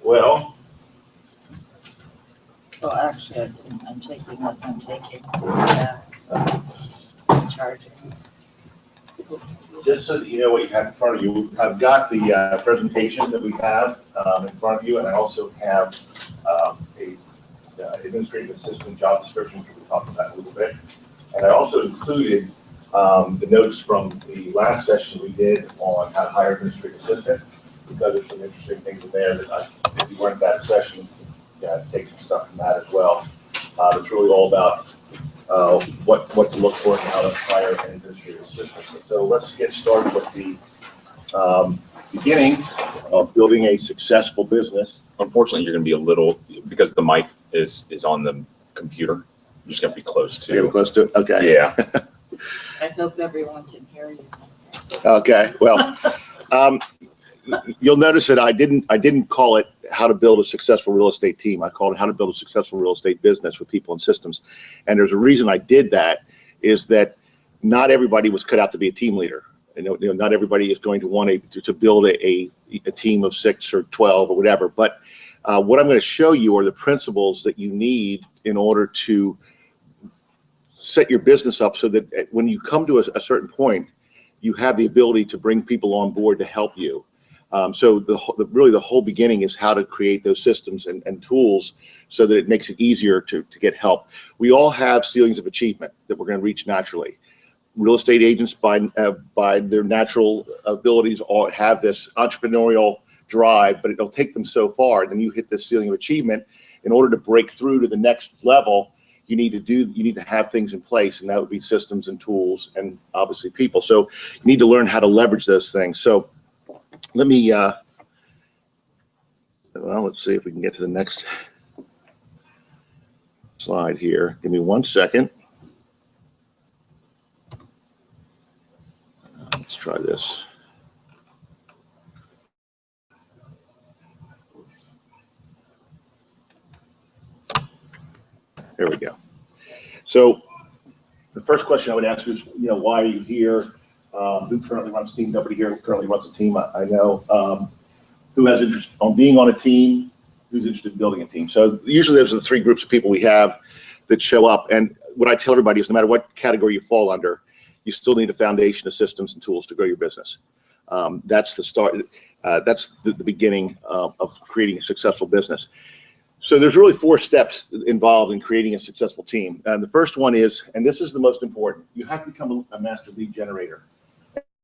Well, Well, actually, I'm taking what I'm taking. Yeah. Charging. Oops. just so that you know what you have in front of you, I've got the presentation that we have in front of you, and I also have a administrative assistant job description, which we'll talk about in a little bit. And I also included the notes from the last session we did on how to hire administrative assistant, because there's some interesting things in there that if you weren't at that session, take some stuff from that as well. It's really all about what to look for and how to hire an administrative assistant. So let's get started with the beginning of building a successful business. Unfortunately, you're going to be a little, because the mic is on the computer, you're just going to be close You're to. close to it? Okay. Yeah. I hope everyone can hear you. Okay. Well, you'll notice that I didn't call it how to build a successful real estate team. I called it how to build a successful real estate business with people and systems. And there's a reason I did that, is that not everybody was cut out to be a team leader. You know, not everybody is going to want to build a team of 6 or 12 or whatever. But what I'm going to show you are the principles that you need in order to set your business up so that when you come to a certain point, you have the ability to bring people on board to help you. So really the whole beginning is how to create those systems and tools so that it makes it easier to get help. We all have ceilings of achievement that we're going to reach naturally. Real estate agents, by their natural abilities, all have this entrepreneurial drive, but it'll take them so far. Then you hit this ceiling of achievement. In order to break through to the next level, you need to have things in place, and that would be systems and tools and obviously people. So you need to learn how to leverage those things. So let me, well, let's see if we can get to the next slide here. Give me 1 second. Let's try this. There we go. So the first question I would ask is, why are you here? Who currently runs a team? Nobody here currently runs a team. I know. Who has interest on being on a team? Who's interested in building a team? So usually those are the 3 groups of people we have that show up. And what I tell everybody is no matter what category you fall under, you still need a foundation of systems and tools to grow your business. That's the start. That's the beginning of creating a successful business. So there's really 4 steps involved in creating a successful team. And the first one is, and this is the most important, you have to become a master lead generator.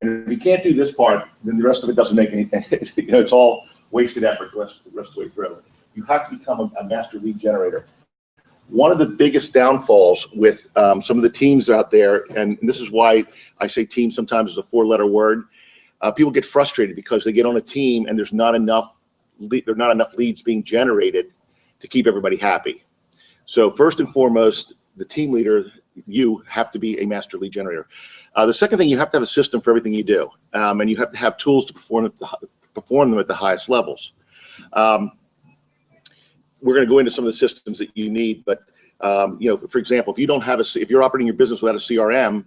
And if you can't do this part, then the rest of it doesn't make anything. It's all wasted effort the rest of the way through. You have to become a master lead generator. One of the biggest downfalls with some of the teams out there, and this is why I say team sometimes is a 4-letter word, people get frustrated because they get on a team and there are not enough leads being generated to keep everybody happy. So first and foremost, the team leader, you have to be a master lead generator. The second thing, you have to have a system for everything you do, and you have to have tools to perform them at the highest levels. We're going to go into some of the systems that you need, but for example, if you're operating your business without a CRM,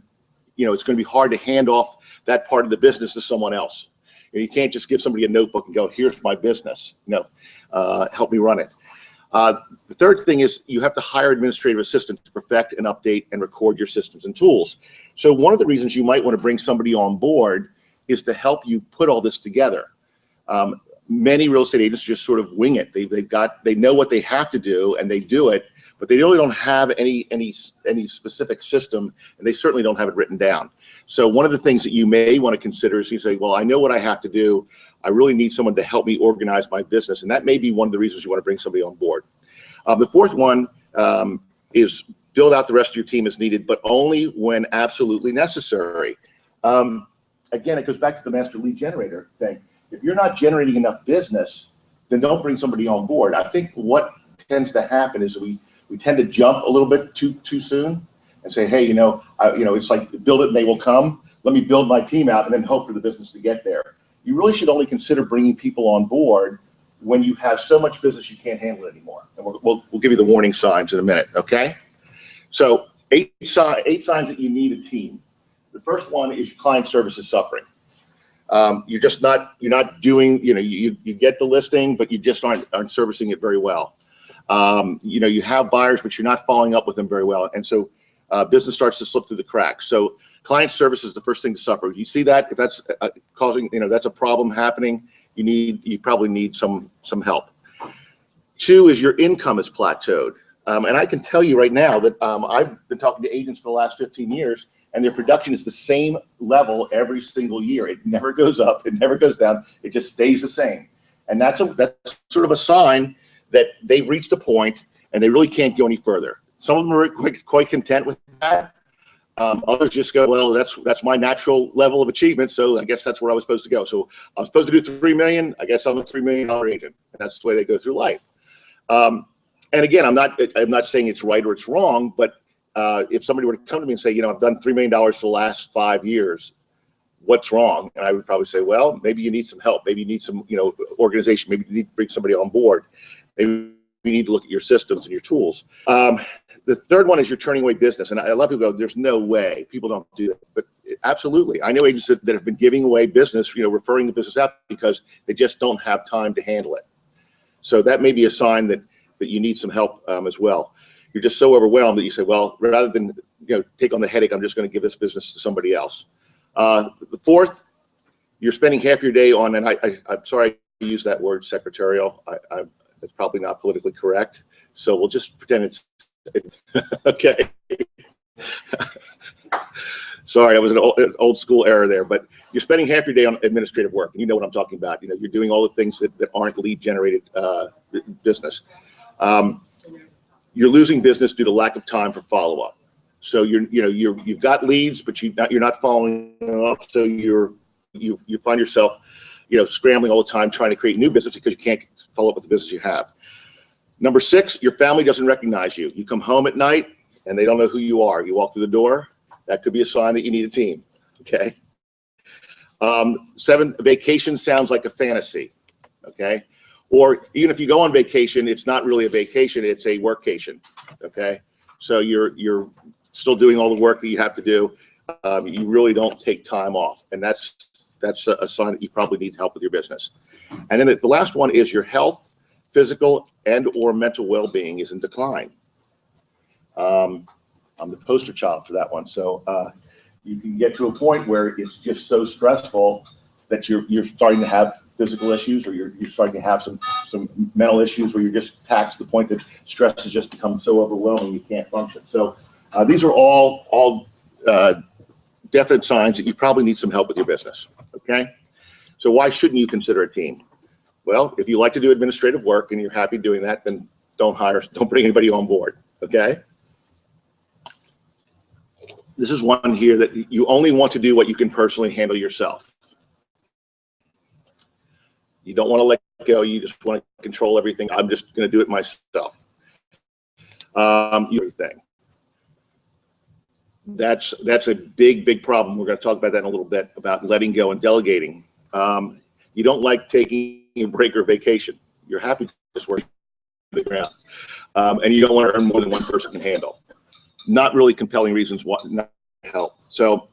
it's going to be hard to hand off that part of the business to someone else. You can't just give somebody a notebook and go, "Here's my business. Help me run it." The third thing is you have to hire an administrative assistant to perfect and update and record your systems and tools. So one of the reasons you might want to bring somebody on board is to help you put all this together. Many real estate agents just sort of wing it. They know what they have to do and they do it, but they really don't have any specific system, and they certainly don't have it written down. So one of the things that you may want to consider is you say, well, I know what I have to do. I really need someone to help me organize my business. And that may be one of the reasons you want to bring somebody on board. The fourth one is build out the rest of your team as needed, but only when absolutely necessary. Again, it goes back to the master lead generator thing. If you're not generating enough business, then don't bring somebody on board. I think what tends to happen is we tend to jump a little bit too soon and say, hey, it's like build it and they will come. Let me build my team out and then hope for the business to get there. You really should only consider bringing people on board when you have so much business you can't handle it anymore. And we'll give you the warning signs in a minute, okay? So 8 signs that you need a team. The first one is your client service is suffering. You're just not, you're not doing, you know, you get the listing, but you just aren't servicing it very well. You know, you have buyers, but you're not following up with them very well. And so business starts to slip through the cracks. So client service is the first thing to suffer. You see that if that's causing, you know, that's a problem happening, you probably need some help. 2 is your income is plateaued. And I can tell you right now that I've been talking to agents for the last 15 years, and their production is the same level every single year. It never goes up, it never goes down, it just stays the same. And that's sort of a sign that they've reached a point and they really can't go any further. Some of them are quite content with that. Others just go, well, that's my natural level of achievement, so I guess that's where I was supposed to go. So I'm supposed to do $3 million, I guess I'm a $3 million agent. And that's the way they go through life. And again, I'm not saying it's right or it's wrong, but if somebody were to come to me and say, you know, I've done $3 million for the last 5 years, what's wrong? And I would probably say, well, maybe you need some help. Maybe you need some, you know, organization. Maybe you need to bring somebody on board. Maybe you need to look at your systems and your tools. The third one is you're turning away business. And a lot of people go, there's no way. People don't do that. But absolutely. I know agents that have been giving away business, you know, referring the business out because they just don't have time to handle it. So that may be a sign that you need some help as well. You're just so overwhelmed that you say, well, rather than, you know, take on the headache, I'm just going to give this business to somebody else. The fourth, you're spending half your day on, and I'm sorry I use that word secretarial. It's probably not politically correct. So we'll just pretend it's okay. Sorry, that was an old school error there, but you're spending half your day on administrative work, and you know what I'm talking about. You know, you're doing all the things that aren't lead generated business. You're losing business due to lack of time for follow-up. So you've got leads, but you're not following up. So you find yourself, you know, scrambling all the time trying to create new business because you can't follow up with the business you have. Number 6, your family doesn't recognize you. You come home at night and they don't know who you are. You walk through the door. That could be a sign that you need a team. Okay. 7, vacation sounds like a fantasy. Okay. Or even if you go on vacation, it's not really a vacation, it's a workcation. Okay. So you're still doing all the work that you have to do. You really don't take time off. And that's a sign that you probably need help with your business. And then the last one is your health, physical and or mental well-being is in decline. I'm the poster child for that one. So you can get to a point where it's just so stressful that you're starting to have physical issues, or you're starting to have some mental issues where you're just taxed to the point that stress has just become so overwhelming you can't function. So these are all definite signs that you probably need some help with your business. Okay. So why shouldn't you consider a team? Well, if you like to do administrative work and you're happy doing that, then don't bring anybody on board. Okay. This is one here that you only want to do what you can personally handle yourself. You don't want to let go. You just want to control everything. I'm just going to do it myself. Everything. That's a big problem. We're going to talk about that in a little bit, about letting go and delegating. You don't like taking a break or vacation. You're happy to just work the ground. And you don't want to earn more than one person can handle. Not really compelling reasons why not help. So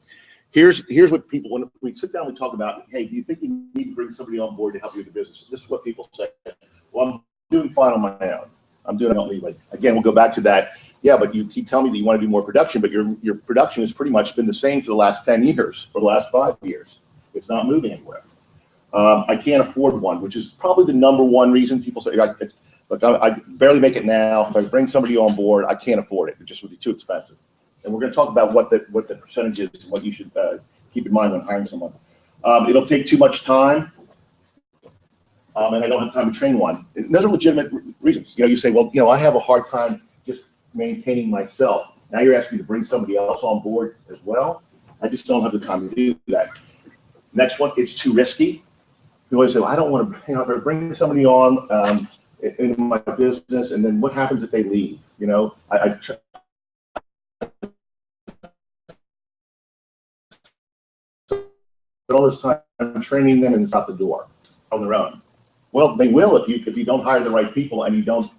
here's what people, when we sit down and talk about, hey, do you think you need to bring somebody on board to help you with the business? This is what people say. Well, I'm doing fine on my own. I'm doing it on me. Again, we'll go back to that. Yeah, but you keep telling me that you want to do more production, but your production has pretty much been the same for the last 10 years, or the last 5 years. It's not moving anywhere. I can't afford one, which is probably the #1 reason people say, look, I barely make it now. If I bring somebody on board, I can't afford it. It just would be too expensive. And we're going to talk about what the percentage is and what you should keep in mind when hiring someone. It'll take too much time, and I don't have time to train one. And those are legitimate reasons. You say, well, I have a hard time just maintaining myself. Now you're asking me to bring somebody else on board as well. I just don't have the time to do that. Next one, it's too risky. You always say, well, I don't want to, if I bring somebody on into my business, and then what happens if they leave? I all this time training them and it's out the door on their own. Well, they will if you don't hire the right people and you don't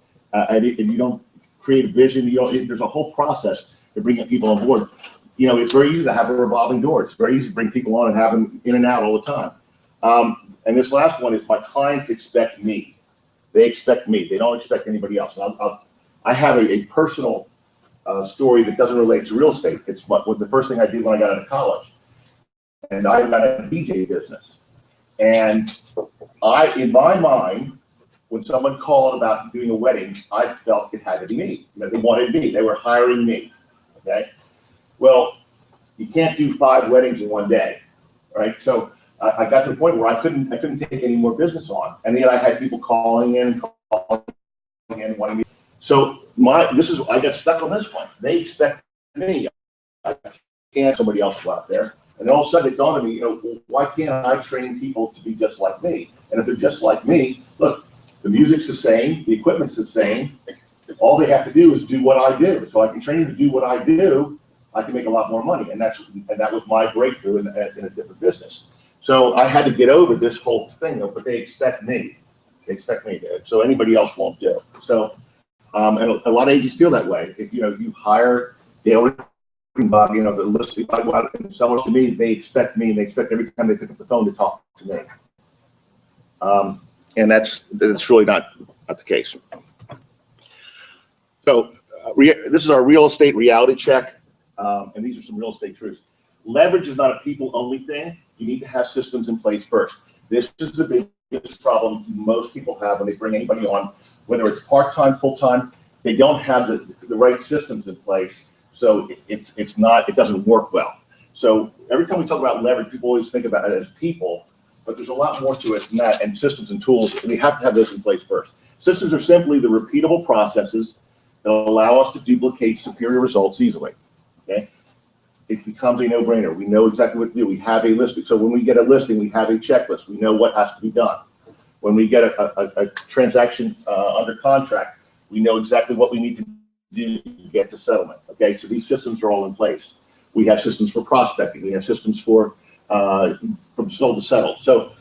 create a vision. There's a whole process to bringing people on board. It's very easy to have a revolving door. It's very easy to bring people on and have them in and out all the time. And this last one is my clients expect me. They expect me. They don't expect anybody else. I have a personal story that doesn't relate to real estate. It's the first thing I did when I got out of college. And I got a DJ business. And in my mind, when someone called about doing a wedding, I felt it had to be me. They wanted me. They were hiring me. Okay. Well, you can't do 5 weddings in one day, right? So I got to the point where I couldn't take any more business on, and yet I had people calling in, wanting me. So I got stuck on this one. They expect me. I can't somebody else go out there. And then all of a sudden it dawned on me, well, why can't I train people to be just like me? And if they're just like me, look, the music's the same, the equipment's the same. All they have to do is do what I do. So I can train them to do what I do. I can make a lot more money, and that was my breakthrough in a different business. So I had to get over this whole thing, though. But they expect me. They expect me to. So anybody else won't do. So and a lot of agents feel that way. If you hire Dale, the list, if I go out and sell it to me, they expect me, and they expect every time they pick up the phone to talk to me. And that's really not the case. So this is our real estate reality check. And these are some real estate truths. Leverage is not a people-only thing. You need to have systems in place first. This is the biggest problem most people have when they bring anybody on, whether it's part-time, full-time. They don't have the right systems in place, so it doesn't work well. So every time we talk about leverage, people always think about it as people, but there's a lot more to it than that. And systems and tools, and we have to have those in place first. Systems are simply the repeatable processes that allow us to duplicate superior results easily. Okay, it becomes a no-brainer. We know exactly what to do. We have a listing. So when we get a listing, we have a checklist. We know what has to be done. When we get a transaction under contract, we know exactly what we need to do to get to settlement. Okay, so these systems are all in place. We have systems for prospecting. We have systems for from sold to settled. So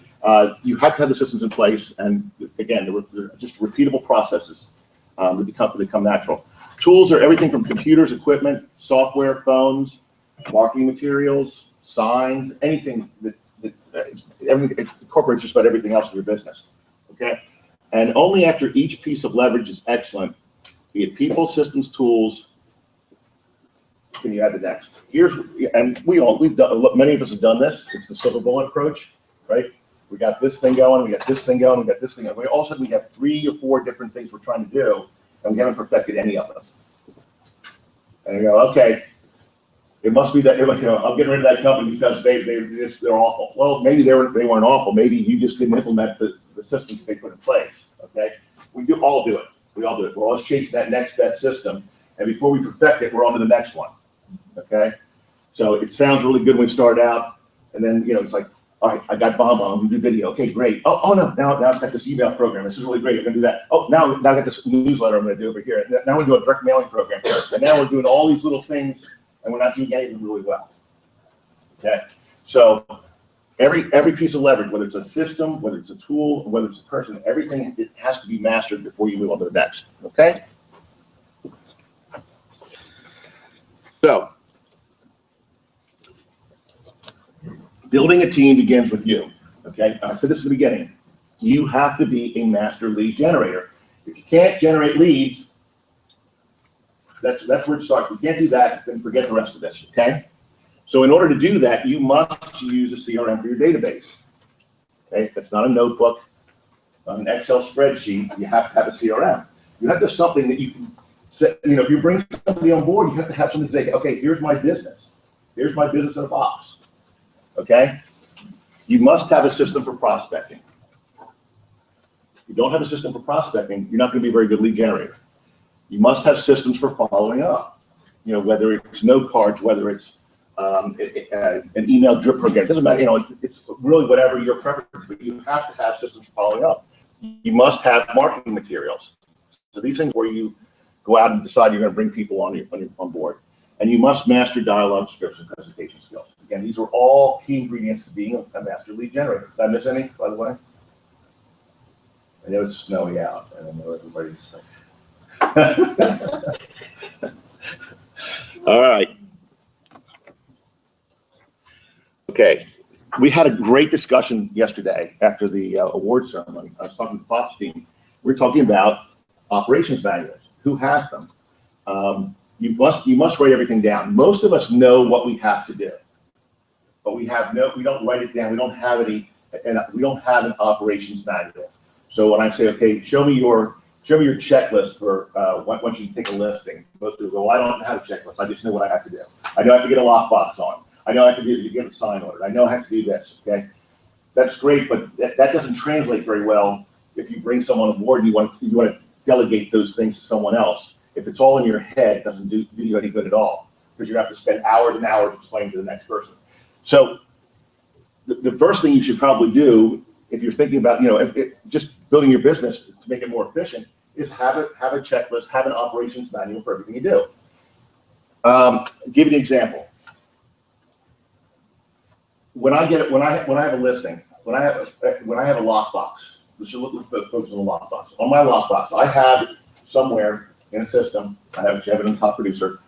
you have to have the systems in place. And again, they're just repeatable processes that become natural. Tools are everything from computers, equipment, software, phones, marketing materials, signs, anything everything. It incorporates just about everything else in your business. Okay, and only after each piece of leverage is excellent, be it people, systems, tools, can you add the next. And we've done. Many of us have done this. It's the silver bullet approach, right? We got this thing going. We got this thing going. We got this thing going. All of a sudden, we have 3 or 4 different things we're trying to do, and we haven't perfected any of them. And you go, okay, it must be that I'm getting rid of that company because they're awful. Well, maybe they weren't awful. Maybe you just didn't implement the systems they put in place. Okay, we all do it. We all do it. We're always chasing that next best system, and before we perfect it, we're on to the next one. Okay, so it sounds really good when we start out, and then it's like, all right, I got BombBomb, we do video. Okay, great. Oh no, now I've got this email program. This is really great. I'm gonna do that. Oh, now I got this newsletter I'm gonna do over here. Now we're doing a direct mailing program here. And now we're doing all these little things, and we're not doing anything really well. Okay, so every piece of leverage, whether it's a system, whether it's a tool, or whether it's a person, everything it has to be mastered before you move on to the next. Okay. So building a team begins with you. Okay, I said this at the beginning. You have to be a master lead generator. If you can't generate leads, that's where it starts. If you can't do that, then forget the rest of this. Okay. So in order to do that, you must use a CRM for your database. Okay, that's not a notebook, not an Excel spreadsheet. You have to have a CRM. You have to have something that you can set. If you bring somebody on board, you have to have something to say, okay, here's my business. Here's my business in a box. Okay, you must have a system for prospecting. If you don't have a system for prospecting, you're not going to be a very good lead generator. You must have systems for following up. Whether it's note cards, whether it's an email drip program, it doesn't matter. It's really whatever your preference is, but you have to have systems for following up. You must have marketing materials. So these things where you go out and decide you're going to bring people on board, and you must master dialogue, scripts, and presentation skills. Again, these are all key ingredients to being a master lead generator. Did I miss any, by the way? I know it's snowy out, and I know everybody's all right. Okay. We had a great discussion yesterday after the award ceremony. I was talking to Fox team. We were talking about operations manuals. Who has them? You must write everything down. Most of us know what we have to do, but we don't write it down. We don't have any, and we don't have an operations manual. So when I say, okay, show me your checklist for once you take a listing, most people go, well, I don't have a checklist. I just know what I have to do. I know I have to get a lockbox on. I know I have to get a sign ordered. I know I have to do this. Okay, that's great, but that doesn't translate very well if you bring someone on board and you want to delegate those things to someone else. If it's all in your head, it doesn't do you any good at all, because you have to spend hours and hours explaining to the next person. So the first thing you should probably do, if you're thinking about, just building your business to make it more efficient, is have a checklist, have an operations manual for everything you do. Give you an example. When I have a listing, when I have a lockbox, we should look focus on the lockbox. On my lockbox, I have somewhere in a system, I have it in Top Producer.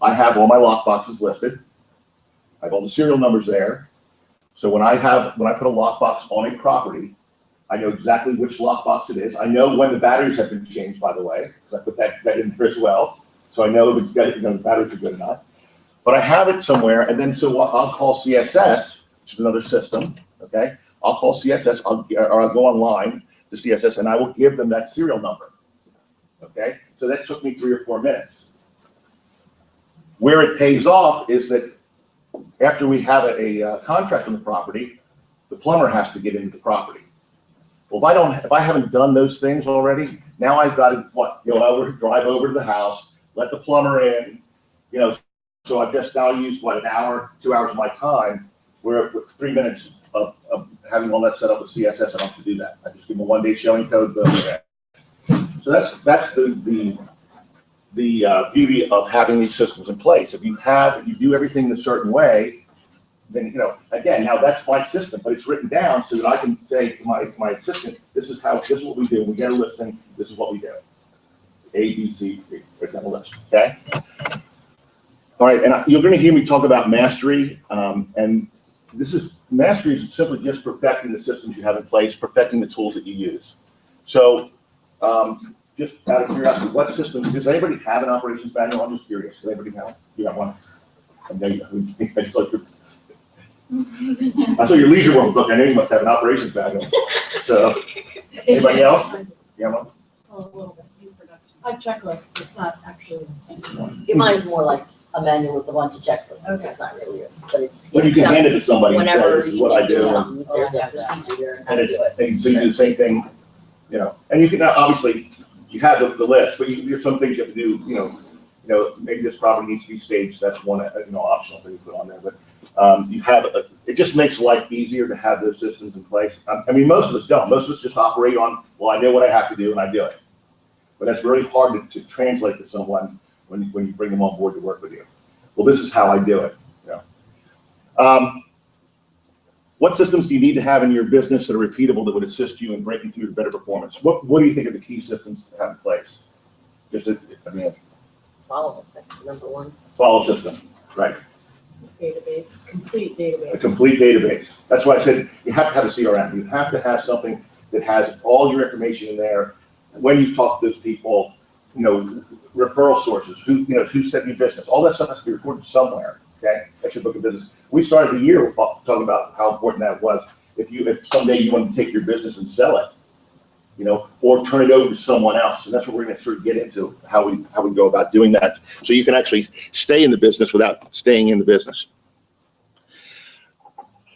I have all my lockboxes listed. I have all the serial numbers there. So when I put a lockbox on a property, I know exactly which lockbox it is. I know when the batteries have been changed, by the way, because I put that in there as well. So I know if the batteries are good or not. But I have it somewhere, and then so I'll call CSS, which is another system. Okay, I'll call CSS, or I'll go online to CSS, and I will give them that serial number. Okay, so that took me 3 or 4 minutes. Where it pays off is that after we have a contract on the property, the plumber has to get into the property. Well, if I haven't done those things already, now I've got to drive over to the house, let the plumber in, so I've just now used an hour, 2 hours of my time, where with 3 minutes of having all that set up with CSS, I don't have to do that. I just give them a 1-day showing code, boom, okay. So that's the beauty of having these systems in place. If you do everything a certain way, then again, now that's my system, but it's written down so that I can say to my assistant, this is what we do. We get a listing, this is what we do. A, B, C, D, right down the list. Okay. All right, and you're going to hear me talk about mastery, and mastery is simply just perfecting the systems you have in place, perfecting the tools that you use. So, just out of curiosity, what systems, does anybody have an operations manual? I'm just curious. Does anybody have one? You got one? I saw your leisure world book. I know you must have an operations manual. So, anybody else? You have one? A little bit. A checklist. It's not actually. Mine is more like a manual with a bunch of checklists. Okay. It's not really, but it's. Well, you can hand it to somebody and say, Whenever this is you what I can do do. something, there's a procedure there and how to do it. And so you do the same thing, and you can, obviously, you have the list, but there's some things you have to do, maybe this property needs to be staged, that's one, optional thing you put on there, but it just makes life easier to have those systems in place. I mean, most of us don't. Most of us just operate on, well, I know what I have to do and I do it. But that's really hard to translate to someone when you bring them on board to work with you. Well, this is how I do it. What systems do you need to have in your business that are repeatable that would assist you in breaking through to better performance? What do you think are the key systems to have in place? Follow it, that's number one. Follow system, right? Database, complete database. A complete database. That's why I said you have to have a CRM. You have to have something that has all your information in there. When you talk to those people, referral sources, who sent you business, all that stuff has to be recorded somewhere. Okay, that's your book of business. We started the year talking about how important that was. If someday you want to take your business and sell it, or turn it over to someone else, and that's what we're going to sort of get into how we go about doing that, so you can actually stay in the business without staying in the business.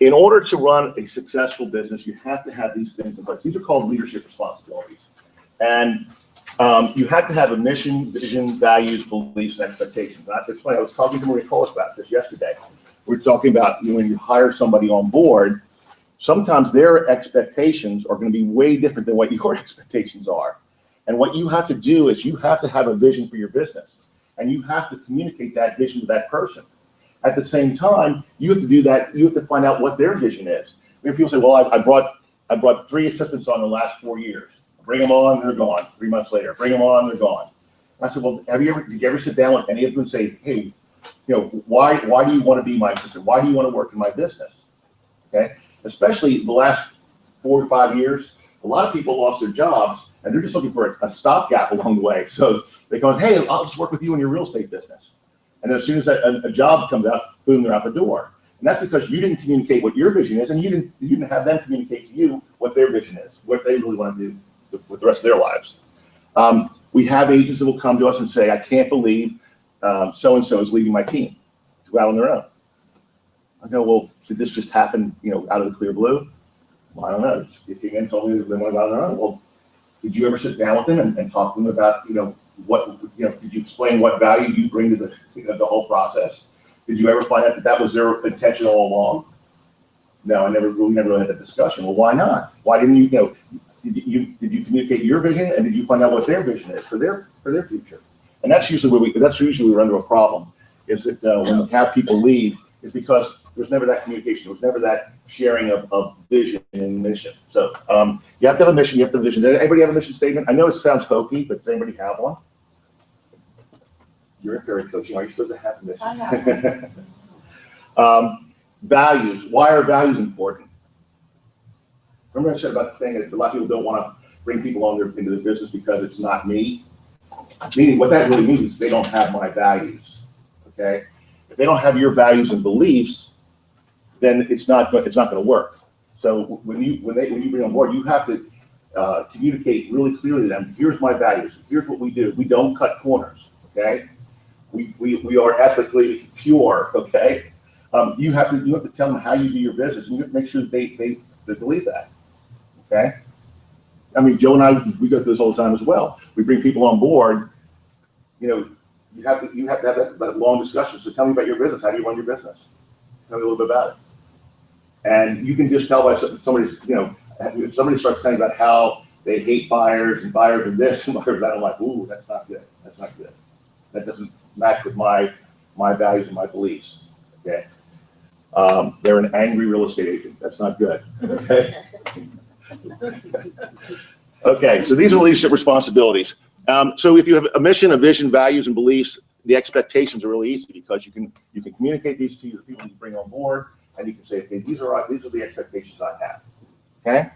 In order to run a successful business, you have to have these things in place. These are called leadership responsibilities, and you have to have a mission, vision, values, beliefs, and expectations. And that's funny. I was talking to Maria Colas about this yesterday. We were talking about when you hire somebody on board, sometimes their expectations are going to be way different than what your expectations are. And what you have to do is you have to have a vision for your business, and you have to communicate that vision to that person. At the same time, you have to do that. You have to find out what their vision is. I mean, people say, "Well, I brought 3 assistants on the last 4 years. Bring them on, they're gone. 3 months later, bring them on, they're gone." And I said, "Well, did you ever sit down with any of them and say, hey, why do you want to be my assistant? Why do you want to work in my business?" okay? Especially the last 4 to 5 years, a lot of people lost their jobs and they're just looking for a stopgap along the way. So they go, hey, I'll just work with you in your real estate business. And then as soon as a job comes out, boom, they're out the door. And that's because you didn't communicate what your vision is, and you didn't have them communicate to you what their vision is, what they really want to do with the rest of their lives. We have agents that will come to us and say, I can't believe so-and-so is leaving my team to go out on their own. I go, well, did this just happen, out of the clear blue? Well, I don't know. They came in and told me they want to go out on their own. Well, did you ever sit down with them and talk to them about, did you explain what value you bring to the whole process? Did you ever find out that was their intention all along? No, we never really had that discussion. Well, why not? Why didn't you, did you communicate your vision, and did you find out what their vision is for their future? And that's usually where we run into a problem, is that when we have people leave, is because there's never that communication. There's never that sharing of vision and mission. So you have to have a mission, you have to have a vision. Does anybody have a mission statement? I know it sounds hokey, but does anybody have one? You're in fairy coaching. Are you supposed to have a mission? I have. Values. Why are values important? Remember I said about the thing that a lot of people don't want to bring people into the business because it's not me? Meaning what that really means is they don't have my values, okay? If they don't have your values and beliefs, then it's not going to work. So when you bring on board, you have to communicate really clearly to them, here's my values, here's what we do. We don't cut corners, okay? We are ethically pure, okay? You have to tell them how you do your business, and you have to make sure that they believe that, okay? I mean, Joe and I, we go through this all the time as well. We bring people on board, you have to have that long discussion. So tell me about your business. How do you run your business? Tell me a little bit about it. And you can just tell by somebody, if somebody starts telling about how they hate buyers and this and buyers that, I'm like, ooh, that's not good. That's not good. That doesn't match with my values and my beliefs. Okay. They're an angry real estate agent. That's not good. Okay. Okay. So these are leadership responsibilities. So if you have a mission, a vision, values, and beliefs, the expectations are really easy because you can communicate these to the people you bring on board, and you can say, okay, these are the expectations I have. Okay.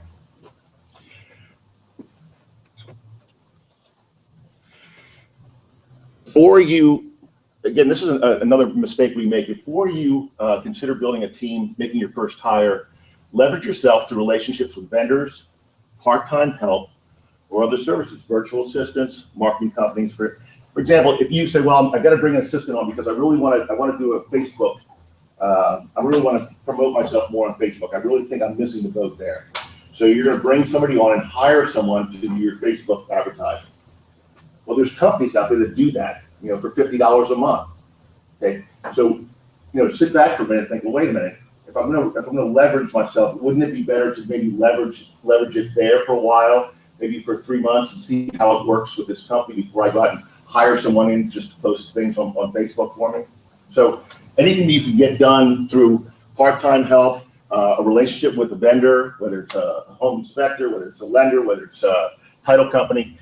Before you, again, this is another mistake we make. Before you consider building a team, making your first hire, leverage yourself through relationships with vendors, part-time help, or other services, virtual assistants, marketing companies. For example, if you say, well, I got to bring an assistant on because I want to do a Facebook. I really want to promote myself more on Facebook. I really think I'm missing the boat there. So you're going to bring somebody on and hire someone to do your Facebook advertising. Well, there's companies out there that do that, for $50 a month. Okay, so sit back for a minute and think, well, wait a minute. If I'm going to leverage myself, wouldn't it be better to maybe leverage it there for a while, maybe for 3 months, and see how it works with this company before I go out and hire someone in just to post things on Facebook for me? So anything that you can get done through part-time help, a relationship with a vendor, whether it's a home inspector, whether it's a lender, whether it's a title company,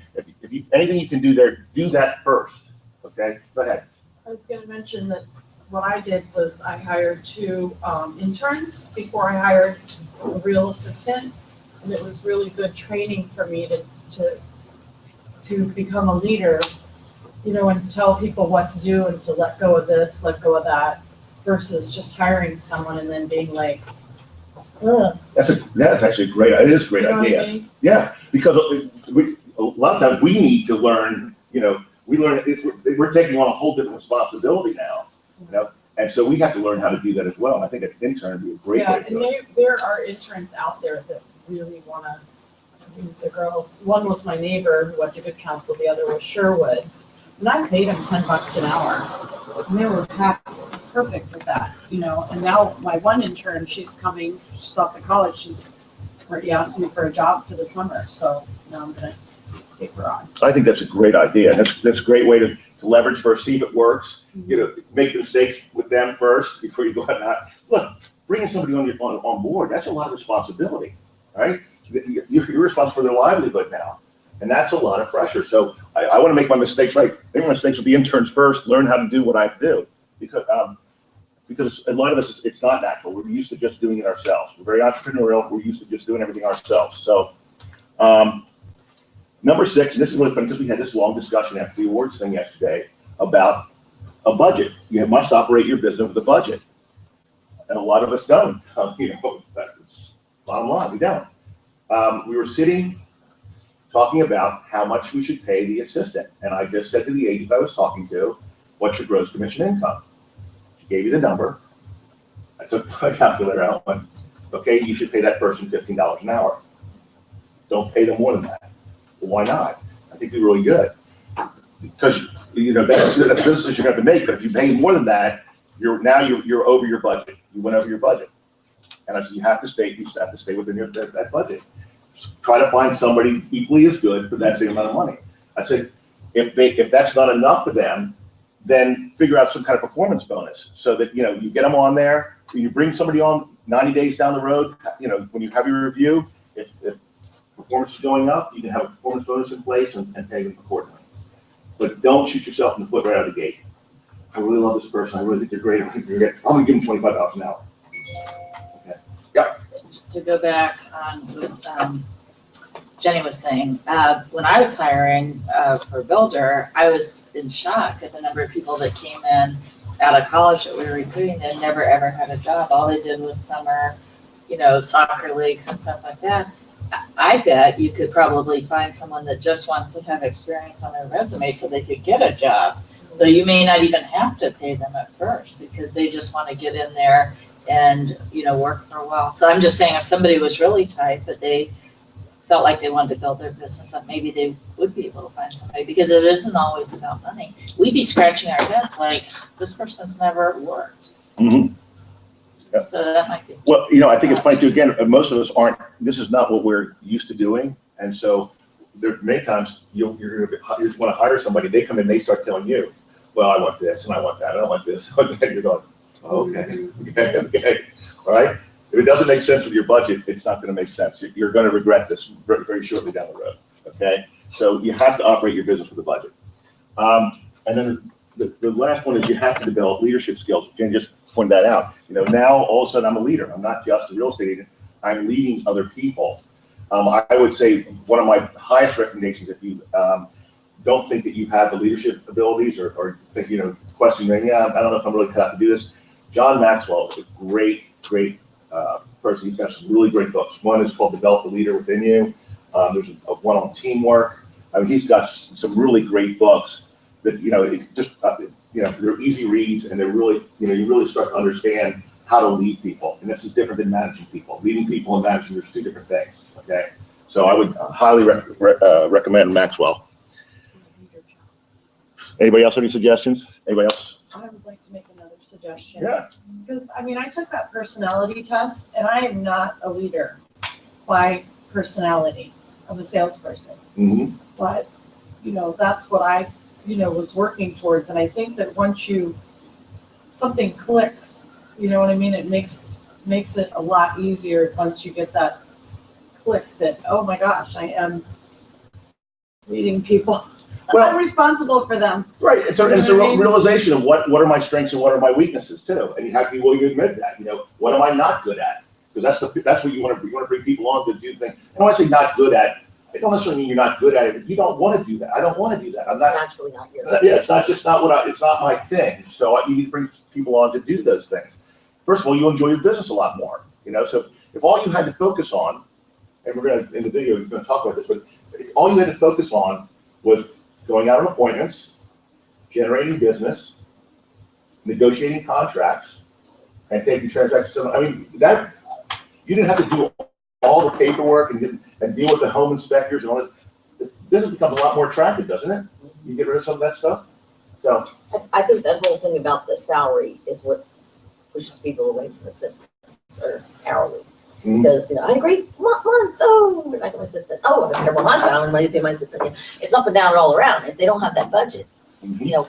anything you can do there, do that first. Okay, go ahead. I was gonna mention that what I did was I hired 2 interns before I hired a real assistant. And it was really good training for me to become a leader, and tell people what to do and to let go of this, let go of that, versus just hiring someone and then being like, ugh. That's actually a great idea. It is a great idea. I mean? Yeah, because a lot of times we need to learn, we're taking on a whole different responsibility now, and so we have to learn how to do that as well. And I think an intern would be a great way to do it. And there are interns out there that really wanna, the girls, one was my neighbor who went to Good Counsel, the other was Sherwood. And I paid them $10 an hour, and they were happy, perfect with that, and now my one intern, she's off to college, she's already asked me for a job for the summer, so now I'm gonna take her on. I think that's a great idea. That's a great way to leverage first, see if it works. Make mistakes with them first before you go out and out. Look, bringing somebody on board, that's a lot of responsibility, right? You're responsible for their livelihood now, and that's a lot of pressure. So I want to make my mistakes right. Make my mistakes with the interns first, learn how to do what I do, because because a lot of us, it's not natural. We're used to just doing it ourselves. We're very entrepreneurial. We're used to just doing everything ourselves. So, number 6, and this is really fun because we had this long discussion after the awards thing yesterday about a budget. You must operate your business with a budget. And a lot of us don't. That's bottom line, we don't. We were sitting talking about how much we should pay the assistant. And I just said to the agent I was talking to, what's your gross commission income? She gave you the number. I took my calculator out and went, okay, you should pay that person $15 an hour. Don't pay them more than that. Well, why not? I think they're really good. Because, that's business you're going to have to make. But if you pay more than that, you're over your budget. You went over your budget. And I said, you have to stay within that budget. Try to find somebody equally as good for that same amount of money. I said, if that's not enough for them, then figure out some kind of performance bonus so that, you get them on there. You bring somebody on 90 days down the road, when you have your review, if performance is going up, you can have a performance bonus in place and pay them accordingly. But don't shoot yourself in the foot right out of the gate. I really love this person. I really think they're great. I'm going to give them $25 an hour. Okay. Yeah. To go back on what Jenny was saying, when I was hiring for a builder, I was in shock at the number of people that came in out of college that we were recruiting that never ever had a job. All they did was summer, soccer leagues and stuff like that. I bet you could probably find someone that just wants to have experience on their resume so they could get a job. So you may not even have to pay them at first because they just want to get in there and, work for a while. So I'm just saying if somebody was really tight that they felt like they wanted to build their business up, maybe they would be able to find somebody because it isn't always about money. We'd be scratching our heads like, this person's never worked. Mm-hmm. Yeah. So that might be. Well, I think it's funny too, again, most of us this is not what we're used to doing. And so there many times you want to hire somebody, they come in, they start telling you, well, I want this and I want that, I don't want this. You're going, okay. All right. If it doesn't make sense with your budget, it's not going to make sense. You're going to regret this very, very shortly down the road. Okay. So you have to operate your business with a budget. And then the last one is you have to develop leadership skills. Jen just pointed that out. Now all of a sudden I'm a leader. I'm not just a real estate agent. I'm leading other people. I would say one of my highest recommendations, if you don't think that you have the leadership abilities or think, questioning, I don't know if I'm really cut out to do this. John Maxwell is a great person. He's got some really great books. One is called Develop the Leader Within You. There's one on teamwork. I mean, he's got some really great books that, they're easy reads and they're really, you really start to understand how to lead people. And this is different than managing people. Leading people and managing, there's two different things. Okay. So I would highly recommend Maxwell. Anybody else have any suggestions? Anybody else? I would like to make another suggestion. Yeah. Because, I took that personality test, and I am not a leader by personality. I'm a salesperson. Mm-hmm. But, that's what I, was working towards. And I think that once something clicks, it makes it a lot easier once you get that click that, oh my gosh, I am leading people. Well, I'm responsible for them. Right. It's a realization of what are my strengths and what are my weaknesses too. And you have to be willing to admit that. What am I not good at? Because that's what you want to bring people on to do things. And when I say not good at, it don't necessarily mean you're not good at it, but you don't want to do that. I don't want to do that. I'm not naturally not your. Yeah, it's not my thing. So you need to bring people on to do those things. First of all, you enjoy your business a lot more. So if all you had to focus on, and we're going to, in the video, we're going to talk about this, but if all you had to focus on was going out on appointments, generating business, negotiating contracts, and taking transactions. That you didn't have to do all the paperwork and deal with the home inspectors and all this. Business becomes a lot more attractive, doesn't it? You get rid of some of that stuff. So I think that whole thing about the salary is what pushes people away from assistants or hourly. Mhm. Because, I had a great month, oh, we're like my assistant. Oh, I got a terrible month, I don't have money to pay my assistant. It's up and down all around. If they don't have that budget,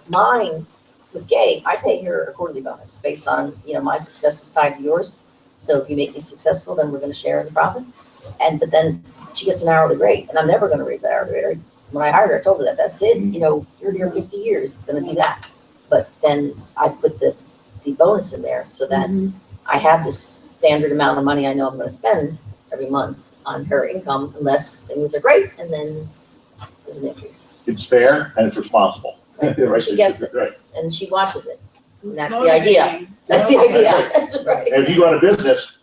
mine with Gabe, I pay her a quarterly bonus based on, my success is tied to yours. So if you make me successful, then we're going to share in the profit. But then she gets an hourly rate, and I'm never going to raise that hourly rate. When I hired her, I told her that's it. You're here 50 years, it's going to be that. But then I put the the bonus in there so that I have this standard amount of money I know I'm gonna spend every month on her income unless things are great, and then there's an increase. It's fair and it's responsible. Right? She gets it. Right. And she watches it. And that's the idea. That's the idea. That's right. And if you run a business,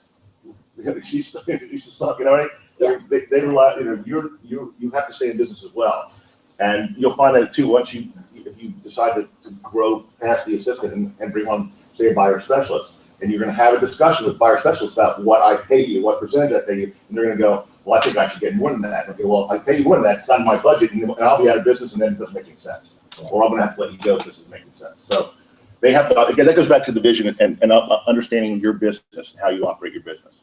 she's stuck, you know, right? Yeah. They rely, you have to stay in business as well. And you'll find that too, if you decide to grow past the assistant and bring on, say, a buyer specialist, and you're gonna have a discussion with buyer specialists about what I pay you, what percentage I pay you, and they're gonna go, well, I think I should get more than that. Okay, well, if I pay you more than that, it's not in my budget, and I'll be out of business, and then it doesn't make any sense. Or I'm gonna have to let you go if this isn't making sense. So they have to, again, that goes back to the vision and understanding your business and how you operate your business.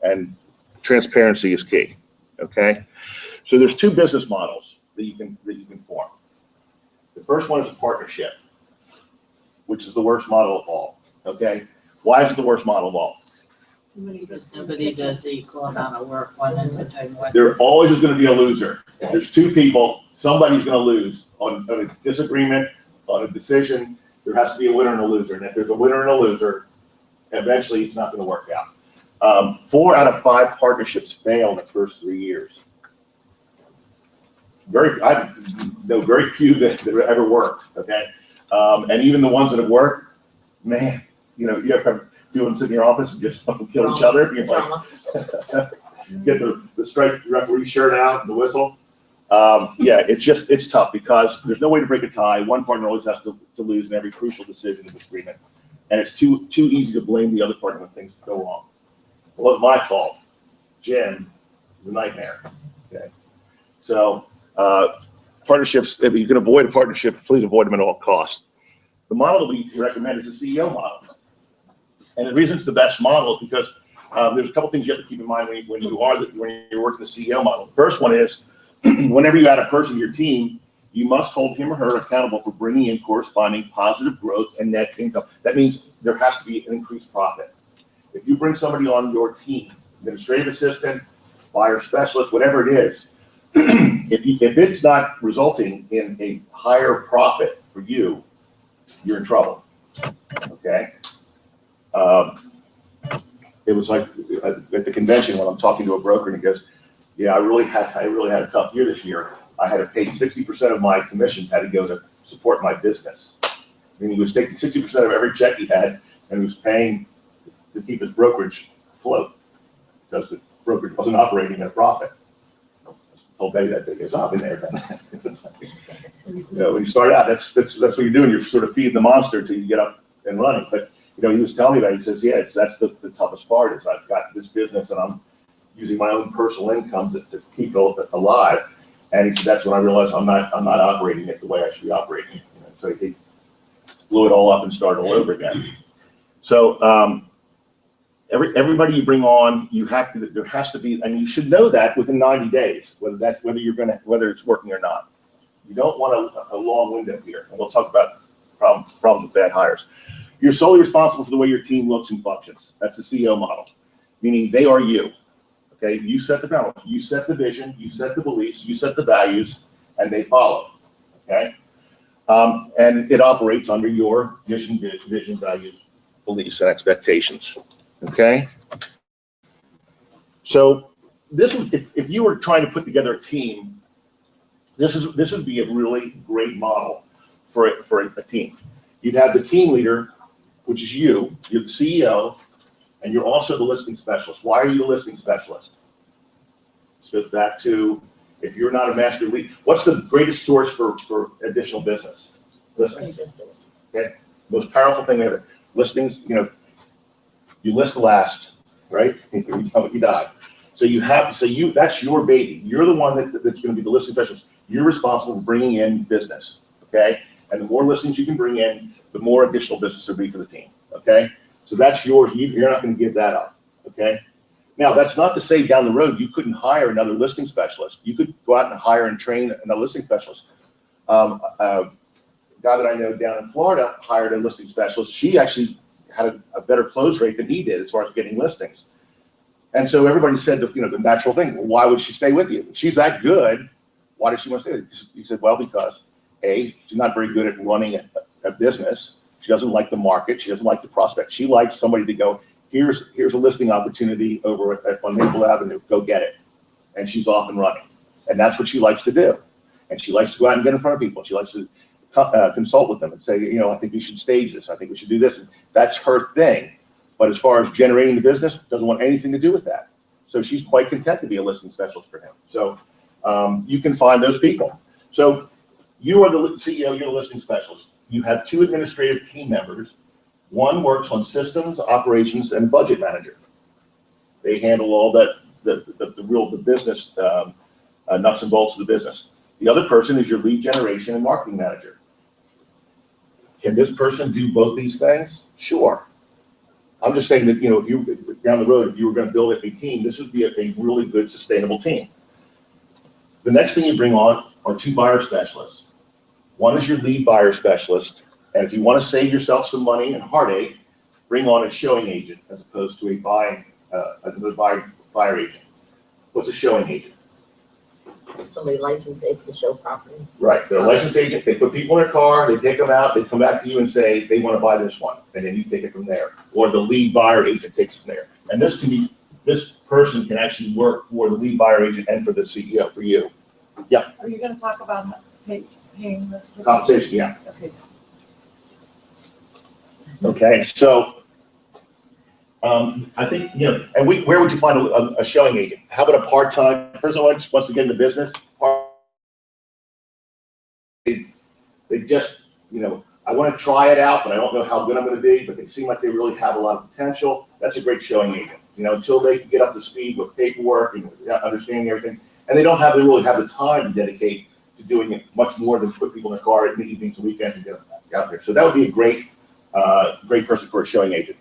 And transparency is key, okay? So there's two business models that you can form. The first one is a partnership, which is the worst model of all, okay? Why is it the worst model of all? Because nobody does the equal amount of work, one ends up doing one. There always is gonna be a loser. If there's two people, somebody's gonna lose on a disagreement, on a decision. There has to be a winner and a loser. And if there's a winner and a loser, eventually it's not gonna work out. 4 out of 5 partnerships fail in the first 3 years. I know very few that ever worked, okay? And even the ones that have worked, man, you have doing sit in your office and just fucking kill each other. You're like, get the striped referee shirt out and the whistle. Yeah, it's tough because there's no way to break a tie. One partner always has to lose in every crucial decision and disagreement. And it's too easy to blame the other partner when things go wrong. Well, it was my fault. Jim is a nightmare. Okay. So partnerships, if you can avoid a partnership, please avoid them at all costs. The model that we recommend is the CEO model. And the reason it's the best model is because there's a couple things you have to keep in mind when you're working the CEO model. The first one is whenever you add a person to your team, you must hold him or her accountable for bringing in corresponding positive growth and net income. That means there has to be an increased profit. If you bring somebody on your team, administrative assistant, buyer specialist, whatever it is, if it's not resulting in a higher profit for you, you're in trouble. Okay. It was like at the convention when I'm talking to a broker and he goes, "Yeah, I really had a tough year this year. I had to pay 60% of my commissions had to go to support my business." I mean, he was taking 60% of every check he had and he was paying to keep his brokerage afloat because the brokerage wasn't operating at a profit. I told Betty that day, he goes, "Oh, I've been there." When you start out, that's what you're doing. You're sort of feeding the monster till you get up and running. But he was telling me that. He says, "Yeah, that's the toughest part is I've got this business and I'm using my own personal income to keep it alive." And he said, "That's when I realized I'm not operating it the way I should be operating it." So he blew it all up and started all over again. So everybody you bring on, there has to be, and you should know that within 90 days, whether it's working or not. You don't want a long window here, and we'll talk about problems with bad hires. You're solely responsible for the way your team looks and functions. That's the CEO model, meaning they are you. Okay, you set the balance, you set the vision, you set the beliefs, you set the values, and they follow. Okay, and it operates under your vision, values, beliefs, and expectations. Okay, so if you were trying to put together a team, this would be a really great model for a team. You'd have the team leader, which is you're the CEO, and you're also the listing specialist. Why are you the listing specialist? This goes back to, if you're not a master lead, what's the greatest source for additional business? Listings. Okay, most powerful thing we have. Listings, you list last, right? You die. So that's your baby. You're the one that's going to be the listing specialist. You're responsible for bringing in business, okay? And the more listings you can bring in, the more additional business will be for the team, okay? So that's yours. You're not going to give that up, okay? Now, that's not to say down the road you couldn't hire another listing specialist. You could go out and hire and train another listing specialist. A guy that I know down in Florida hired a listing specialist. She actually had a better close rate than he did as far as getting listings. And so everybody said, the natural thing, well, why would she stay with you? If she's that good, why does she want to stay with you? He said, well, because A, she's not very good at running a business. She doesn't like the market. She doesn't like the prospect. She likes somebody to go, here's a listing opportunity over on Maple Avenue. Go get it. And she's off and running. And that's what she likes to do. And she likes to go out and get in front of people. She likes to consult with them and say, I think we should stage this. I think we should do this. And that's her thing. But as far as generating the business, doesn't want anything to do with that. So she's quite content to be a listing specialist for him. So you can find those people. So you are the CEO, you're the listing specialist. You have 2 administrative team members. One works on systems, operations, and budget manager. They handle all that, the business, nuts and bolts of the business. The other person is your lead generation and marketing manager. Can this person do both these things? Sure. I'm just saying that, if you, down the road, if you were going to build a team, this would be a really good, sustainable team. The next thing you bring on are 2 buyer specialists. One is your lead buyer specialist. And if you want to save yourself some money and heartache, bring on a showing agent as opposed to a buyer agent. What's a showing agent? Somebody licensed to show property. Right, they're a licensed agent. They put people in their car, they take them out, they come back to you and say, they want to buy this one. And then you take it from there. Or the lead buyer agent takes it from there. And this person can actually work for the lead buyer agent and for the CEO, for you. Are you gonna talk about paying this? Compensation, yeah. Okay. Okay, so I think, and where would you find a showing agent? How about a part-time person who just wants to get in the business? They just, I want to try it out, but I don't know how good I'm going to be, but they seem like they really have a lot of potential. That's a great showing agent, until they can get up to speed with paperwork and understanding everything. And they don't really have the time to dedicate to doing it much more than put people in the car in the evenings and weekends and get out there. So that would be a great person for a showing agent.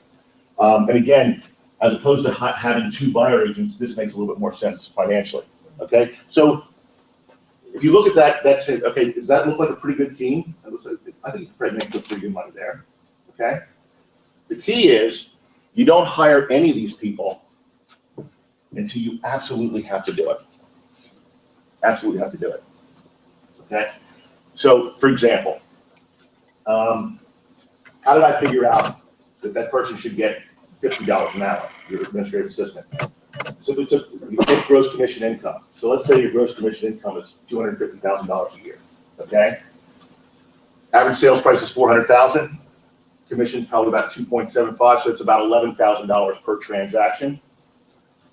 And again, as opposed to having 2 buyer agents, this makes a little bit more sense financially. Okay, so if you look at that, that's it. Okay, does that look like a pretty good team? I think you can probably make pretty good money there. Okay, the key is you don't hire any of these people until you absolutely have to do it. Absolutely have to do it. Okay, so for example, how did I figure out that person should get $50 an hour, your administrative assistant? So you take gross commission income. So let's say your gross commission income is $250,000 a year, okay? Average sales price is $400,000. Commission probably about 2.75, so it's about $11,000 per transaction.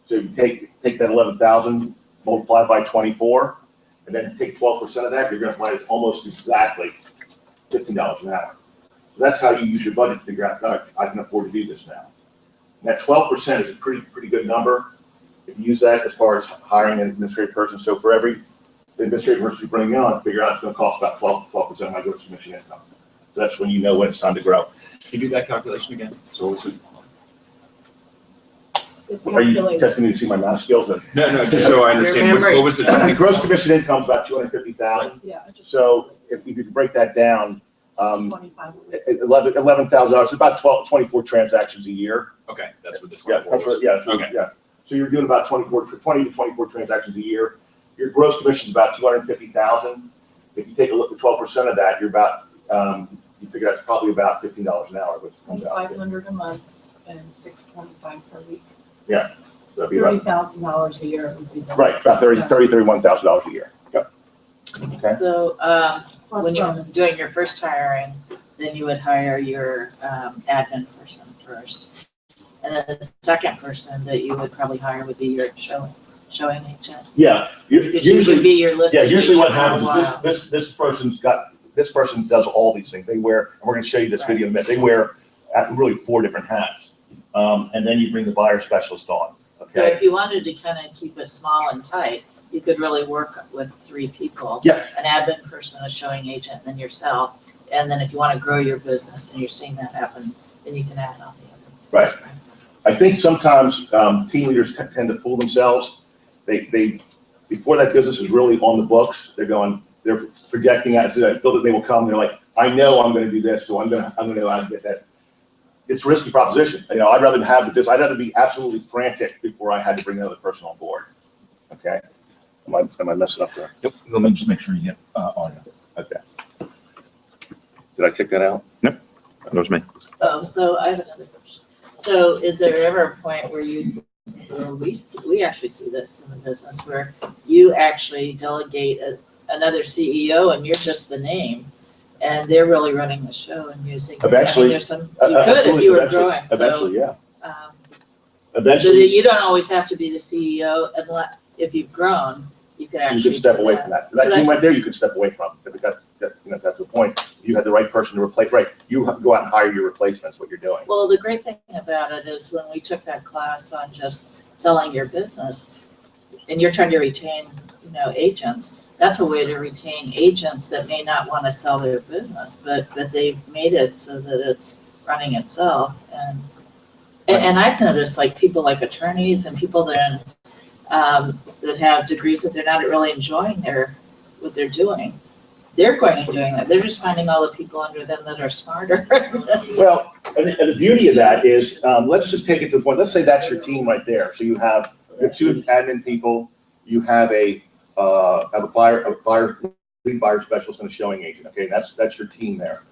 So you take that 11,000, multiply by 24, and then take 12% of that, you're going to find it's almost exactly $15 an hour. So that's how you use your budget to figure out, I can afford to do this now. And that 12% is a pretty good number. If you use that as far as hiring an administrative person, so for every administrative person you bring on, figure out it's going to cost about 12% of my gross commission income. So that's when you know when it's time to grow. Can you do that calculation again? So what's it? Are you testing me to see my math skills? No, just so I understand, what was the? The gross commission income is about $250,000. Yeah. So if you could break that down, 25. $11,000, it's about 24 transactions a year. Okay, that's what the Yeah, 24 that's was. what, yeah, Okay. yeah. So you're doing about 20 to 24 transactions a year. Your gross commission is about $250,000. If you take a look at 12% of that, you're about, you figure that's probably about $15 an hour, which comes out. $2,500 a month and $625 per week. So that'd be about, $30,000 a year would be the. right, about $31,000 a year. Yep. Okay. So, Plus when you're bonus. doing your first hiring, then you would hire your admin person first. And then the second person that you would probably hire would be your showing agent. Yeah. Because you would be your listing Yeah, usually what agent for a happens is while. this person does all these things. They wear, and we're going to show you this video in a minute. They wear really 4 different hats. And then you bring the buyer specialist on. So Okay. if you wanted to kind of keep it small and tight, you could really work with 3 people. Yeah. An admin person, a showing agent, and then yourself. And then if you want to grow your business and you're seeing that happen, then you can add on the other. Right. I think sometimes team leaders tend to fool themselves. They before that business is really on the books, they're projecting out so that they will come. They're like, I know I'm going to do this, so I'm going to know how to get that. It's a risky proposition. I'd rather be absolutely frantic before I had to bring another person on board. Okay. Am I messing up there? Yep, let me just make sure you get audio. Okay. Did I kick that out? Nope. That was me. Oh, so I have another question. So is there ever a point where or we actually see this in the business where you actually delegate another CEO and you're just the name and they're really running the show and using. Eventually, there's some, you could if you were growing, so. Eventually, yeah. So Eventually, that you don't always have to be the CEO unless, if you've grown, you could you actually. can step do away that. from that. That team right there, you can step away from. If it got, that's the point. You had the right person to replace, right? You go out and hire your replacements, what you're doing. Well, the great thing about it is when we took that class on just selling your business and you're trying to retain, agents, that's a way to retain agents that may not want to sell their business, but they've made it so that it's running itself. And I've noticed like people like attorneys and people that have degrees that they're not really enjoying what they're doing. They're going and doing that. They're just finding all the people under them that are smarter. Well, and the beauty of that is, let's just take it to the point. Let's say that's your team right there. So you have 2 admin people, you have a lead buyer specialist and a showing agent. Okay, that's your team there.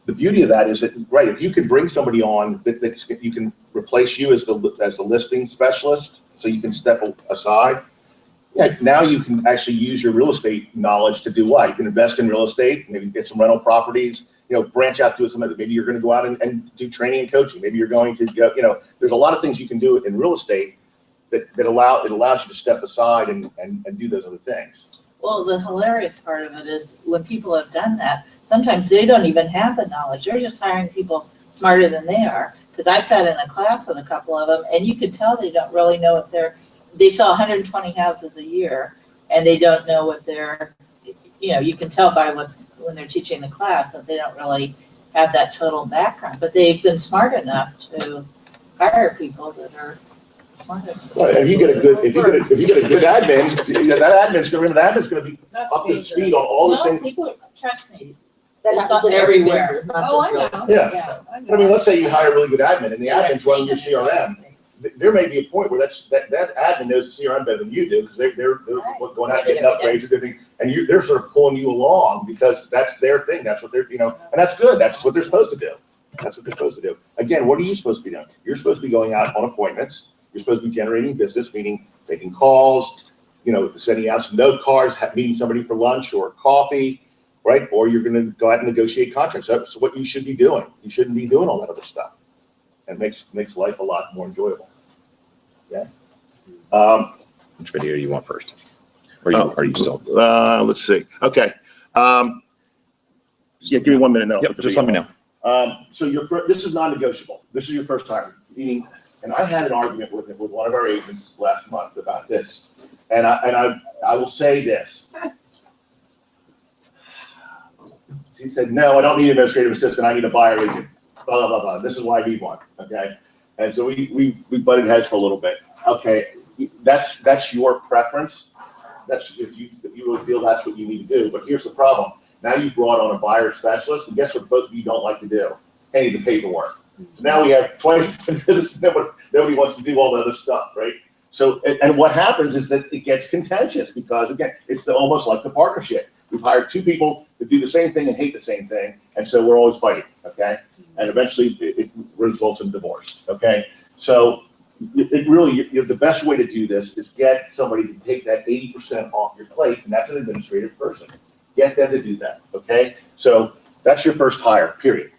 The beauty of that is that, right, if you can bring somebody on that you can replace you as the listing specialist, so you can step aside. Yeah, now you can actually use your real estate knowledge to do what? You can invest in real estate, maybe get some rental properties, branch out to something that maybe you're going to go out and do training and coaching. Maybe you're going to go, there's a lot of things you can do in real estate that allows you to step aside and do those other things. Well, the hilarious part of it is when people have done that, sometimes they don't even have the knowledge. They're just hiring people smarter than they are. Because I've sat in a class with a couple of them, and you could tell they don't really know what they sell 120 houses a year, and they don't know what you can tell by when they're teaching the class that they don't really have that total background. But they've been smart enough to hire people that are smart enough. Right, if you get a good admin, that admin's going to be up to speed on all the No, things. people, trust me. That It's happens in every everywhere. business, not Oh, just I real know. estate. Yeah. I mean, let's say you hire a really good admin, and the admin's running your CRM. There may be a point where that admin knows the CRM better than you do, because they're going out and getting upgrades and things, and they're sort of pulling you along because that's their thing. That's what they're, and that's good. That's what they're supposed to do. That's what they're supposed to do. Again, what are you supposed to be doing? You're supposed to be going out on appointments. You're supposed to be generating business, meaning making calls, sending out some note cards, meeting somebody for lunch or coffee, right? Or you're going to go out and negotiate contracts. That's what you should be doing. You shouldn't be doing all that other stuff. It makes life a lot more enjoyable. Yeah. Which video do you want first? Or are you still? Let's see. Okay. Yeah, give me 1 minute now. Yep, just let me know. So this is non-negotiable. This is your first time meeting, and I had an argument with one of our agents last month about this, and I will say this. He said, "No, I don't need an administrative assistant. I need a buyer agent." Blah blah blah blah. This is why I need one. Okay, and so we butted heads for a little bit. Okay, that's your preference. That's if you really feel that's what you need to do. But here's the problem. Now you brought on a buyer specialist, and guess what both of you don't like to do? Any of the paperwork. So now we have twice the business. Nobody wants to do all the other stuff, right? So, and what happens is that it gets contentious because, again, it's almost like the partnership. We've hired 2 people to do the same thing and hate the same thing, and so we're always fighting, okay? And eventually it results in divorce, okay? So it really, the best way to do this is get somebody to take that 80% off your plate, and that's an administrative person. Get them to do that, okay? So that's your first hire, period.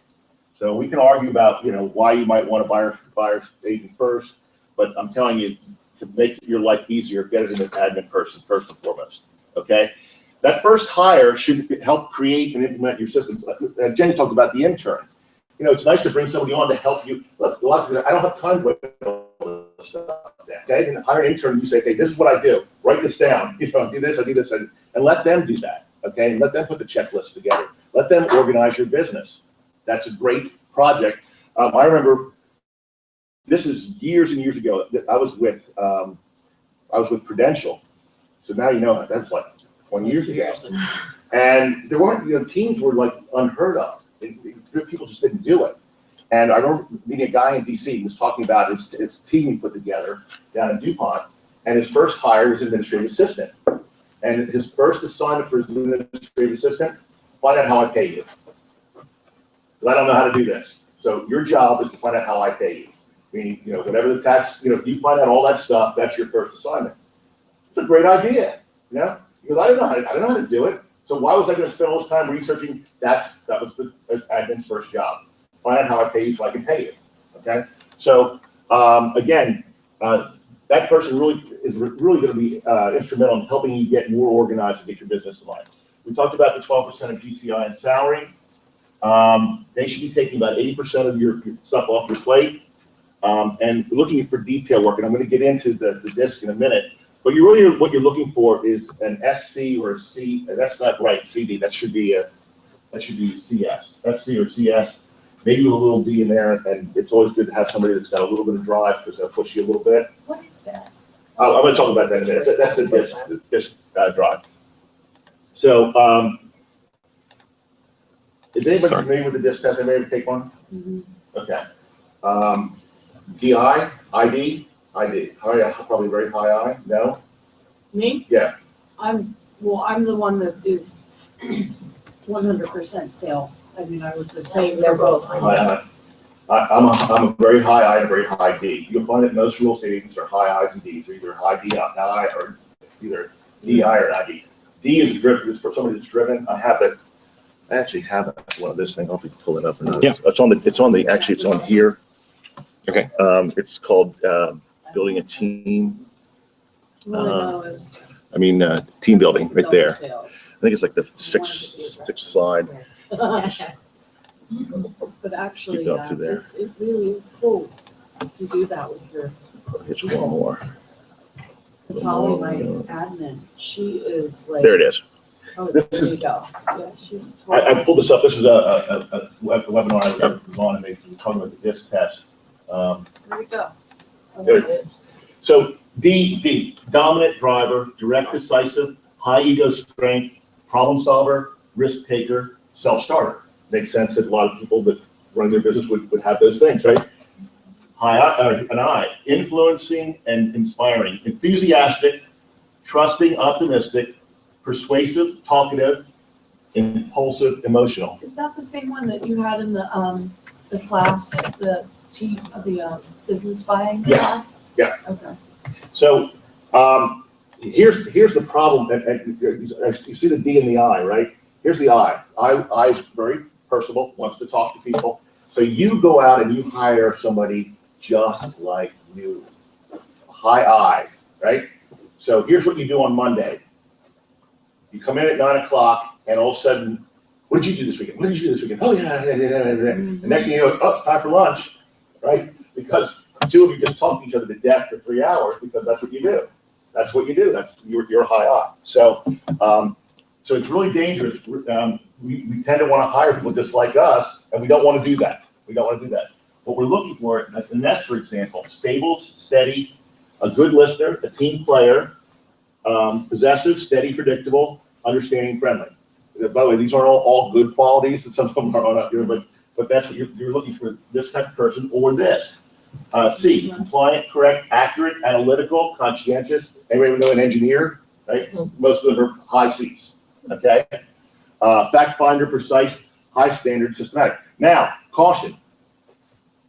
So we can argue about, why you might want a buyer agent first, but I'm telling you, to make your life easier, get it in an admin person first and foremost, okay? That first hire should help create and implement your systems. Jenny talked about the intern. It's nice to bring somebody on to help you. Look, a lot of people, I don't have time to wait all this stuff, okay? And hire an intern, you say, okay, this is what I do. Write this down. I do this, and let them do that, okay? And let them put the checklist together. Let them organize your business. That's a great project. I remember, this is years and years ago, that I was with Prudential. So now that's like 20 years ago. And there weren't, teams were like unheard of. People just didn't do it. And I remember meeting a guy in DC who was talking about his team he put together down in DuPont, and his first hire was administrative assistant. And his first assignment for his administrative assistant, find out how I pay you. because I don't know how to do this. So your job is to find out how I pay you. Meaning, whatever the tax, if you find out all that stuff, that's your first assignment. It's a great idea, because I don't know how to do it. So why was I going to spend all this time researching? That was the admin's first job. Find out how I pay you so I can pay you. Okay. So again, that person is really going to be instrumental in helping you get more organized and get your business in line. We talked about the 12% of GCI and salary. They should be taking about 80% of your stuff off your plate. And looking for detail work, and I'm going to get into the disc in a minute, but what you're looking for is an SC or a C. That's not right, CD. That should be CS. SC or CS, maybe with a little D in there, and it's always good to have somebody that's got a little bit of drive because they'll push you a little bit. What is that? I'm going to talk about that in a minute. That's the disc drive. So, is anybody familiar with the disc test? Anybody ever take one? Mm-hmm. Okay. DI, ID. Probably very high I. No? Me? Yeah. I'm the one that is 100% sale. I mean, I was the same. They're both. High I. I'm a very high I and a very high D. You'll find that most real estate agents are high I's and D's. They're either high DI or either DI or ID. D is driven. It's for somebody that's driven. I actually have one of this thing. I'll have to pull it up. Yeah. It's on here. Okay. It's called building a team. Team building right there. I think it's like the sixth slide. But actually, Keep going through there. it really is cool to do that with your. Here's one more. Because Holly, my admin, she is like. There it is. Oh, This there is- you go. Yeah, she's. I pulled this up. This is a webinar I was on, and they were talking about the disc test. There you go. I There. love it. So D, dominant driver, direct, decisive, high ego strength, problem solver, risk taker, self-starter. Makes sense that a lot of people that run their business would have those things, right? An I, influencing and inspiring, enthusiastic, trusting, optimistic, persuasive, talkative, impulsive, emotional. Is that the same one that you had in the class, the business buying Yeah. class? Yeah. Okay. So here's the problem. And you see the D and the I, right? Here's the I. I is very personable, wants to talk to people. So you go out and you hire somebody just like you. High I, right? So here's what you do on Monday. You come in at 9 o'clock and all of a sudden, what did you do this weekend? What did you do this weekend? Oh, yeah. The next thing you know, oh, it's time for lunch, right? Because the two of you just talk to each other to death for 3 hours because that's what you do. That's what you do. That's your high I. So it's really dangerous. We tend to want to hire people just like us, and we don't want to do that. What we're looking for, and that's, for example, stable, steady, a good listener, a team player, possessive, steady, predictable, understanding, friendly. By the way, these are all good qualities, and some of them are not here, but that's what you're looking for, this type of person or this. C, compliant, correct, accurate, analytical, conscientious. Anybody know an engineer, right? Most of them are high C's, okay? Fact finder, precise, high standard, systematic. Now, caution.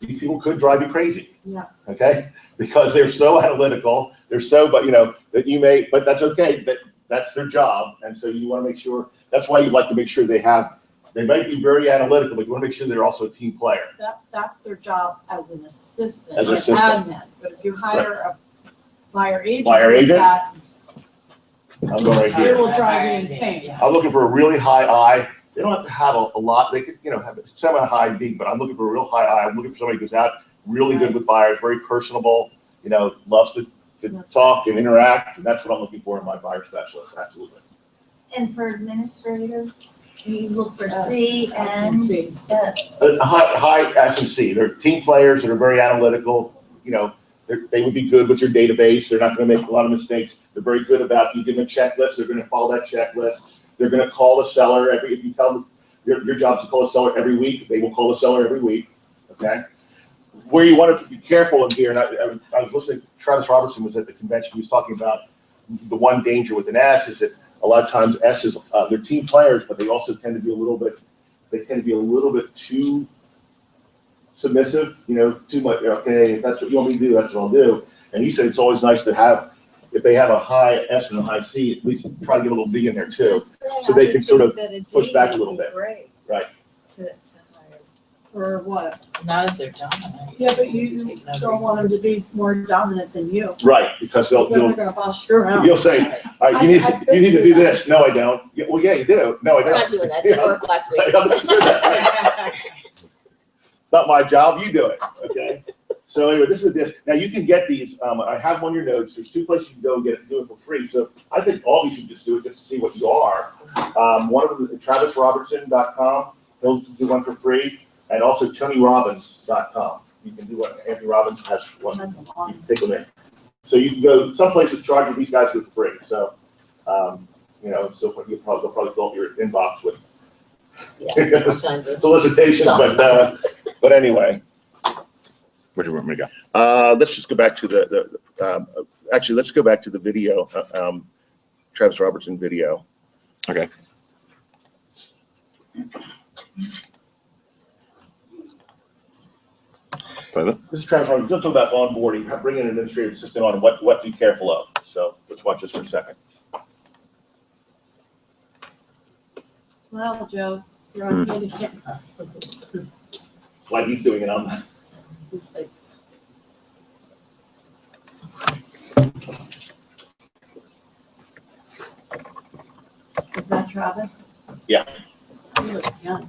These people could drive you crazy. Yeah. Okay? Because they're so analytical, that you may, but that's okay. That's their job. And so you want to make sure, that's why you'd like to make sure they might be very analytical, but you want to make sure they're also a team player. That's their job as an assistant, As an like assistant. admin. But if you hire a buyer agent. Buyer like agent? that, I'm going right It here. will drive you insane. I'm looking for a really high I. They don't have to have a lot. They could, have a semi-high D, but I'm looking for a real high I. I'm looking for somebody who's out really good with buyers, very personable, loves to talk and interact. And that's what I'm looking for in my buyer specialist. Absolutely. And for administrative, you look for C and C. S. High S and C. They're team players that are very analytical. They would be good with your database. They're not going to make a lot of mistakes. They're very good about, you give them a checklist, they're going to follow that checklist. They're going to call the seller if you tell them your job is to call a seller every week, they will call the seller every week, okay? Where you want to be careful in here, and I was listening, Travis Robertson was at the convention, he was talking about the one danger with an S is that a lot of times S's, they're team players, but they also tend to be a little bit, they tend to be a little bit too submissive, too much, okay, if that's what you want me to do, that's what I'll do. And he said it's always nice to have, if they have a high S and a high C, at least try to get a little B in there too. So they can sort of push back a little bit. Right. Right. To hire. Or what? Not if they're dominant. Yeah, but you don't want them to be more dominant than you. Right, because Because then they're you'll, gonna boss you around. you'll say, all right, you need to do this. No, I don't. Yeah, well, yeah, you do. No, I We're don't. not doing that, did work last week. I'm not doing that. It's not my job, you do it, okay? So anyway, this is this. Now you can get these, I have them on your notes. There's 2 places you can go and do it for free. So I think all of you should just do it just to see what you are. One of them is TravisRobertson.com. He'll do one for free. And also TonyRobbins.com. You can do what Anthony Robbins has one. That's a lot. You can take them in. So you can go, some places charge you, these guys do it for free. So, so they'll probably fill up your inbox with Yeah, all kinds of. solicitations, but anyway. Where do you want me to go? Let's just go back to actually, let's go back to the video, Travis Robertson video. Okay. Play that. This is Travis Robertson. Don't talk about onboarding, bringing an administrative assistant on, and what to be careful of. So let's watch this for a second. Smile, Joe. You're on candy camp. Like he's doing it on that. It's like, is that Travis? Yeah. He looks young.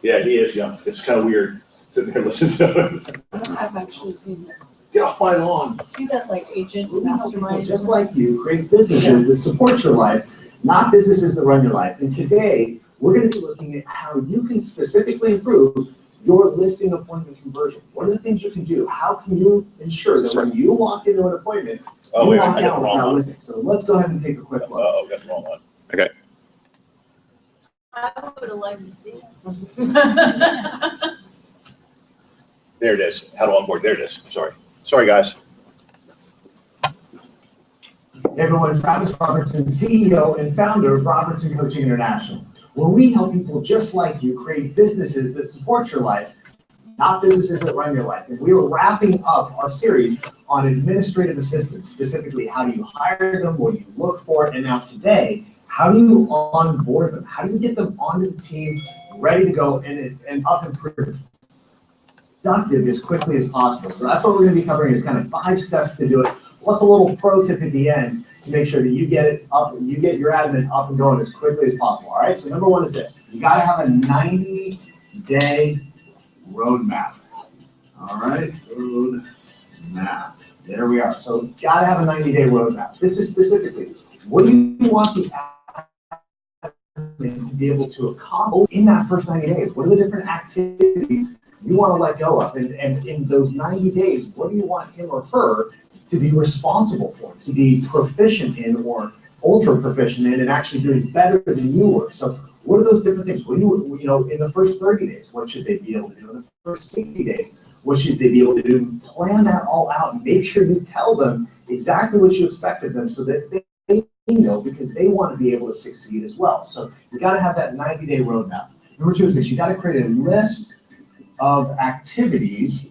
Yeah, he is young. It's kind of weird sitting there listening to him. I've actually seen him. Get off my lawn. See that like agent We help people mastermind? just like you create businesses that support your life, not businesses that run your life. And today, we're going to be looking at how you can specifically improve your listing appointment conversion. What are the things you can do? How can you ensure that when you walk into an appointment, Oh, you wait, walk I got out the with wrong that one. listing? So let's go ahead and take a quick look. Oh, got the wrong one. I would have liked to see it. There it is. How to onboard. There it is. Sorry, guys. Hey everyone, Travis Robertson, CEO and founder of Robertson Coaching International, where we help people just like you create businesses that support your life, not businesses that run your life. And we are wrapping up our series on administrative assistants, specifically how do you hire them, what do you look for, and now today, how do you onboard them? How do you get them onto the team, ready to go and up and productive as quickly as possible? So that's what we're going to be covering is kind of 5 steps to do it, plus a little pro tip at the end to make sure that you get it up, you get your admin up and going as quickly as possible. All right. So number 1 is this: you got to have a 90-day roadmap. All right, roadmap. There we are. So got to have a 90-day roadmap. This is specifically what do you want the admin to be able to accomplish in that first 90 days? What are the different activities you want to let go of? And in those 90 days, what do you want him or her to be responsible for, to be proficient in or ultra proficient in and actually doing better than you were? So what are those different things? What do you in the first 30 days, what should they be able to do? In the first 60 days, what should they be able to do? Plan that all out and make sure you tell them exactly what you expect of them so that they know, because they want to be able to succeed as well. So you got to have that 90-day roadmap. Number 2 is this: you got to create a list of activities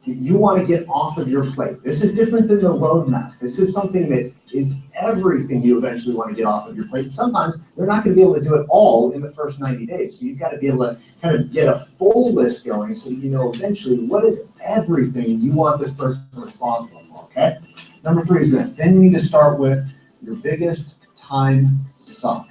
you want to get off of your plate. This is different than the roadmap. This is something that is everything you eventually want to get off of your plate. Sometimes they're not going to be able to do it all in the first 90 days. So you've got to be able to kind of get a full list going so that you know eventually what is everything you want this person responsible for, okay? Number 3 is this: then you need to start with your biggest time sunk.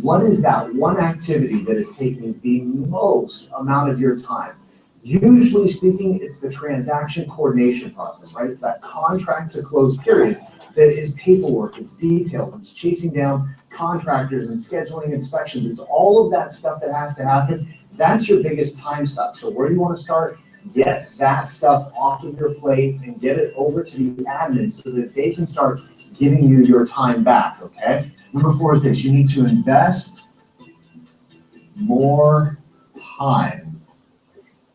What is that one activity that is taking the most amount of your time? Usually speaking, it's the transaction coordination process, right? It's that contract to close period that is paperwork, it's details, it's chasing down contractors and scheduling inspections. It's all of that stuff that has to happen. That's your biggest time suck. So where do you want to start? Get that stuff off of your plate and get it over to the admin so that they can start giving you your time back, okay? Number 4 is this: you need to invest more time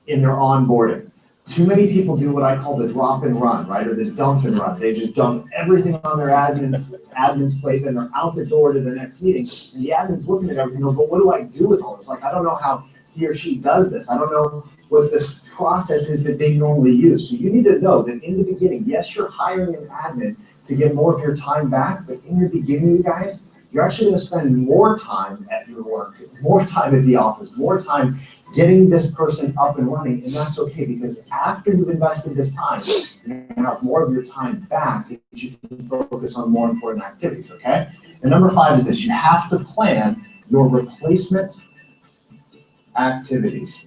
in their onboarding. Too many people do what I call the drop and run, right, or the dump and run. They just dump everything on their admin's plate, and they're out the door to the next meeting. And the admin's looking at everything, but what do I do with all this? Like, I don't know how he or she does this. I don't know what this process is that they normally use. So you need to know that in the beginning, yes, you're hiring an admin to get more of your time back, but in the beginning, you guys, you're actually going to spend more time at your work, more time at the office, more time getting this person up and running, and that's okay, because after you've invested this time, you're gonna have more of your time back that you can focus on more important activities, okay? And number 5 is this: you have to plan your replacement activities.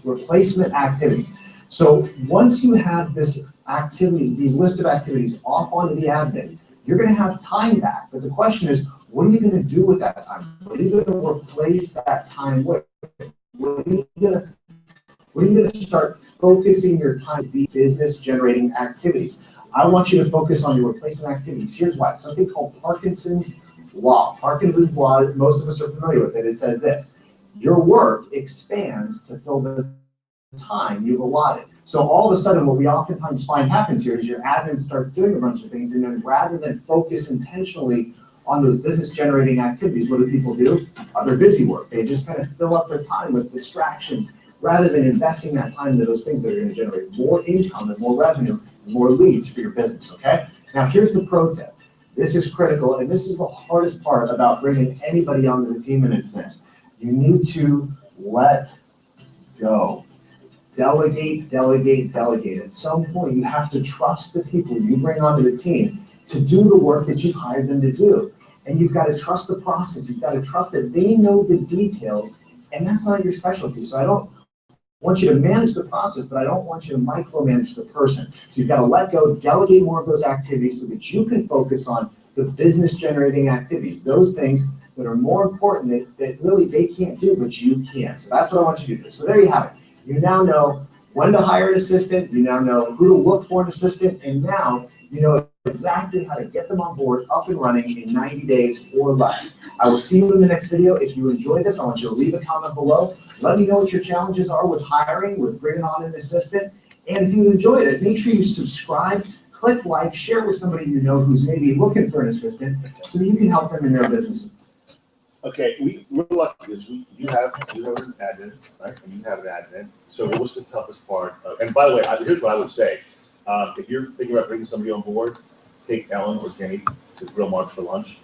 Replacement activities. So once you have this activity, these list of activities off onto the admin, you're gonna have time back, but the question is, what are you going to do with that time? What are you going to replace that time with? What are you going to start focusing your time to be business generating activities? I want you to focus on your replacement activities. Here's why. Something called Parkinson's Law. Parkinson's Law, most of us are familiar with it. It says this: your work expands to fill the time you've allotted. So all of a sudden, what we oftentimes find happens here is your admin starts doing a bunch of things, and then rather than focus intentionally on those business generating activities, what do people do? Other busy work. They just kind of fill up their time with distractions rather than investing that time into those things that are going to generate more income and more revenue and more leads for your business, okay? Now here's the pro tip. This is critical, and this is the hardest part about bringing anybody onto the team, and it's this: you need to let go. Delegate, delegate, delegate. At some point, you have to trust the people you bring onto the team to do the work that you've hired them to do. And you've got to trust the process. You've got to trust that they know the details, and that's not your specialty. So I don't want you to manage the process, but I don't want you to micromanage the person. So you've got to let go, delegate more of those activities so that you can focus on the business generating activities, those things that are more important that really they can't do, but you can. So that's what I want you to do. So there you have it. You now know when to hire an assistant, you now know who to look for an assistant, and now you know exactly how to get them on board, up and running in 90 days or less. I will see you in the next video. If you enjoyed this, I want you to leave a comment below. Let me know what your challenges are with hiring, with bringing on an assistant. And if you enjoyed it, make sure you subscribe, click like, share with somebody you know who's maybe looking for an assistant so that you can help them in their business. Okay, we're lucky because you have an admin, right? And you have an admin. So what's the toughest part? And by the way, here's what I would say. If you're thinking about bringing somebody on board, take Ellen or Jenny to Grill Marks for lunch.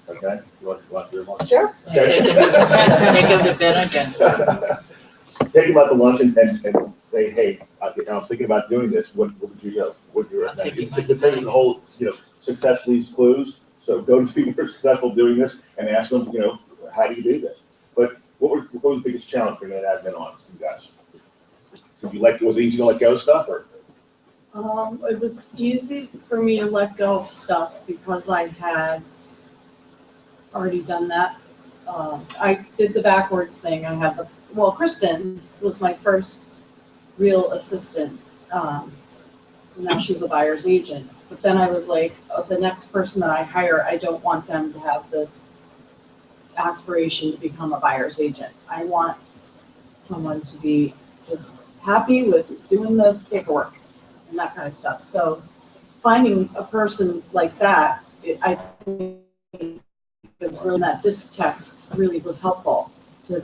Okay? You want to Grill Marks? Sure. Okay. Take them to bed again. Take them out to lunch and say, hey, I'm thinking about doing this. What would you do? What would you recommend? The thing is the whole, success leaves clues. So go to people who are successful doing this and ask them, how do you do this? But what was the biggest challenge bringing that admin on, you guys? Was it easy to let go of stuff, or? It was easy for me to let go of stuff because I had already done that. I did the backwards thing. I had Kristen was my first real assistant. Now she's a buyer's agent. But then I was like, the next person that I hire, I don't want them to have the aspiration to become a buyer's agent. I want someone to be just happy with doing the paperwork and that kind of stuff. So finding a person like that, I think is really, that disc text really was helpful to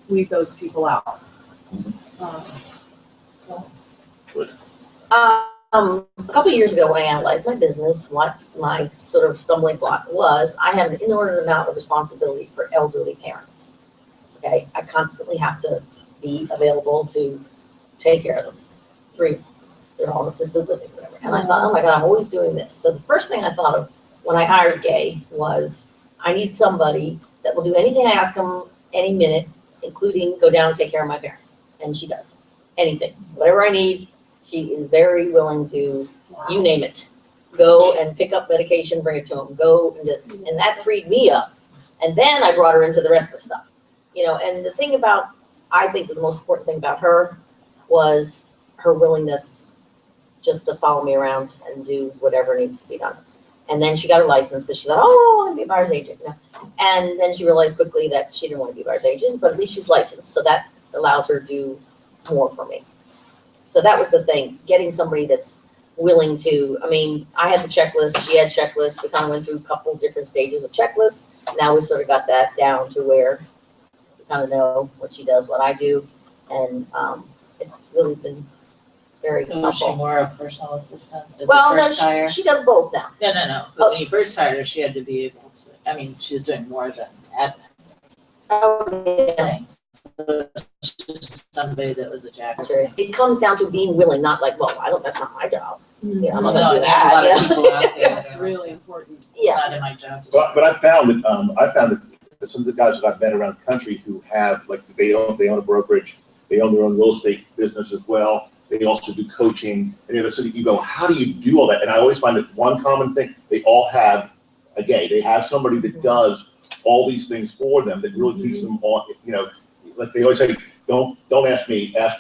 weed those people out. A couple of years ago, when I analyzed my business, what my sort of stumbling block was, I have an inordinate amount of responsibility for elderly parents. Okay, I constantly have to be available to take care of them. 3, they're all assisted living, whatever. And I thought, oh my God, I'm always doing this. So the first thing I thought of when I hired Gay was, I need somebody that will do anything I ask them any minute, including go down and take care of my parents. And she does anything, whatever I need. She is very willing to, you name it, go and pick up medication, bring it to them, and that freed me up. And then I brought her into the rest of the stuff, and the thing about, I think the most important thing about her was her willingness just to follow me around and do whatever needs to be done. And then she got her license because she thought, oh, I want to be a buyer's agent. And then she realized quickly that she didn't want to be a buyer's agent, but at least she's licensed. So that allows her to do more for me. So that was the thing, getting somebody that's willing to, I mean, I had the checklist, she had checklists, we kind of went through a couple different stages of checklists. Now we sort of got that down to where we kind of know what she does, what I do, and it's really been very So was she helpful. more a personal assistant as a Well, no, first hire? she does both now. No. But when you first hired her, she had to be able to, I mean, she was doing more than admin Oh, yeah. things. So she's somebody that was a jack of all trades. It comes down to being willing, not like, well, that's not my job. You know, I'm not No, gonna do there's a lot that, of people out there that That's are, really important. it's Yeah, not in my job. But I found that some of the guys that I've met around the country who have, like, they own a brokerage, they own their own real estate business as well. They also do coaching, and so you go, how do you do all that? And I always find that one common thing, they all have a gay. They have somebody that does all these things for them, that really keeps them on, like they always say, don't ask me, ask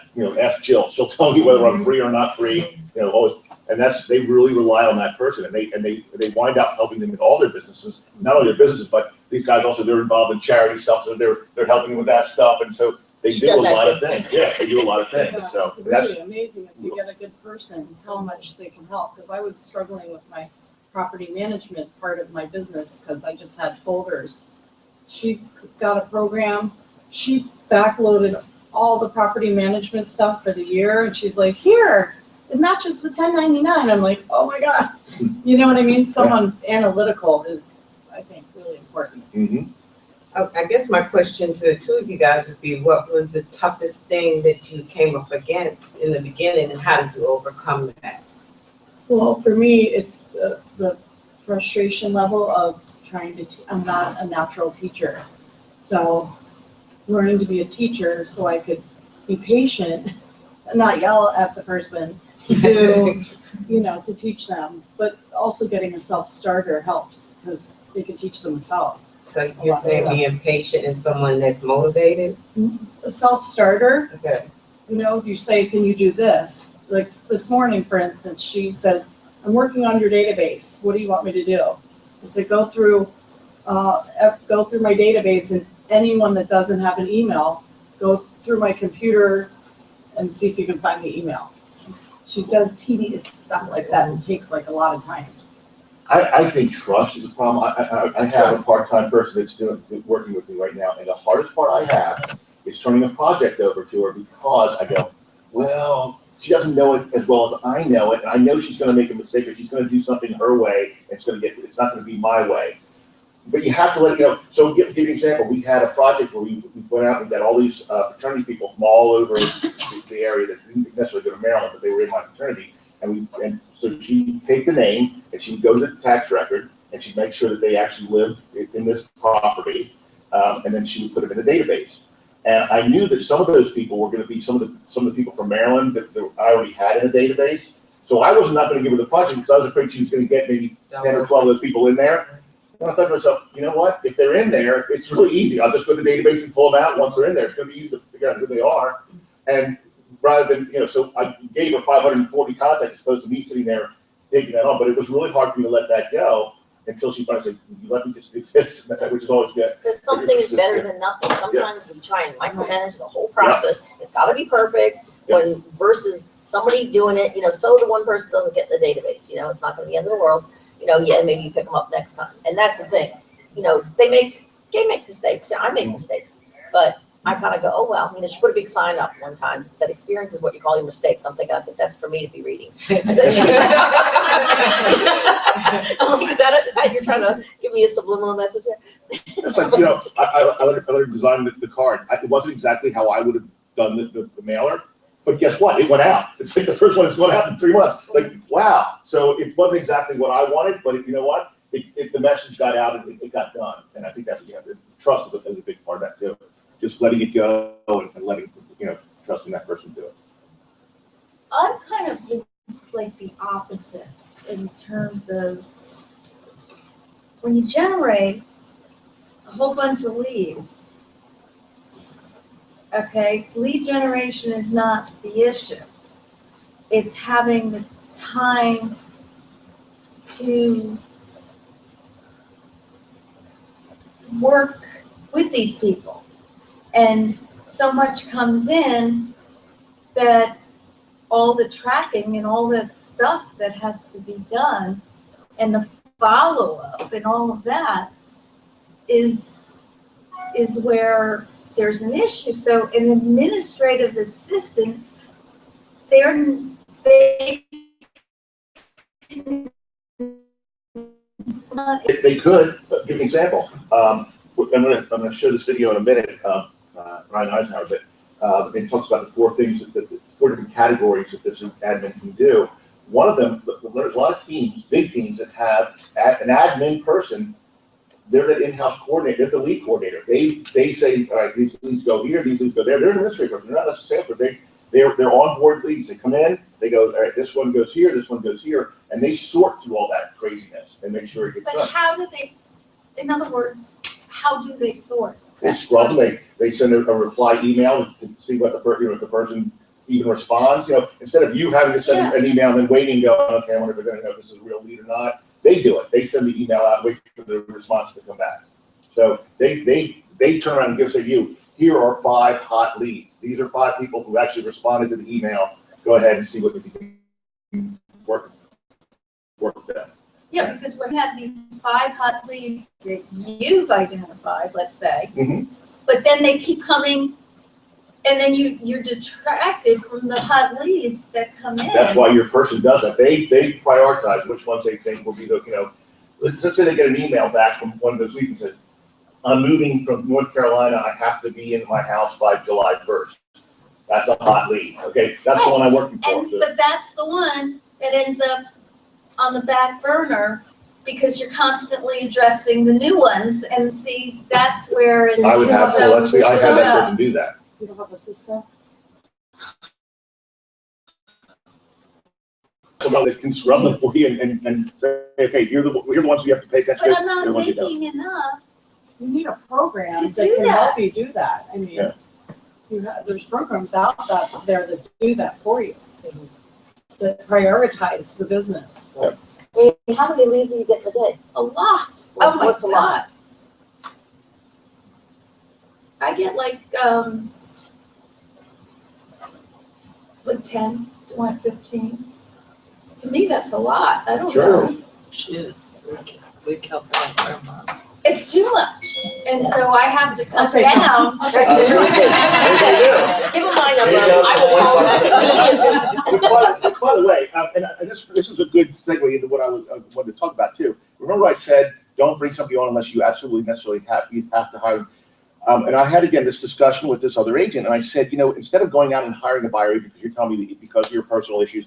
Jill. She'll tell you whether I'm free or not free, always. And they really rely on that person, and they wind up helping them in all their businesses, not only their businesses, but these guys also, they're involved in charity stuff, so they're helping them with that stuff, and so they She do does a that lot too. of things. Yeah, they do a lot of things, Yeah, so it's that's, really amazing if you get a good person, how much they can help, because I was struggling with my property management part of my business, because I just had folders. She got a program, she backloaded all the property management stuff for the year, and she's like, here, it matches the 1099. I'm like, oh my God. You know what I mean? Someone analytical is, I think, really important. mhm. I guess my question to the two of you guys would be, what was the toughest thing that you came up against in the beginning, and how did you overcome that? Well, for me, it's the frustration level of trying to, I'm not a natural teacher. So learning to be a teacher so I could be patient and not yell at the person to do, to teach them. But also getting a self-starter helps because they can teach themselves. So you're saying being patient and someone that's motivated? A self-starter, Okay. you say, can you do this? Like this morning, for instance, she says, I'm working on your database. What do you want me to do? I said, go through my database, and anyone that doesn't have an email, go through my computer and see if you can find the email. She does tedious stuff like that and takes like a lot of time. I think trust is a problem. I have a part-time person that's working with me right now, and the hardest part I have is turning a project over to her, because I go, well, she doesn't know it as well as I know it, and I know she's gonna make a mistake, or she's gonna do something her way, and it's not gonna be my way. But you have to let it go. So give you an example, we had a project where we went out and got all these fraternity people from all over the area that didn't necessarily go to Maryland, but they were in my fraternity. And so she'd take the name, and she'd go to the tax record, and she'd make sure that they actually lived in this property, and then she would put it in a database. And I knew that some of those people were gonna be some of the people from Maryland that I already had in a database. So I was not gonna give her the project, because I was afraid she was gonna get maybe 10 or 12 of those people in there. And I thought to myself, you know what, if they're in there, it's really easy. I'll just go to the database and pull them out once they're in there. It's gonna be easy to figure out who they are. And rather than, so I gave her 540 contacts as opposed to me sitting there taking that on. But it was really hard for me to let that go until she finally said, you let me just do this, which is always good. because something is better than nothing. Sometimes we try and micromanage the whole process. It's gotta be perfect, when versus somebody doing it, so the one person doesn't get in the database, it's not gonna be the end of the world. Maybe you pick them up next time. And that's the thing, Gabe makes mistakes, I make mistakes, but I kind of go, oh, well, she put a big sign up one time, said experience is what you call your mistakes. I'm thinking, I think that's for me to be reading. I said, I'm like, is that you're trying to give me a subliminal message here? It's like, I let her design the card. It wasn't exactly how I would have done the mailer, but guess what? It went out. It's like the first one that's going out in 3 months. Like, wow. So it wasn't exactly what I wanted, but you know what? The message got out and it got done. And I think that's what you have to trust is a big part of that too. Just letting it go and letting, trusting that person to do it. I'm kind of like the opposite in terms of when you generate a whole bunch of leads, okay, lead generation is not the issue. It's having the time to work with these people. And so much comes in that all the tracking and all that stuff that has to be done and the follow-up and all of that is where there's an issue. So an administrative assistant, they They could, but give an example. I'm gonna show this video in a minute, Ryan Eisenhower, but it talks about the four things the four different categories that this admin can do. One of them, there's a lot of teams, big teams that have an admin person. They're the in-house coordinator, they're the lead coordinator. They say, all right, these leads go here, these leads go there. They're an administrator, they're not necessarily, but they're on board leads. They come in, they go, all right, this one goes here, this one goes here, and they sort through all that craziness and make sure it gets But done. how do they, in other words, how do they sort? They scrub them, they send a reply email to see what if the person even responds. Instead of you having to send an email and then waiting, going, okay, I wonder if they're gonna know if this is a real lead or not. They do it. They send the email out, wait for the response to come back. So they turn around and say to you, here are 5 hot leads. These are 5 people who actually responded to the email. Go ahead and see what you can work with them. Yeah, because we have these 5 hot leads that you've identified, let's say, Mhm. but then they keep coming, and then you're detracted from the hot leads that come in. That's why your person does it. They prioritize which ones they think will be the, let's say they get an email back from one of those weeks and says, I'm moving from North Carolina, I have to be in my house by July 1st. That's a hot lead, okay? That's the one I'm working for. And, but that's the one that ends up on the back burner because you're constantly addressing the new ones, and see, that's where it's. I would have, well, let's see, I have that person do that. You don't have a system? So they can scrub them for you and say, okay, you're the ones you have to pay attention to. But I'm not You're the ones you don't. making enough. You need a program To that do can that. help you do that. I mean, Yeah. there's programs out there that do that for you, that prioritize the business. How many leads do you get in a day? A lot. Oh my What's a lot? God. I get like 10, 20, 15. To me, that's a lot. I don't Sure. know. Shoot, we killed that for a month. It's too much. And so I have to cut Okay. down. That's what it is. Give them my number, There you go. I will call back. Which, by the way, and this is a good segue into what I wanted to talk about too. Remember I said, don't bring somebody on unless you absolutely necessarily have to hire them. And I had, again, this discussion with this other agent, and I said, instead of going out and hiring a buyer agent because you're telling me that because of your personal issues,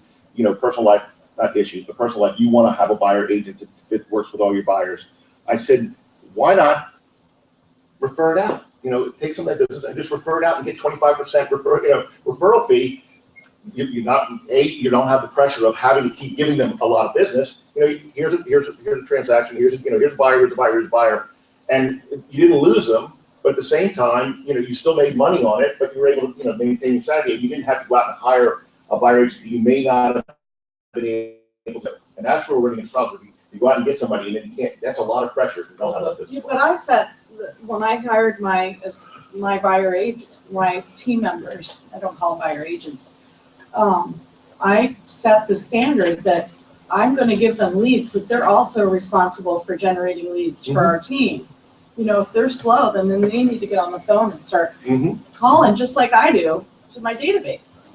personal life, not issues, but personal life, you want to have a buyer agent that works with all your buyers. I said, why not refer it out? Take some of that business and just refer it out and get 25% referral fee. You don't have the pressure of having to keep giving them a lot of business. Here's a transaction. Here's a buyer. Here's a buyer. Here's a buyer, and you didn't lose them. But at the same time, you still made money on it. But you were able to maintain your sanity. You didn't have to go out and hire a buyer agent that you may not have been able to. And that's where we're running into problems. You go out and get somebody, and then you can't. That's a lot of pressure if you don't have that business. But I said, when I hired my buyer agent, my team members, I don't call them buyer agents, I set the standard that I'm gonna give them leads, but they're also responsible for generating leads for our team. If they're slow, then they need to get on the phone and start calling, just like I do, to my database,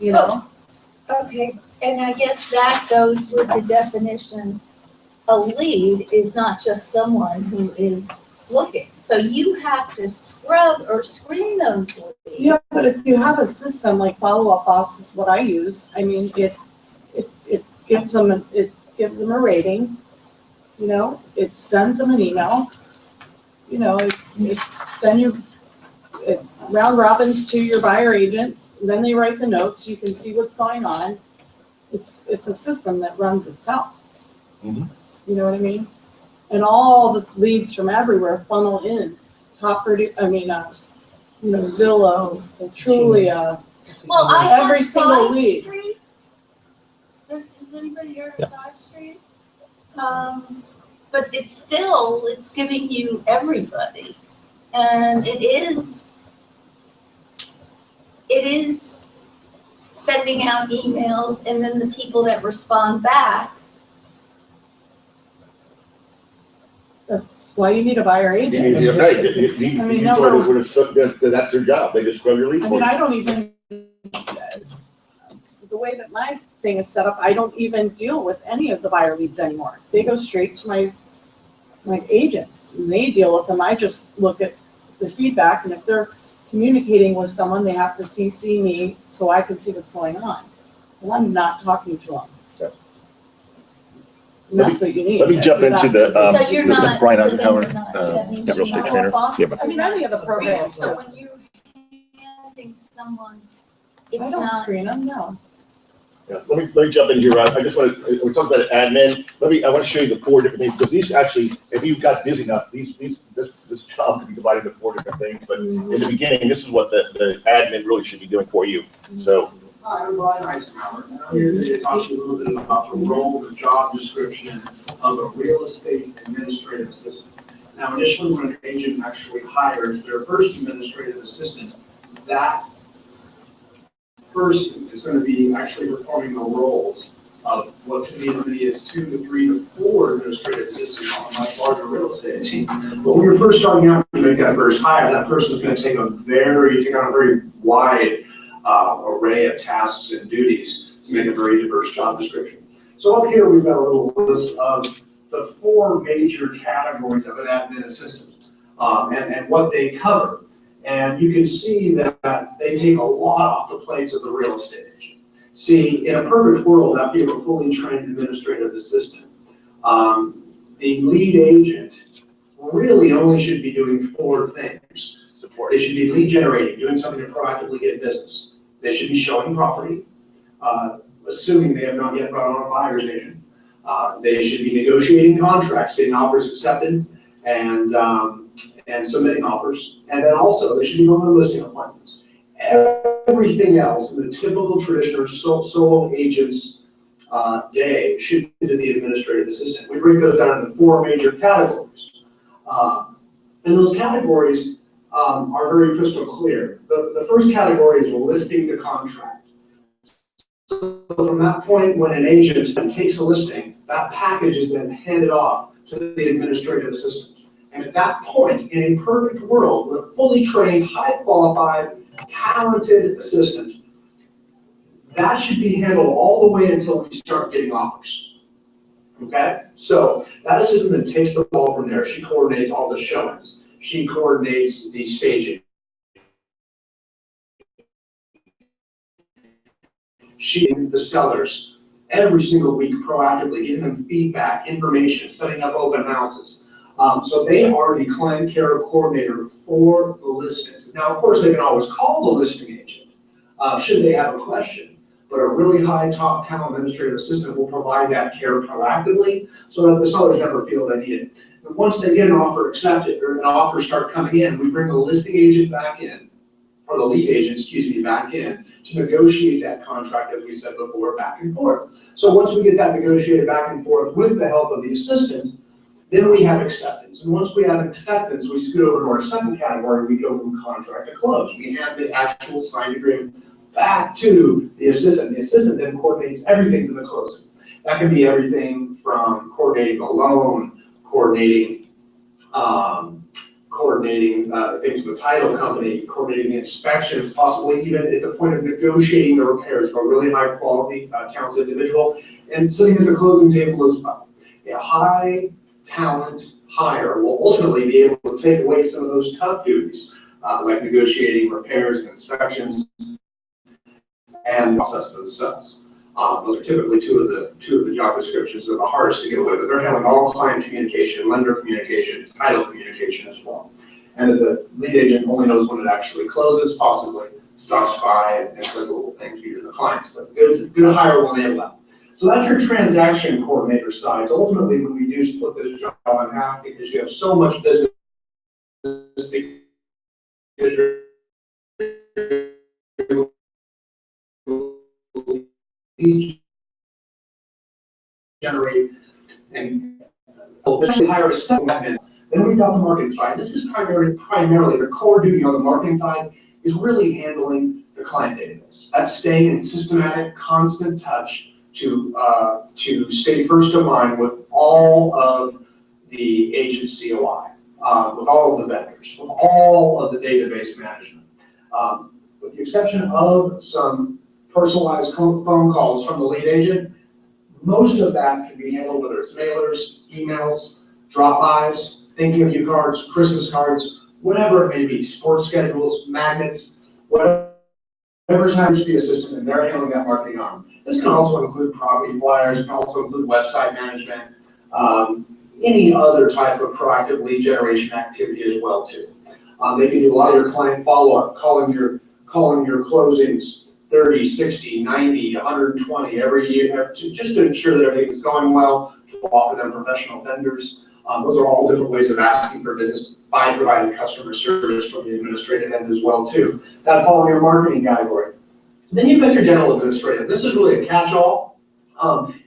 Okay, and I guess that goes with the definition. A lead is not just someone who is looking. So you have to scrub or screen those leads. Yeah, but if you have a system like Follow Up Boss is what I use, I mean, it gives them a rating, it sends them an email, then it round robins to your buyer agents, then they write the notes, you can see what's going on. It's a system that runs itself. Mhm. You know what I mean? And all the leads from everywhere funnel in. Zillow, Trulia. Well, I Every have single 5 lead. Street. Has anybody heard Yeah. of 5 Street? But it's giving you everybody. And it is sending out emails, and then the people that respond back. That's why you need a buyer agent. You're right. I mean, You sort of that's their job. They just scrub your lead I for mean, you. I don't even, the way that my thing is set up, I don't even deal with any of the buyer leads anymore. They go straight to my agents, and they deal with them. I just look at the feedback, and if they're communicating with someone, they have to CC me so I can see what's going on. And I'm not talking to them. And that's what you need. Let me jump into the, So you're not. Brian but then Eisenhower, you're not- that means net real you're estate not trainer. responsible. I mean, any of the programs. So when you're handing someone, I it's don't not, screen them, no. Yeah, let me jump in here. I just want to, we talked about admin. I want to show you the 4 different things, because these actually, if you got busy enough, this job could be divided into 4 different things. But in the beginning, this is what the admin really should be doing for you. So, Hi, I'm Brian Eisenhower, and I'm here to talk to you a little bit about the role, the job description of a real estate administrative assistant. Now, initially, when an agent actually hires their first administrative assistant, that person is going to be actually performing the roles of what can be as many as 2 to 3 to 4 administrative assistants on a much larger real estate team. But when you're first starting out, you make that first hire, that person is going to take on a very wide array of tasks and duties to make a very diverse job description. So up here, we've got a little list of the 4 major categories of an admin assistant and what they cover. And you can see that they take a lot off the plates of the real estate agent. See, in a perfect world, after you have a fully trained administrative assistant, the lead agent really only should be doing 4 things. They should be lead generating, doing something to proactively get business. They should be showing property, assuming they have not yet brought on a buyer's agent. They should be negotiating contracts, getting offers accepted, and submitting offers. And then also, they should be going on listing appointments. Everything else in the typical traditional solo agent's day should be to the administrative assistant. We break those down into 4 major categories. And those categories are very crystal clear. The first category is listing the contract. So from that point, when an agent takes a listing, that package is then handed off to the administrative assistant. And at that point, in a perfect world, with a fully trained, high qualified, talented assistant, that should be handled all the way until we start getting offers. Okay? So that assistant then takes the ball from there. She coordinates all the showings. She coordinates the staging. She and the sellers every single week proactively giving them feedback, information, setting up open houses. So they are the client care coordinator for the listings. Now, of course, they can always call the listing agent should they have a question, but a really high top talent administrative assistant will provide that care proactively so that the sellers never feel they need it. And once they get an offer accepted or an offer start coming in, we bring the listing agent back in, or the lead agent, excuse me, back in to negotiate that contract, as we said before, back and forth. So once we get that negotiated back and forth with the help of the assistant, then we have acceptance. And once we have acceptance, we scoot over to our second category. We go from contract to close. We hand the actual signed agreement back to the assistant. The assistant then coordinates everything to the closing. That can be everything from coordinating the loan, coordinating things with the title company, coordinating the inspections, possibly even at the point of negotiating the repairs for a really high quality, talented individual, and sitting at the closing table as well. A high talent hire will ultimately be able to take away some of those tough duties, like negotiating repairs and inspections and process themselves. Those are typically two of the job descriptions that are the hardest to get away with. They're handling all client communication, lender communication, title communication as well. And the lead agent only knows when it actually closes, possibly stops by and says a little thank you to the clients. But good hire will enable that. So that's your transaction coordinator side. So ultimately, when we do split this job in half, because you have so much business, because generate and eventually hire a second admin. Then we've got the marketing side. This is primarily the core duty on the marketing side is really handling the the client database. That's staying in systematic, constant touch to stay first of mind with all of the agent COI, with all of the vendors, with all of the database management. With the exception of some personalized phone calls from the lead agent, most of that can be handled, whether it's mailers, emails, drop-bys, thinking of you cards, Christmas cards, whatever it may be, sports schedules, magnets, whatever's happens to be a system, and they're handling that marketing arm. This can also include property flyers, it can also include website management, any other type of proactive lead generation activity as well too. They can do a lot of your client follow-up, calling your closings 30, 60, 90, 120 every year, just to ensure that everything is going well, to offer them professional vendors. Those are all different ways of asking for business by providing customer service from the administrative end as well too. That fall in your marketing category. Then you've got your general administrative. This is really a catch-all.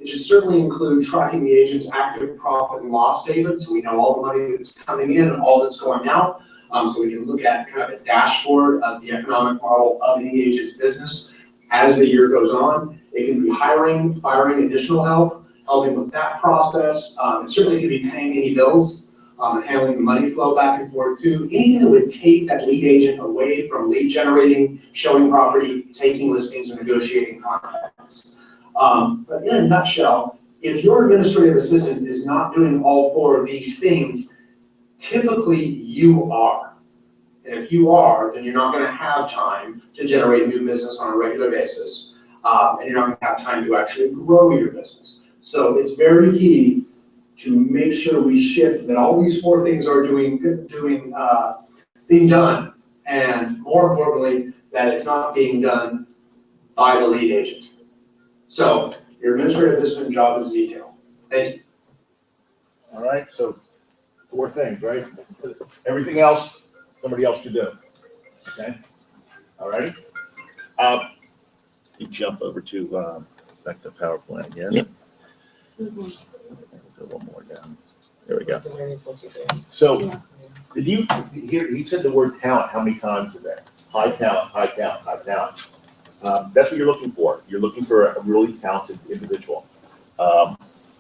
It should certainly include tracking the agent's active profit and loss statement, so we know all the money that's coming in and all that's going out. So we can look at kind of a dashboard of the economic model of the agent's business as the year goes on. It can be hiring, firing additional help, helping with that process. It certainly can be paying any bills, and handling the money flow back and forth too. Anything that would take that lead agent away from lead generating, showing property, taking listings, and negotiating contracts. But in a nutshell, if your administrative assistant is not doing all four of these things, typically you are. And if you are, then you're not going to have time to generate new business on a regular basis, and you're not going to have time to actually grow your business. So it's very key to make sure we shift that all these four things are being done, and more importantly, that it's not being done by the lead agent. So your administrative assistant job is detail. Thank you. All right, so 4 things, right? Everything else, somebody else should do. Okay? All right? You jump over to back to PowerPoint, yes? Yep. Go one more down. There we go. So, did you hear, he said the word talent how many times today? High talent, high talent, high talent. That's what you're looking for. You're looking for a really talented individual.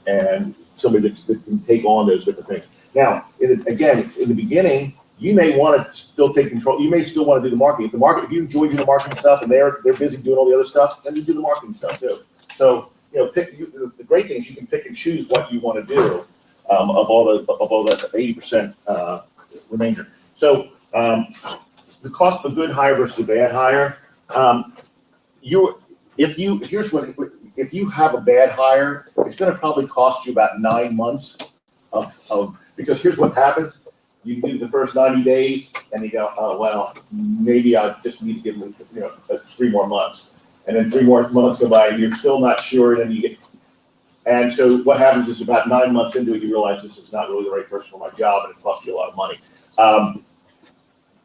And somebody that can take on those different things. Now, again, in the beginning, you may want to still take control. You may still want to do the marketing. If you enjoy doing the marketing stuff and they're busy doing all the other stuff, then you do the marketing stuff too. So, the great thing is you can pick and choose what you want to do of all that 80% remainder. So, the cost of a good hire versus a bad hire. If you have a bad hire, it's going to probably cost you about 9 months because here's what happens. You do the first 90 days and you go, oh, well, maybe I just need to give them, 3 more months. And then 3 more months go by and you're still not sure. And so what happens is about 9 months into it, you realize this is not really the right person for my job and it costs you a lot of money.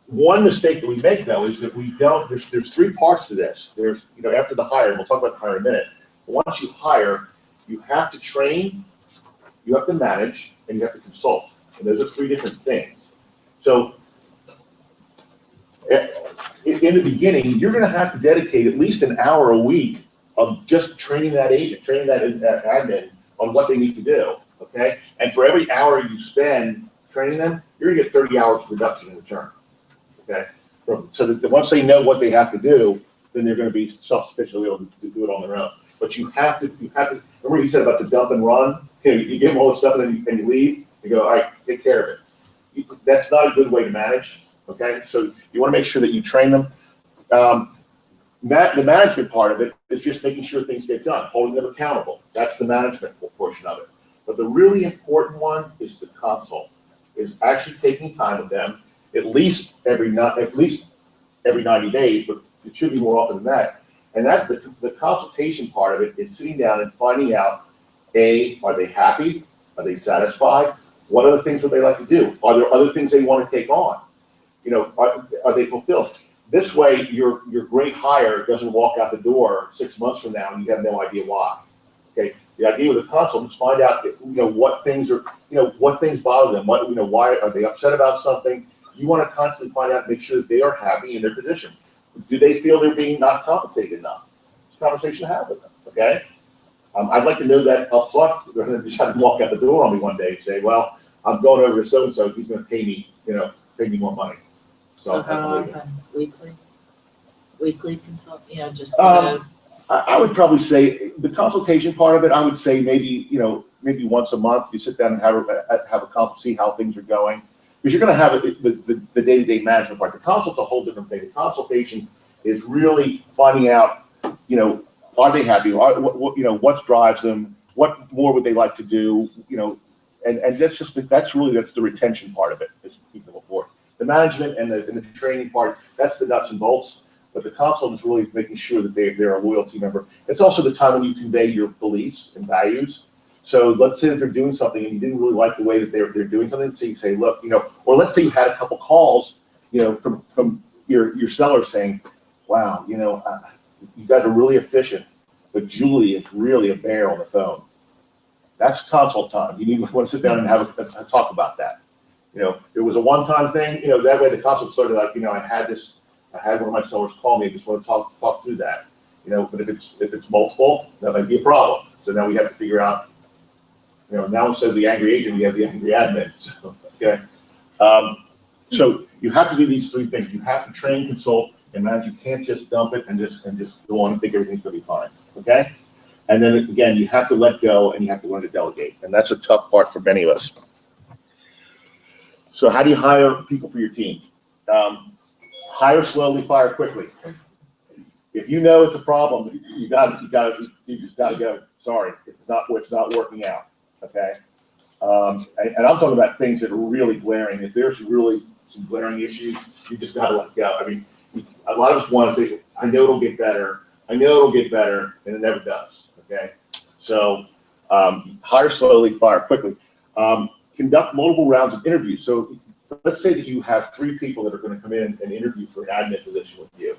One mistake that we make though is that we don't, there's 3 parts to this. There's, after the hire, and we'll talk about the hire in a minute. But once you hire, you have to train, you have to manage, and you have to consult. And those are 3 different things. So in the beginning, you're going to have to dedicate at least an hour a week of just training that agent, training that admin on what they need to do, okay? And for every hour you spend training them, you're going to get 30 hours of reduction in return, okay? So that once they know what they have to do, then they're going to be self-sufficient, able to do it on their own. But you have to, remember what you said about the dump and run? You give them all the stuff and then you leave, you go, all right, take care of it. That's not a good way to manage, okay? So you want to make sure that you train them. The management part of it is just making sure things get done, holding them accountable. That's the management portion of it. But the really important one is the consult, is actually taking time with them at least every 90 days, but it should be more often than that. And that the consultation part of it is sitting down and finding out, are they happy? Are they satisfied? What other things would they like to do? Are there other things they want to take on? Are they fulfilled? This way, your great hire doesn't walk out the door 6 months from now and you have no idea why. Okay. The idea with a consult is find out, what things bother them. Why are they upset about something? You want to constantly find out, make sure that they are happy in their position. Do they feel they're being not compensated enough? It's a conversation to have with them, okay? I'd like to know that up front, rather than just have them walk out the door on me one day and say, well, I'm going over to so-and-so, he's gonna pay me, pay me more money. So how often? Weekly? Weekly consult, just. I would probably say the consultation part of it, I would say maybe once a month, you sit down and have a consult, see how things are going. Because you're gonna have the day-to-day management part. The consult's a whole different thing. The consultation is really finding out, are they happy? What drives them? What more would they like to do? And that's the retention part of it, is keeping them aboard. The management and the training part, that's the nuts and bolts. But the consult is really making sure that they're a loyalty member. It's also the time when you convey your beliefs and values. So let's say that they're doing something and you didn't really like the way that they're doing something. So you say, look, or let's say you had a couple calls, from your seller saying, wow, you guys are really efficient, but Julie is really a bear on the phone. That's consult time. You want to sit down and have a talk about that. It was a one-time thing, that way the consult started like, I had one of my sellers call me, I just want to talk through that. But if it's multiple, that might be a problem. So now we have to figure out, now instead of the angry agent, we have the angry admin. So, okay. So you have to do these three things. You have to train, consult, and manage. You can't just dump it and just go on and think everything's gonna be fine. Okay? And then again, you have to let go and you have to learn to delegate. And that's a tough part for many of us. So how do you hire people for your team? Hire slowly, fire quickly. If you know it's a problem, you just gotta go. Sorry, it's not working out. Okay, and I'm talking about things that are really glaring. If there's really some glaring issues, you just gotta let go. I mean, a lot of us want to say, "I know it'll get better. I know it'll get better," and it never does. Okay, so hire slowly, fire quickly. Conduct multiple rounds of interviews. So let's say that you have 3 people that are going to come in and interview for an admin position with you.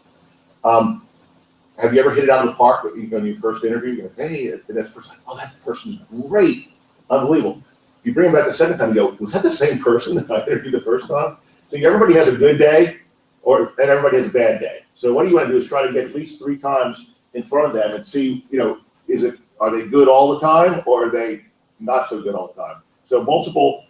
Have you ever hit it out of the park when you first interview? You go, hey, and that person, oh, that person's great, unbelievable. You bring them back the second time, you go, was that the same person that I interviewed the first time? So everybody has a good day, and everybody has a bad day. So what you want to do is try to get at least 3 times in front of them and see, are they good all the time, or are they not so good all the time? So multiple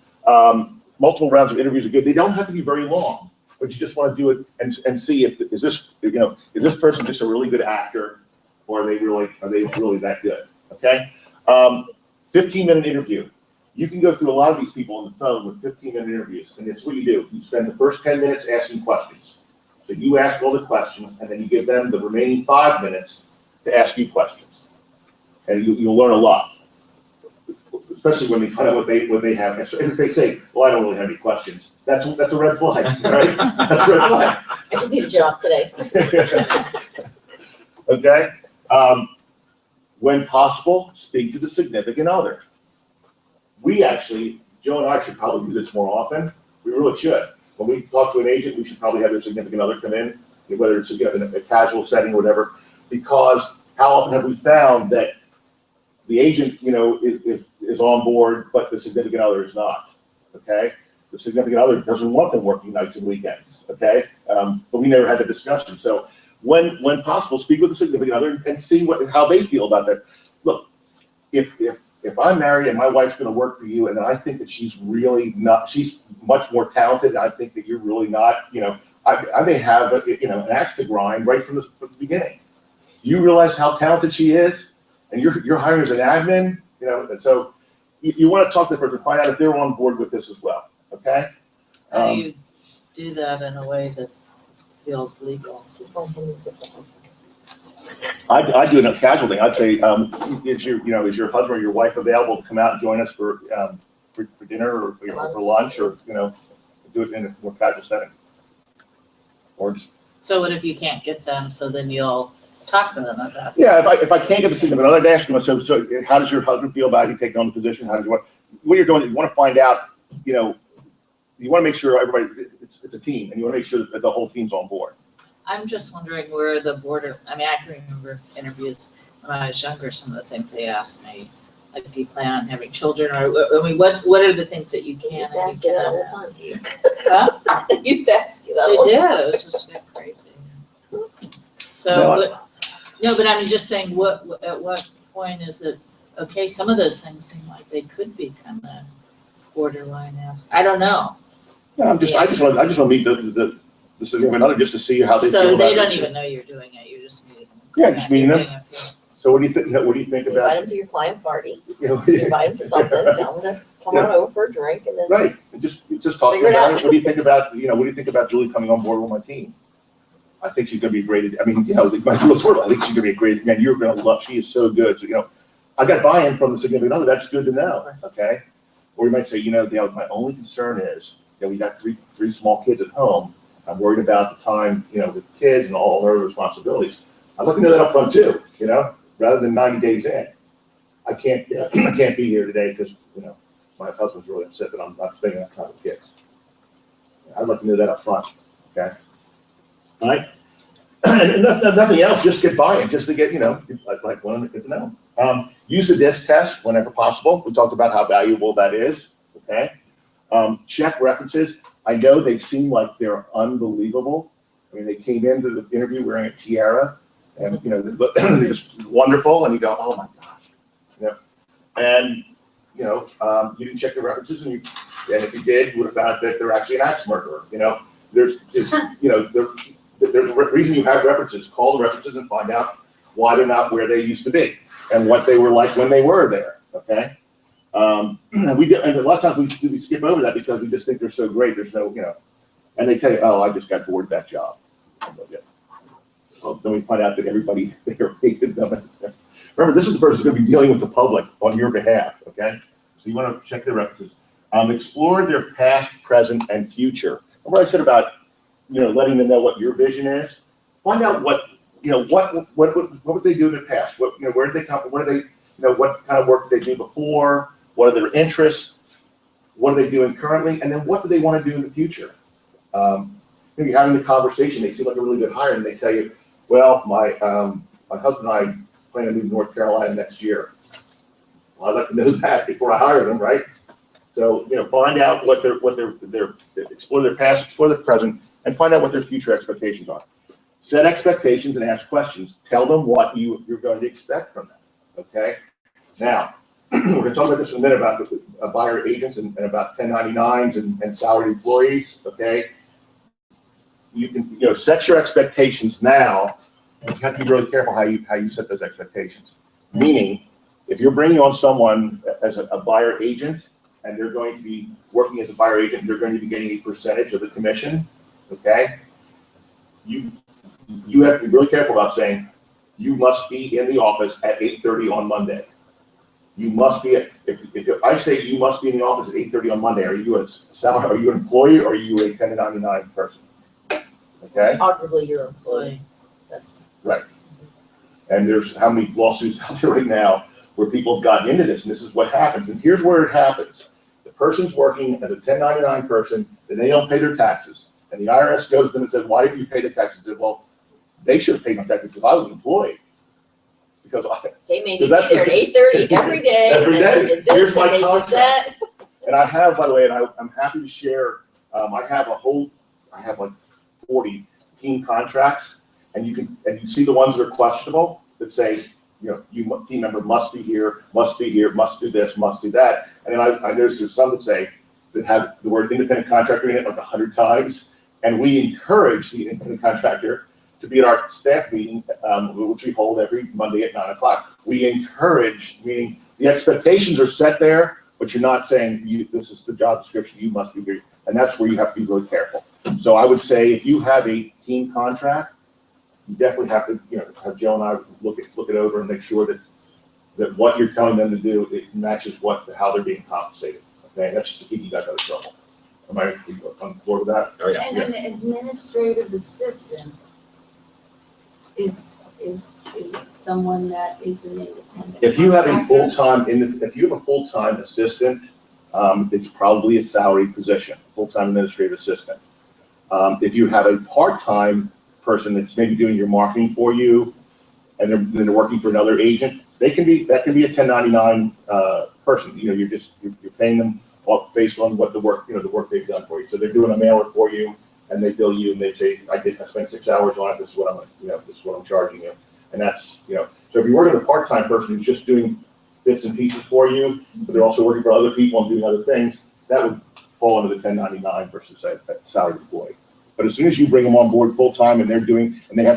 rounds of interviews are good. They don't have to be very long, but you just want to do it and see if is this person just a really good actor, or are they really that good? Okay, 15-minute interview. You can go through a lot of these people on the phone with 15-minute interviews, and it's what you do. You spend the first 10 minutes asking questions. So you ask all the questions, and then you give them the remaining 5 minutes to ask you questions, and you'll learn a lot. Especially when they find out what they have. If they say, well, I don't really have any questions, that's a red flag, right? That's a red flag. I just need a job today. Okay? When possible, speak to the significant other. Joe and I should probably do this more often. We really should. When we talk to an agent, we should probably have their significant other come in, whether it's in a casual setting or whatever, because how often have we found that the agent, is on board, but the significant other is not, okay? The significant other doesn't want them working nights and weekends, okay? But we never had the discussion. So when possible, speak with the significant other and see how they feel about that. Look, if I'm married and my wife's gonna work for you, and then I think that she's really not, she's much more talented, and I think that you're really not, I may have, an axe to grind right from the beginning. You realize how talented she is, and you're hiring as an admin, and so you want to talk to the person, find out if they're on board with this as well, okay? How do you do that in a way that feels legal? Just want him to get something. I do a casual thing. I'd say, is your husband or your wife available to come out and join us for dinner or for lunch, or do it in a more casual setting? Or just, So what if you can't get them? So then you'll talk to them about it. yeah, if I can't get the significant other, I'd ask them. So how does your husband feel about you taking on the position? How do you want? What you're doing, you want to find out. You want to make sure everybody. It's a team, and you want to make sure that the whole team's on board. I'm just wondering where the border, I can remember interviews when I was younger, some of the things they asked me, like, do you plan on having children? Or, what are the things that you can and Used to you ask you that all cannot the ask? Huh? Used to ask you that They all the did, time. it was just a bit crazy. So, but I'm just saying, at what point is it, okay, some of those things seem like they could be kind of borderline I don't know. No, I just want to meet the significant other just to see how they feel So about they it. don't even know you're doing it, you're just meeting them. Yeah, just meeting them. You're getting a feel. So what do you think, what do you think You invite about, them to your client party, you know? you invite them to something, tell them to come on over for a drink and then. Right, and just talk Figure it about out. it. What do you think about, what do you think about Julie coming on board with my team? I think she's gonna be great. I mean, my Julie's word, I think she's gonna be a great, man, you're gonna love, she is so good. So, I got buy-in from the significant other, that's good to know, okay? Or you might say, Dale, my only concern is that we got three small kids at home. I'm worried about the time, with kids and all their responsibilities. I'd like to know that up front too, rather than 90 days in. I can't be here today because, my husband's really upset that I'm not spending that time with kids. I'd like to know that up front, okay? All right? And nothing else, just get buy-in, just to get, like one to get to know. Use the DISC test whenever possible. We talked about how valuable that is, okay? Check references. I know they seem like they're unbelievable. I mean, they came into the interview wearing a tiara, and they're just wonderful, and you go, oh my gosh, and you didn't check the references, and if you did, you would have found that they're actually an axe murderer. There's a reason you have references. Call the references and find out why they're not where they used to be and what they were like when they were there. Okay. And a lot of times we skip over that because we just think they're so great. There's no, and they tell you, oh, I just got bored of that job. Well, then we find out that everybody there hated them. Remember, this is the person who's going to be dealing with the public on your behalf. Okay. So you want to check their references. Explore their past, present, and future. Remember I said about, letting them know what your vision is? Find out what would they do in their past? Where did they come from? What are they, what kind of work did they do before? What are their interests? What are they doing currently? And then what do they want to do in the future? Maybe having the conversation, they seem like a really good hire, and they tell you, well, my husband and I plan to move to North Carolina next year. Well, I'd like to know that before I hire them, right? So, find out what their explore their past, explore their present, and find out what their future expectations are. Set expectations and ask questions. Tell them what you're going to expect from them, okay? Now, we're going to talk about this in a minute about buyer agents and about 1099s and salaried employees, okay? You can, set your expectations now, and you have to be really careful how you set those expectations. Meaning, if you're bringing on someone as a buyer agent, and they're going to be working as a buyer agent, they're going to be getting a percentage of the commission, okay? You have to be really careful about saying, you must be in the office at 8:30 on Monday. You must be, if I say you must be in the office at 8:30 on Monday, are you an employee or are you a 1099 person? Okay? Arguably you're an employee, that's. Right. And there's how many lawsuits out there right now where people have gotten into this, and this is what happens. And here's where it happens. The person's working as a 1099 person, and they don't pay their taxes. And the IRS goes to them and says, why didn't you pay the taxes? They said, well, they should have paid my taxes because I was employed. Because They made you be there at 8:30 every day. Every and day. they did this Here's my and they did contract. that. And I have, by the way, and I'm happy to share, I have like 40 team contracts, and you see the ones that are questionable that say, team member must be here, must do this, must do that. And then I notice there's some that say, that have the word independent contractor in it like 100 times. And we encourage the independent contractor to be at our staff meeting, which we hold every Monday at 9 o'clock. We encourage, meaning the expectations are set there, but you're not saying this is the job description, you must be here. And that's where you have to be really careful. So I would say if you have a team contract, you definitely have to, have Joe and I look it over and make sure that what you're telling them to do, it matches how they're being compensated. Okay, that's just to keep you guys out of trouble. Am I on board with that? Oh, yeah. And an administrative assistant is someone that is an independent. If you have a contractor. full-time assistant, it's probably a salaried position, full-time administrative assistant. If you have a part-time person that's maybe doing your marketing for you, and they're working for another agent, that can be a 1099 person. You're paying them based on what the work they've done for you. So they're doing a mailer for you, and they bill you and they say, I spent 6 hours on it, this is what I'm charging you. And that's, so if you're working with a part-time person who's just doing bits and pieces for you, but they're also working for other people and doing other things, that would fall under the 1099 versus a salaried employee. But as soon as you bring them on board full-time and they have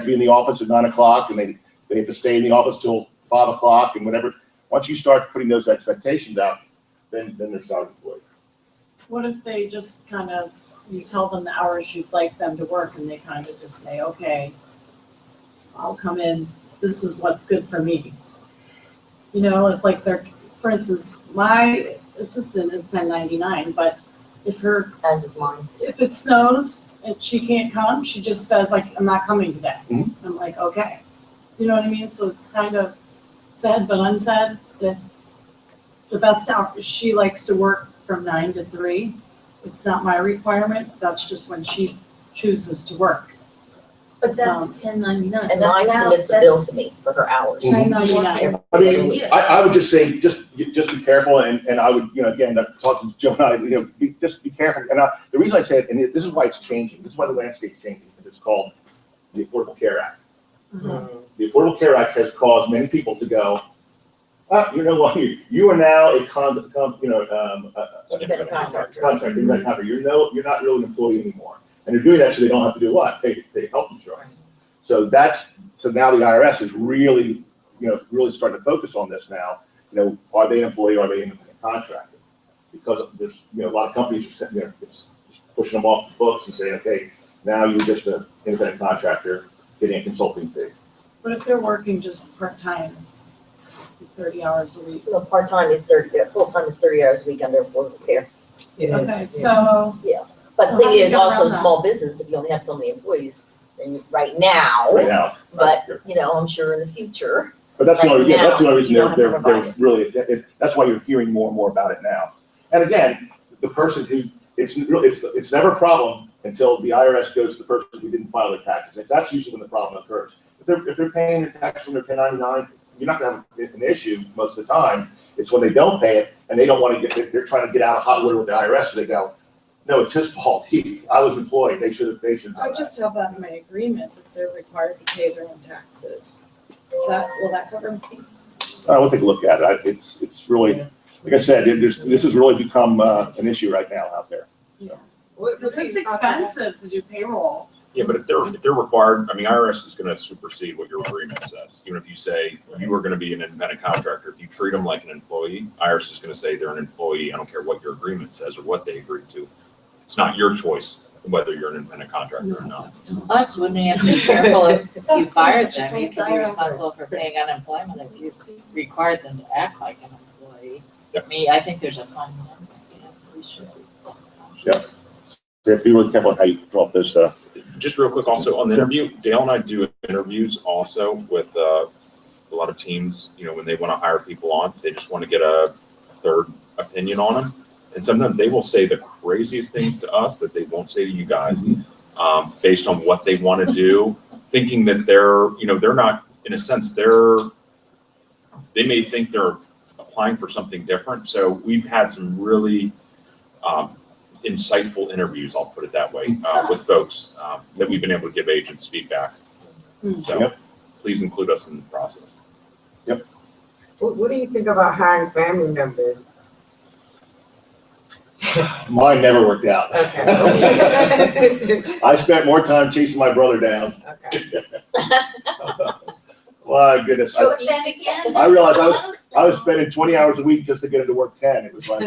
to be in the office at 9 o'clock and they have to stay in the office till 5 o'clock and whatever, once you start putting those expectations out, then they're salaried employees. What if they just kind of, you tell them the hours you'd like them to work and they kind of just say, okay, I'll come in, this is what's good for me. If like for instance, my assistant is 1099, but As is mine. if it snows and she can't come, she just says like, I'm not coming today. Mhm. I'm like, okay. You know what I mean? So it's kind of said but unsaid that the best hour, she likes to work from 9 to 3. It's not my requirement. That's just when she chooses to work. But that's 1099. And mine submits a bill to me for her hours. Mhm. 1099. I mean, I would just say, just be careful, and I would, again, talking to Joe and I, just be careful. And the reason I say it, and this is why it's changing, this is why the landscape's changing, because it's called the Affordable Care Act. The Affordable Care Act has caused many people to go, you know what, you are now a Independent contractor. contractor, independent contractor. You're not really an employee anymore. And they're doing that so they don't have to do what? Pay health insurance. So now the IRS is really, really starting to focus on this now. Are they an employee or are they an independent contractor? Because there's, a lot of companies are it's pushing them off the books and saying, okay, now you're just an independent contractor getting a consulting fee. But if they're working just part-time, 30 hours a week. Part-time is 30, full-time is 30 hours a week under Affordable Care. Okay, so, But So the how thing do you is, get also around that? small business, if you only have so many employees, then right now, Right now. I'm sure in the future. But that's the only, Right that's the only reason now, you don't they're have to provide really, that's why you're hearing more and more about it now. And again, the person who, it's never a problem until the IRS goes to the person who didn't file their taxes. That's usually when the problem occurs. If they're paying their taxes on their 1099, you're not gonna have an issue most of the time. It's when they don't pay it and they don't want to they're trying to get out of hot water with the IRS, so they go, no, it's his fault. I was employed. They should have done I that. just have that in my agreement that they're required to pay their own taxes. Will that cover me? We'll take a look at it. It's really, like I said, this has really become an issue right now out there. Because it's expensive to do payroll. Yeah, but if they're required, IRS is gonna supersede what your agreement says. Even if you say you are gonna be an independent contractor, if you treat them like an employee, IRS is gonna say they're an employee. I don't care what your agreement says or what they agreed to. It's not your choice whether you're an independent contractor or not. Plus, wouldn't you have to be careful if you fired them, you could be responsible for paying unemployment if you required them to act like an employee. Yep. I think there's a fine line. Yeah, we should. Yep. So you have to be really careful on how you draw up this, Just real quick, also on the interview, Dale and I do interviews also with a lot of teams. When they want to hire people on, they just want to get a third opinion on them. And sometimes they will say the craziest things to us that they won't say to you guys, based on what they want to do, thinking that they're not, in a sense, they may think they're applying for something different. So we've had some really insightful interviews, I'll put it that way, with folks that we've been able to give agents feedback. So please include us in the process. What do you think about hiring family members? mine never worked out. Okay. I spent more time chasing my brother down. Okay. My goodness. Sure, you speak to- I realized I was spending 20 hours a week just to get him to work 10. It was like,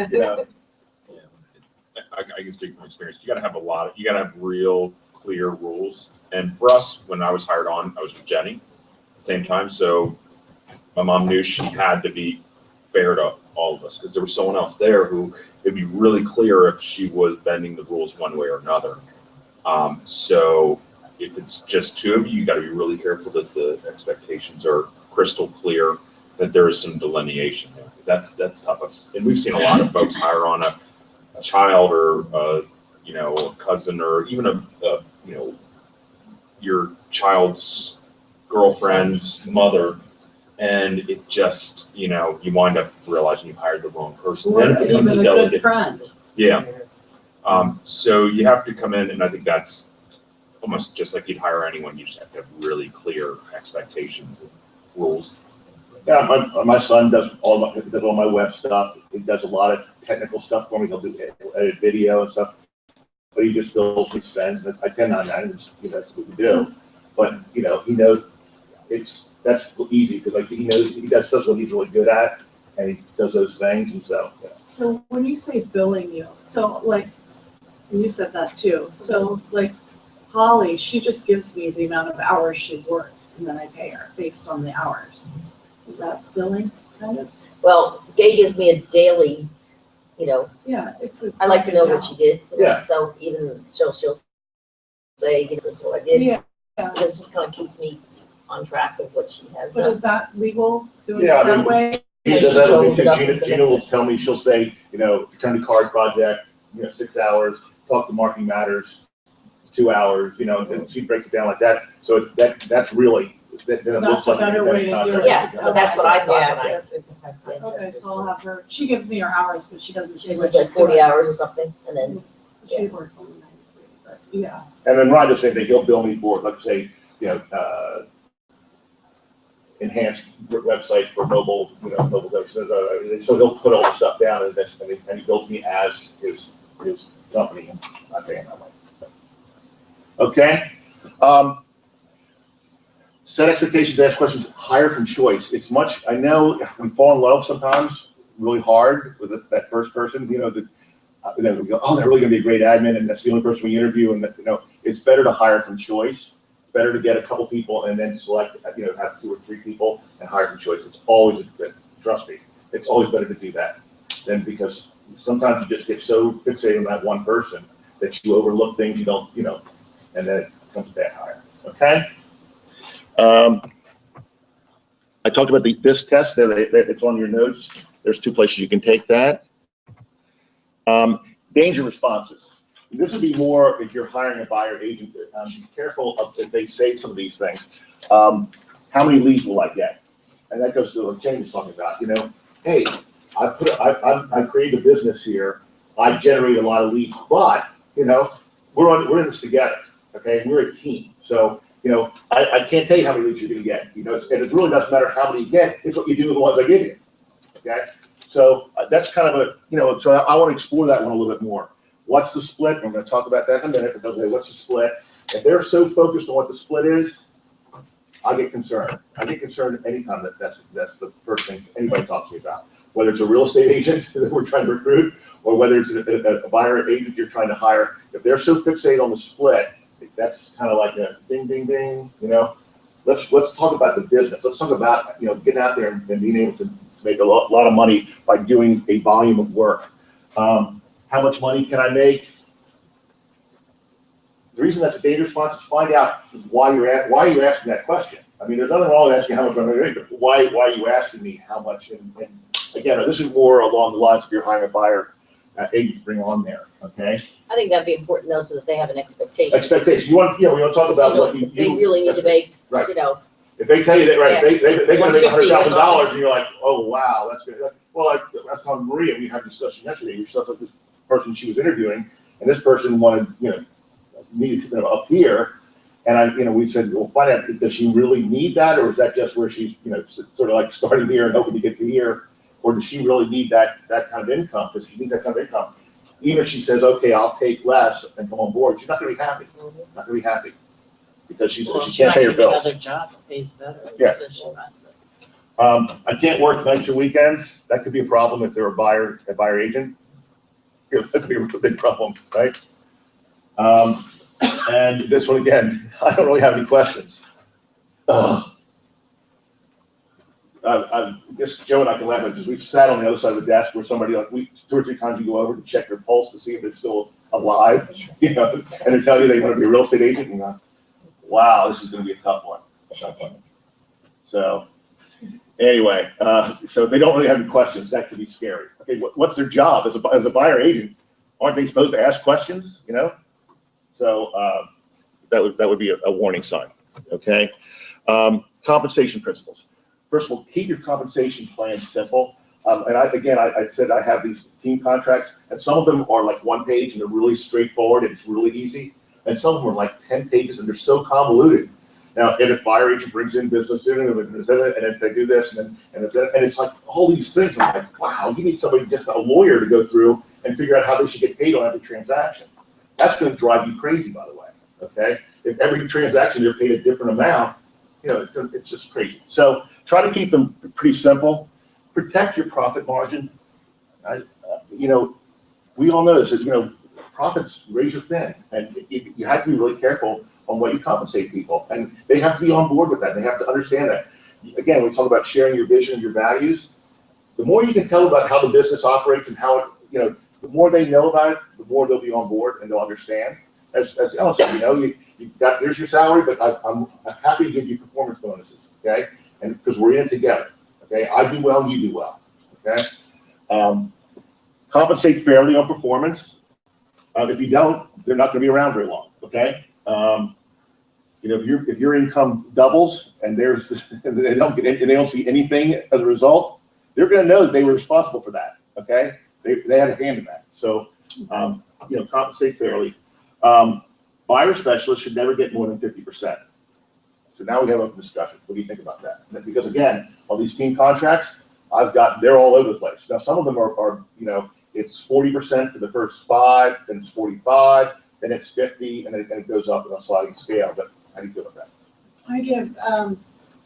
I can speak from experience. You gotta have real clear rules. And for us, when I was hired on, I was with Jenny at the same time. So my mom knew she had to be fair to all of us because there was someone else there who it'd be really clear if she was bending the rules one way or another. So if it's just two of you, you gotta be really careful that the expectations are crystal clear, that there is some delineation there. That's tough. And we've seen a lot of folks hire on a child or a cousin or even your child's girlfriend's mother, and it just you wind up realizing you hired the wrong person. Then it becomes Even a good friend. Yeah. So you have to come in, and I think that's almost just like you'd hire anyone, you just have to have really clear expectations and rules. Yeah, my son does all my web stuff. He does a lot of technical stuff for me. He'll do edit video and stuff. But he just fills his spends. I tend on that, and that's what we do. But he knows that's easy because he knows he does what he's really good at, and he does those things, and so. Yeah. So when you say billing you, so like, and you said that too, so like Holly, she just gives me the amount of hours she's worked, and then I pay her based on the hours. Is that billing kind of? Well, Gay gives me a daily, Yeah, it's a. I like to know what she did. Yeah. So even she'll say, this is what I did. Yeah, Because it just kind of keeps me on track of what she has but done. is that legal, doing it Yeah, I that mean, way? He does that with me too. She Gina will tell me, she'll say, return to card project, 6 hours, talk to marketing matters, 2 hours, and she breaks it down like that. So that's really, then it looks That's a like. better way to do it. Yeah, well, that's what I thought when I. Yeah. Okay, so I'll have her, she gives me her hours, but she doesn't She say what says she's 40 doing. hours or something, and then, She works on the 93, but yeah. And then Ron just said that he'll bill me for, let's say, enhanced website for mobile, mobile devices. So he'll put all the stuff down and he bills me as his company, and I pay him that way. Okay? Set expectations, ask questions, hire from choice. It's much, I know we fall in love sometimes really hard with that first person, then we go, oh, they're really gonna be a great admin, and that's the only person we interview, and it's better to hire from choice. Better to get a couple people and then select, have 2 or 3 people and hire from choice. It's always good. Trust me, it's always better to do that than, because sometimes you just get so fixated on that one person that you overlook things you don't, and then it becomes a bad hire. Okay. I talked about this test. It's on your notes. There's 2 places you can take that. Danger responses. This would be more if you're hiring a buyer agent. Be careful if they say some of these things. How many leads will I get? And that goes to what James was talking about. Hey, I created a business here. I generate a lot of leads, but we're in this together. Okay, we're a team. So I can't tell you how many leads you're going to get. And it really doesn't matter how many you get. It's what you do with the ones I give you. Okay, so that's kind of a So I want to explore that one a little bit more. What's the split? I'm going to talk about that in a minute. But okay, what's the split? If they're so focused on what the split is, I get concerned. I get concerned anytime that's the first thing anybody talks to me about. Whether it's a real estate agent that we're trying to recruit, or whether it's a buyer agent you're trying to hire. If they're so fixated on the split, that's kind of like a ding, ding, ding. Let's talk about the business. Let's talk about getting out there and being able to make a lot of money by doing a volume of work. How much money can I make? The reason that's a dangerous response is find out why you're asking that question. I mean, there's nothing wrong with asking how much I'm going to make. Why are you asking me how much? And again, this is more along the lines if you're hiring a buyer agent to bring on there. Okay. I think that'd be important though, so that they have an expectation. Expectation. We want to talk about what you They really need to make, right. If they tell you that, right, Yes. they're going to make $150 $100,000, and you're like, oh wow, that's good. Well, I was telling Maria, we had a discussion yesterday. We stuff with this person she was interviewing, and this person wanted, needed up here, and we said, well, find out, does she really need that, or is that just where she's, sort of like starting here and hoping to get to here, or does she really need that kind of income? Because she needs that kind of income. Even if she says, okay, I'll take less and come on board, she's not going to be happy. Not going to be happy because she can't pay her bills. Another job that pays better. Yeah. So she might- I can't work nights or weekends. That could be a problem if they're a buyer agent. That could be a big problem, right? And this one again, I don't really have any questions. I guess Joe and I can laugh at because we've sat on the other side of the desk where somebody 2 or 3 times you go over to check their pulse to see if they're still alive, and they tell you they want to be a real estate agent, and you're like, wow, this is going to be a tough one. So anyway, so they don't really have any questions. That could be scary. Okay, what's their job as a buyer agent? Aren't they supposed to ask questions? So that would be a warning sign. Okay, compensation principles. First of all, keep your compensation plan simple. And I said I have these team contracts, and some of them are like 1 page and they're really straightforward and it's really easy. And some of them are like 10 pages and they're so convoluted. Now, and if buyer agent brings in business, and if they do this, and it's like all these things, I'm like, wow, you need somebody, just a lawyer to go through and figure out how they should get paid on every transaction. That's gonna drive you crazy, by the way, okay? If every transaction you're paid a different amount, you know, it's just crazy. So try to keep them pretty simple. Protect your profit margin. You know, we all know this, you know, profits razor thin, and you have to be really careful on what you compensate people, and they have to be on board with that. They have to understand that. Again, we talk about sharing your vision and your values. The more you can tell about how the business operates and how it, you know, the more they know about it, the more they'll be on board and they'll understand. As Ellen said, you know, you got, here's your salary, but I'm happy to give you performance bonuses, okay? And because we're in it together, okay? I do well, you do well, okay? Compensate fairly on performance. If you don't, they're not going to be around very long, okay? You know, if your income doubles and there's this, and they don't see anything as a result, they're going to know that they were responsible for that, okay? They had a hand in that. So, you know, compensate fairly. Buyer specialists should never get more than 50%. So now we have a discussion. What do you think about that? Because again, on these team contracts, they're all over the place. Now, some of them are you know, it's 40% for the first 5, then it's 45, then it's 50, and then it goes up on a sliding scale. But how do you feel about that? I give, I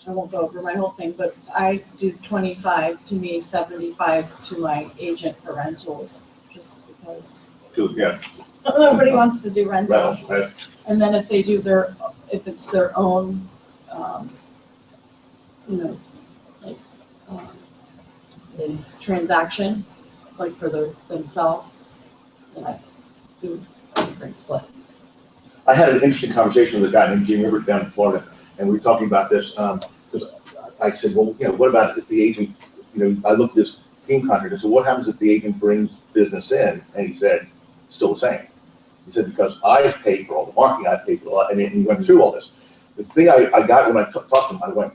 won't go over my whole thing, but I do 25 to me, 75 to my agent for rentals, just because Good, yeah. nobody wants to do rentals. Right. And then if they do if it's their own, you know, like, transaction, like for themselves, then I do a different split. I had an interesting conversation with a guy named Jim Rivers down in Florida, and we were talking about this, because I said, well, you know, what about if the agent, you know, I looked at this team contract, I said, what happens if the agent brings business in? And he said, still the same. He said, because I pay for all the marketing, I pay for a lot, and he went through all this. The thing I got when I talked to him, I went,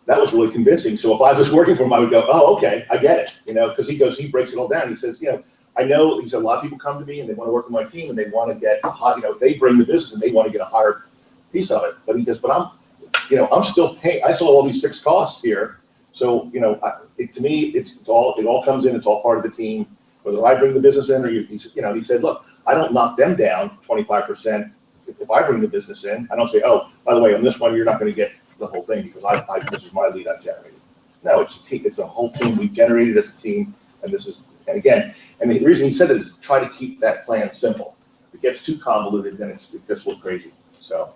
that was really convincing. So if I was working for him, I would go, oh, okay, I get it, you know, because he breaks it all down. He says, you know, I know, he said, a lot of people come to me and they want to work with my team and they want to get, you know, they bring the business and they want to get a higher piece of it. But he goes, but I'm still paying, I saw all these fixed costs here. So, you know, to me, it all comes in, it's all part of the team. Whether I bring the business in or he said, look, I don't knock them down 25%. If I bring the business in, I don't say, oh, by the way, on this one, you're not going to get the whole thing because this is my lead I've generated. No, it's a team. It's a whole team. We generated as a team. And this is, and again, and the reason he said it is try to keep that plan simple. If it gets too convoluted, then it gets a little crazy. So,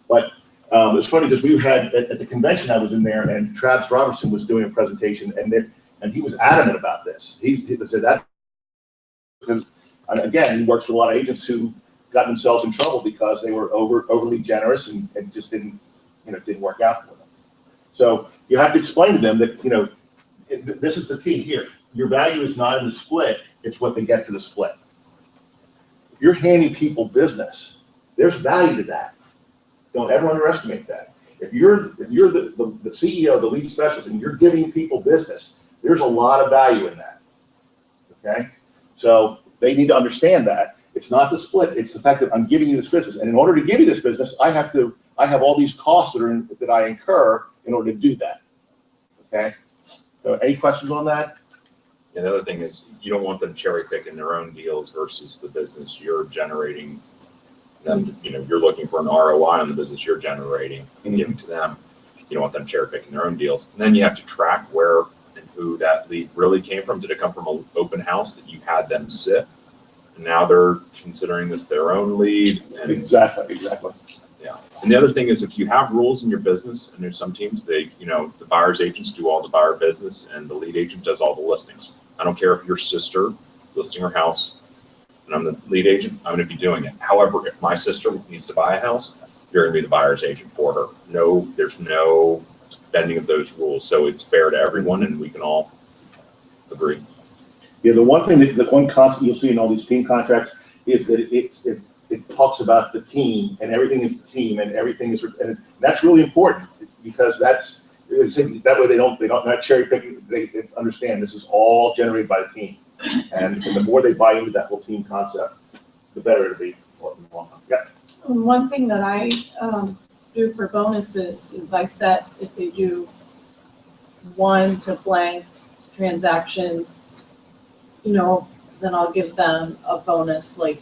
but it's funny because we had at the convention I was in there, and Travis Robertson was doing a presentation, and he was adamant about this. He said that because, again, he works with a lot of agents who got themselves in trouble because they were overly generous and just didn't work out for them. So you have to explain to them that, you know, this is the key here. Your value is not in the split, it's what they get for the split. If you're handing people business, there's value to that. Don't ever underestimate that. If you're the CEO, the lead specialist, and you're giving people business, there's a lot of value in that. Okay? So they need to understand that. It's not the split, it's the fact that I'm giving you this business. And in order to give you this business, I have all these costs that I incur in order to do that. Okay? So any questions on that? And the other thing is you don't want them cherry picking their own deals versus the business you're generating. Them, you know, you're looking for an ROI on the business you're generating and giving to them. You don't want them cherry picking their own deals. And then you have to track where and who that lead really came from. Did it come from an open house that you had them sit? And now they're considering this their own lead. And Exactly. yeah. And the other thing is if you have rules in your business, and there's some teams, the buyer's agents do all the buyer business and the lead agent does all the listings. I don't care if your sister is listing her house and I'm the lead agent, I'm going to be doing it. However, if my sister needs to buy a house, you're going to be the buyer's agent for her. No, there's no bending of those rules. So it's fair to everyone and we can all agree. Yeah, the one constant you'll see in all these team contracts is that it talks about the team and everything is the team and everything is, and that's really important because that way they don't not cherry picking. They understand this is all generated by the team, and the more they buy into that whole team concept, the better it'll be. Yeah. One thing that I do for bonuses is I set, if they do 1 to blank transactions, you know, then I'll give them a bonus like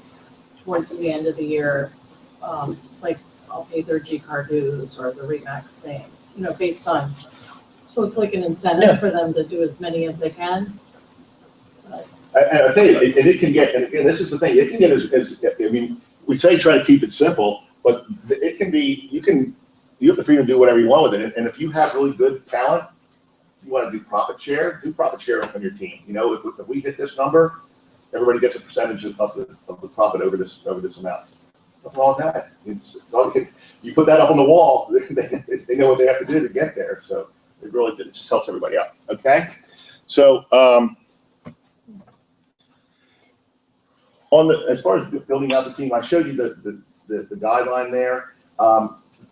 towards the end of the year. Like I'll pay their G-card dues or the RE/MAX thing, you know, based on, so it's like an incentive for them to do as many as they can. And I tell you, and it can get, and again, this is the thing, it can get I mean, we say try to keep it simple, but it can be, you have the freedom to do whatever you want with it. And if you have really good talent, you want to do profit share on your team. You know, if we hit this number, everybody gets a percentage of the profit over this amount. What's wrong with that? You put that up on the wall, they know what they have to do to get there. So it just helps everybody out. Okay. So, as far as building out the team, I showed you the guideline there.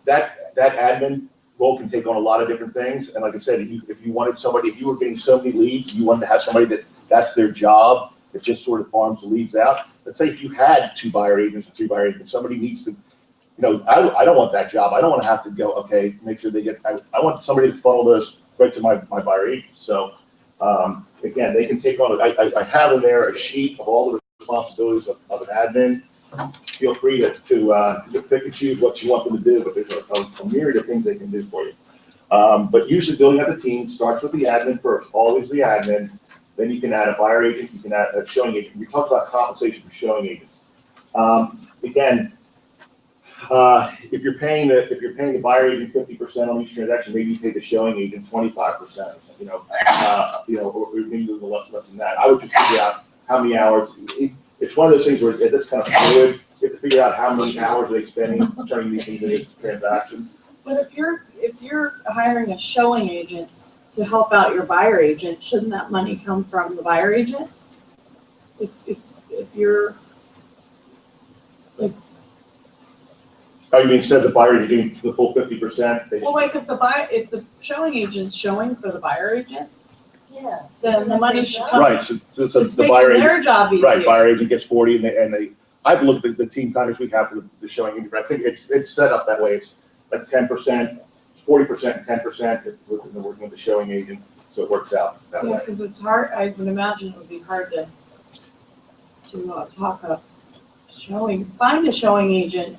That admin role can take on a lot of different things. And like I said, if you wanted somebody, if you were getting so many leads, you wanted to have somebody that's their job, that just sort of farms the leads out. Let's say if you had 2 buyer agents or 3 buyer agents, somebody needs to, you know, I don't want that job. I don't want to have to go, okay, make sure they get, I want somebody to funnel those right to my buyer agents. So again, they can take on, I have in there a sheet of all the responsibilities of an admin. Feel free to pick and choose what you want them to do, but there's a myriad of things they can do for you. But usually building out the team starts with the admin first, always the admin. Then you can add a buyer agent, you can add a showing agent. We talked about compensation for showing agents. Again, if you're paying the buyer agent 50% on each transaction, maybe you pay the showing agent 25%. You know, or maybe a little less than that. I would just figure out how many hours. It's one of those things where it's kind of fluid. You have to figure out how many hours they spending turning these things into transactions. But if you're hiring a showing agent to help out your buyer agent, shouldn't that money come from the buyer agent? If you're like. Oh, you mean instead the buyer agent getting the full 50%? Well, like if the showing agent's showing for the buyer agent, Yeah. then the money should come. Right, so It's the buyer making agent. their job easier. Right, buyer agent gets 40 and they I've looked at the team contracts we have for the showing agent, but I think it's set up that way. It's like 10%, 40% and 10% if we're working with the showing agent, so it works out that Yeah, way. because it's hard, I would imagine it would be hard to talk up find a showing agent,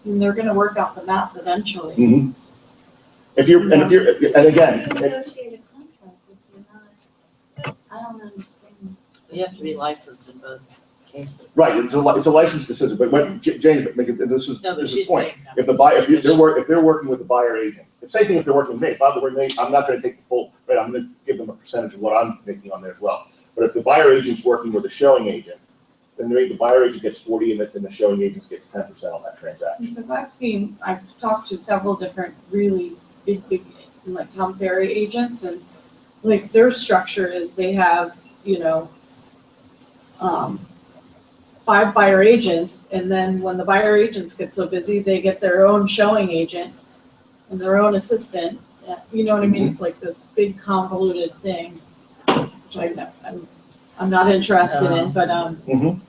and they're gonna work out the math eventually. Mhm. And again, Negotiate a contract if you're not, I don't understand. You have to be licensed in both cases. right, it's a licensed decision, but what James, this is No, but the she's point. saying. If they're working with the buyer agent, the same thing if they're working with me. If I'm working with me, I'm not gonna take the full, right, I'm gonna give them a percentage of what I'm making on there as well. But if the buyer agent's working with a showing agent, then the buyer agent gets 40 and the showing agent gets 10% on that transaction. Because I've talked to several different really big, like Tom Ferry agents, and like their structure is they have, 5 buyer agents, and then when the buyer agents get so busy, they get their own showing agent and their own assistant. You know what I mean? It's like this big convoluted thing, which I'm not interested in, but, Mhm.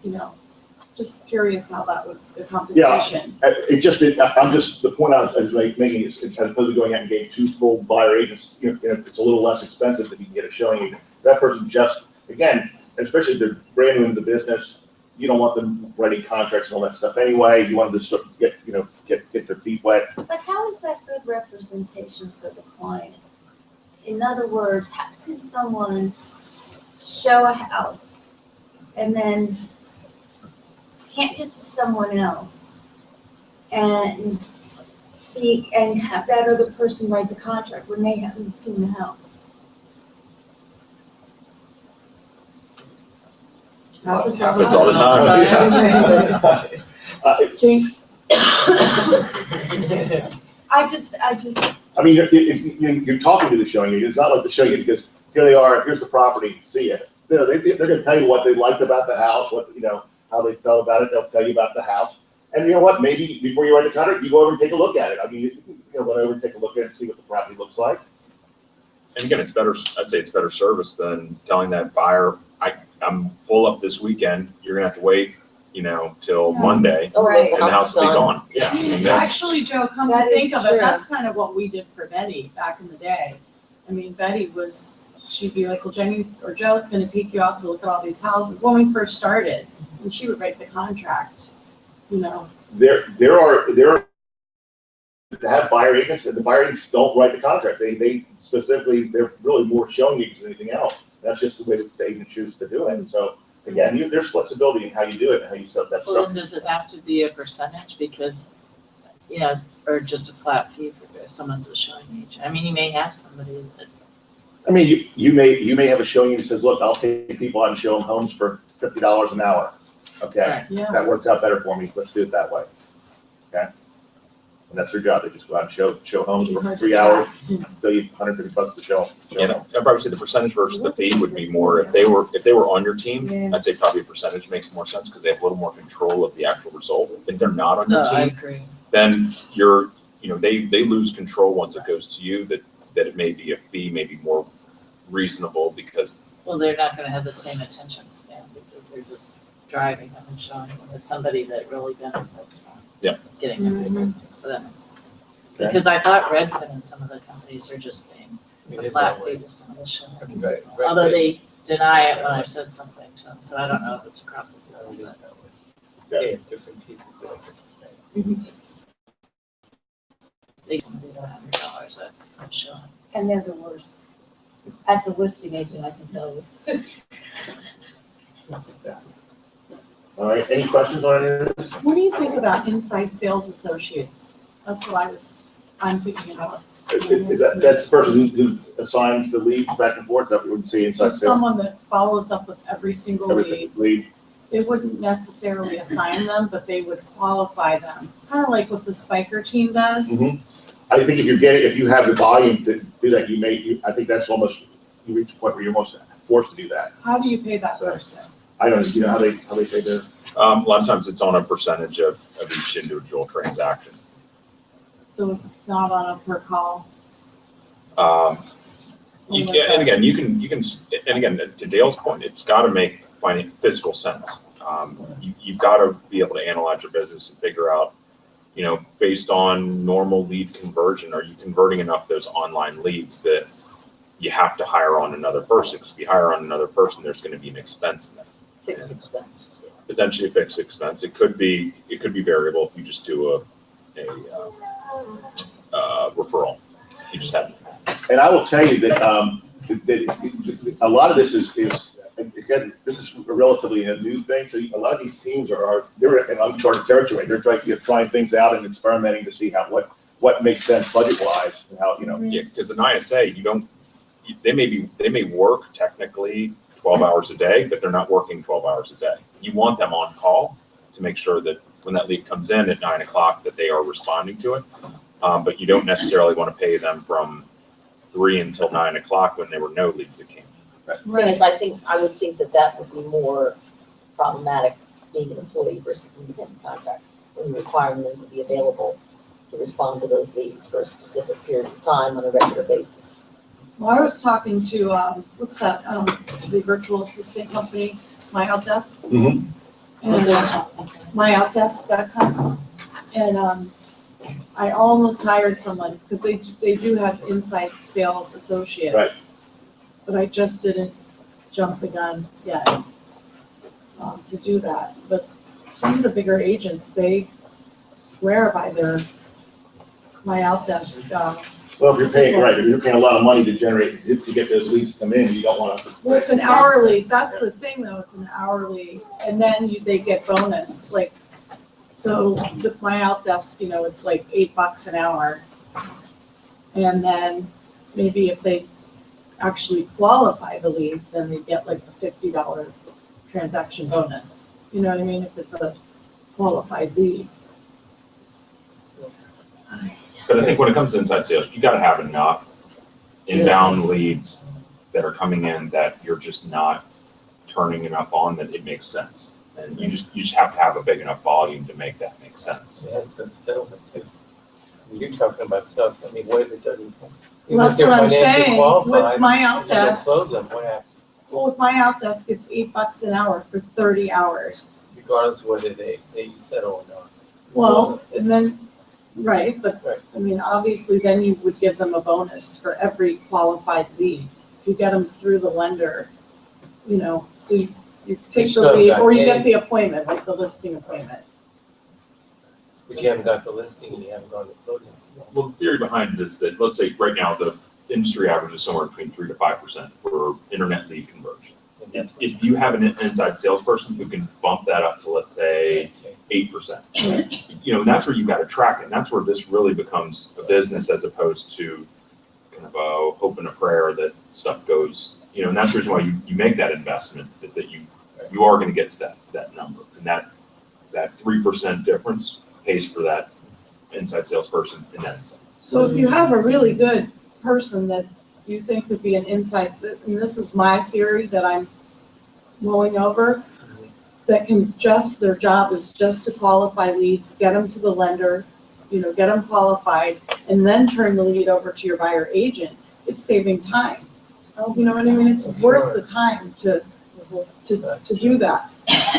just curious how that would, the compensation. The point I was making is, as opposed to going out and getting 2 full buyer agents, it's a little less expensive if you can get a showing agent. That person again, especially if they're brand new into the business, you don't want them writing contracts and all that stuff anyway. You want them to sort of get their feet wet. But how is that good representation for the client? In other words, how can someone show a house and then can't get to someone else and have that other person write the contract when they haven't seen the house? Happens all the time. Jinx. I mean, you're talking to the showing agent. It's not like the showing agent goes, here they are, here's the property, see it. They're going to tell you what they liked about the house, how they felt about it. They'll tell you about the house. And you know what? Maybe before you write the contract, you go over and take a look at it. I mean, you can go over and take a look at it and see what the property looks like. And again, I'd say it's better service than telling that buyer, I'm full up this weekend, you're gonna have to wait, till Yeah. Monday, Oh, Right. and the house will be gone. Yeah, I mean, that's, Actually, Joe, come to That think is of it, true. that's kind of what we did for Betty back in the day. I mean, Betty was, she'd be like, well, Jenny or Joe's gonna take you out to look at all these houses, when we first started, and she would write the contract, you know. There are to have buyer agents, and the buyer agents don't write the contract. They specifically, they're really more showing agents than anything else. That's just the way that the agent chooses to do it. So again, there's flexibility in how you do it and how you set that Well, stuff. then does it have to be a percentage because, or just a flat fee if someone's a showing agent? I mean, you may have somebody that, I mean, you may have a showing that says, look, I'll take people out and show them homes for $50 an hour. Okay, right, Yeah. that works out better for me. Let's do it that way. Okay? And that's their job. They just go out and show homes for 3 hours, bill you $150 to show. and I'd probably say the percentage versus the fee would be more, if they were on your team, Yeah. I'd say probably a percentage makes more sense because they have a little more control of the actual result. If they're not on no, your I team, agree. then they lose control once it goes to you, that it may be a fee, maybe more reasonable because, Well, they're not gonna have the same attention span because they're just driving them and showing them. It's somebody that really benefits from Yep. getting everything, so that makes sense. Okay. Because I thought Redfin and some of the companies are just paying It a is flat that fee way. to some of the showing. Right, Although right. they deny it when I've said something to them, so I don't know if it's across the No, board, it but. is that way. Yeah, different people do different things. They can do $100 a showing. And they're the worst. As a listing agent, I can tell you. All right, any questions on any of this? What do you think about inside sales associates? That's what I'm thinking about. That's the person who assigns the leads back and forth, that we would see inside Just sales. someone that follows up with every single lead. Everything, lead. They wouldn't necessarily assign them, but they would qualify them, kind of like what the Spiker team does. Mhm. I think if you have the volume to do that, I think that's almost, you reach a point where you're almost forced to do that. How do you pay that person? I don't know, you know how they pay their, a lot of times it's on a percentage of each individual transaction. So it's not on a per call? And again, you can, and again, to Dale's point, it's gotta make fiscal sense. You've gotta be able to analyze your business and figure out, based on normal lead conversion, are you converting enough of those online leads that you have to hire on another person? Because if you hire on another person, there's gonna be an expense in that. Fixed expense. Potentially a fixed expense. It could be variable if you just do a referral. You just have. and I will tell you that a lot of this is, again, this is relatively a new thing, so a lot of these teams they're in uncharted territory. They're trying things out and experimenting to see what makes sense budget-wise, and how, Yeah, because an ISA, they may work technically 12 hours a day, but they're not working 12 hours a day. You want them on call to make sure that when that lead comes in at 9 o'clock, that they are responding to it. But you don't necessarily want to pay them from 3 until 9 o'clock when there were no leads that came. Thing is, I would think that would be more problematic being an employee versus an independent contractor, when you're requiring them to be available to respond to those leads for a specific period of time on a regular basis. Well, I was talking to, what's that, the virtual assistant company, MyOutDesk? Mhm. And, myoutdesk.com. And, I almost hired someone, because they do have inside sales associates. Right. But I just didn't jump the gun yet, to do that. But some of the bigger agents, they swear by their MyOutDesk, well, if you're paying a lot of money to get those leads to come in, you don't want to. well, it's an hourly, that's the thing though, it's an hourly, and then they get bonus, like, so with MyOutDesk, it's like $8 an hour. And then maybe if they actually qualify the lead, then they get like a $50 transaction bonus. You know what I mean? If it's a qualified lead. But I think when it comes to inside sales, you got to have enough inbound leads that are coming in that you're just not turning enough on that it makes sense. And you just have to have a big enough volume to make that make sense. Yeah, it's good settlement too. You're talking about stuff, what if it doesn't? Well, that's what I'm saying, with my MyOutDesk. Close them, what happens? Well, with MyOutDesk, it's $8 an hour for 30 hours. You regardless of whether they settle or not. Well, and then, right, but, Right. I mean, obviously, then you would give them a bonus for every qualified lead. If you get them through the lender, you know, so you take the still lead, got or you get paid. the appointment, like the listing appointment. But you haven't got the listing and you haven't gone to closing. Well, the theory behind it is that, let's say right now, the industry average is somewhere between 3 to 5% for internet lead conversion. And that's what- If you have an inside salesperson who can bump that up to, let's say, 8%, you know, and that's where you gotta track it. And that's where this really becomes a business as opposed to kind of a hope and a prayer that stuff goes, you know, and that's the reason why you make that investment, is that you are gonna get to that number. And that 3% difference pays for that inside salesperson and then some. So if you have a really good person that you think would be an insight, and this is my theory that I'm mulling over, that can just, their job is just to qualify leads, get them to the lender, you know, get them qualified, and then turn the lead over to your buyer agent, it's saving time. You know what I mean? It's worth the time to do that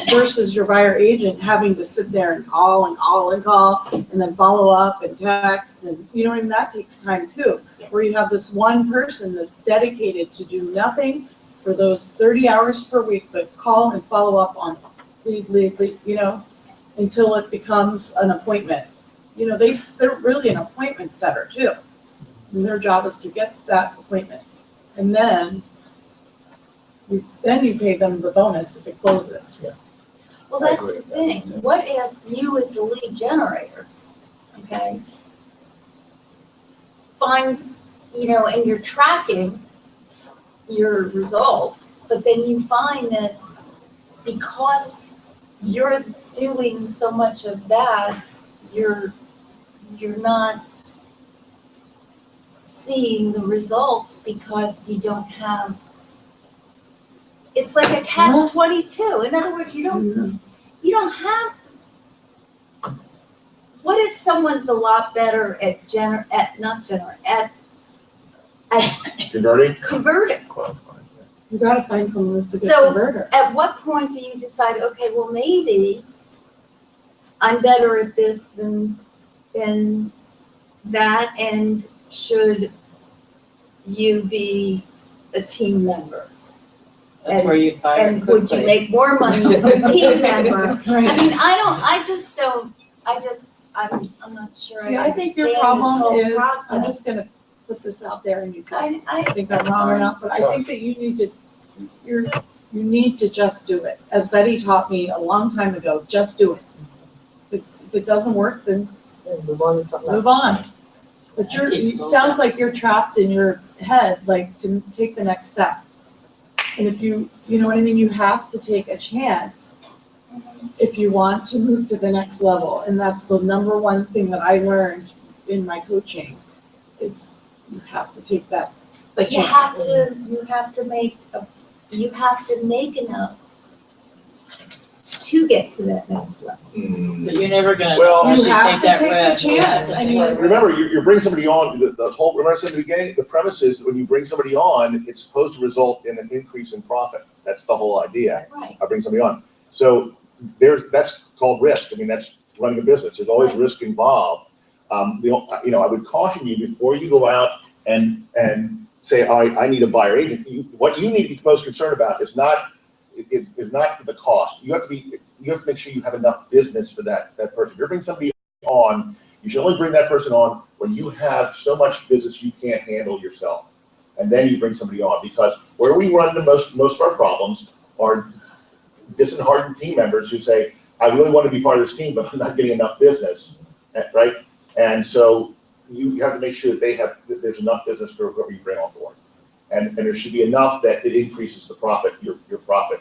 versus your buyer agent having to sit there and call and call and call and then follow up and text and, you know what I mean? That takes time too. Where you have this one person that's dedicated to do nothing for those 30 hours per week, but call and follow up on lead, you know, until it becomes an appointment. You know, they're really an appointment setter too. And their job is to get that appointment. And then you pay them the bonus if it closes. Yeah. Well, I that's agree the with that. thing. What if you as the lead generator, okay, finds, you know, and you're tracking your results, but then you find that because you're doing so much of that, you're not seeing the results because you don't have, it's like a catch-22. In other words, you don't have, what if someone's a lot better at Converting? converting? Qualified, yeah. You gotta find someone that's a good So- converter. At what point do you decide, okay, well, maybe I'm better at this than that, and should you be a team member? That's where you fire And would you quickly. make more money as a team member? I Right. mean, I'm not sure See, I I think your understand this problem whole is, process. I'm just gonna put this out there and you can, I I think I'm wrong enough, but I think that you need to just do it. As Betty taught me a long time ago, just do it. If it doesn't work, then Move on to something else. move on. But I think he's it still sounds like you're trapped in your head, like to take the next step. And if you know what I mean, you have to take a chance if you want to move to the next level. And that's the number one thing that I learned in my coaching is you have to take that But you have to make enough to get to that next level. But you're never gonna Well, You actually have take to that take the risk. You have chance. to I take mean, that risk. Remember, you bring somebody on, the whole, remember I said in the beginning, the premise is that when you bring somebody on, it's supposed to result in an increase in profit. That's the whole idea. Right. I bring somebody on. So that's called risk. I mean, that's running a business. There's always risk involved. I would caution you before you go out and say, I need a buyer agent. What you need to be most concerned about is not the cost. You have to make sure you have enough business for that person. If you're bringing somebody on, you should only bring that person on when you have so much business you can't handle yourself. And then you bring somebody on, because where we run the most of our problems are disheartened team members who say, I really want to be part of this team, but I'm not getting enough business, right? And so you have to make sure that there's enough business for whoever you bring on board. And there should be enough that it increases the profit, your profit.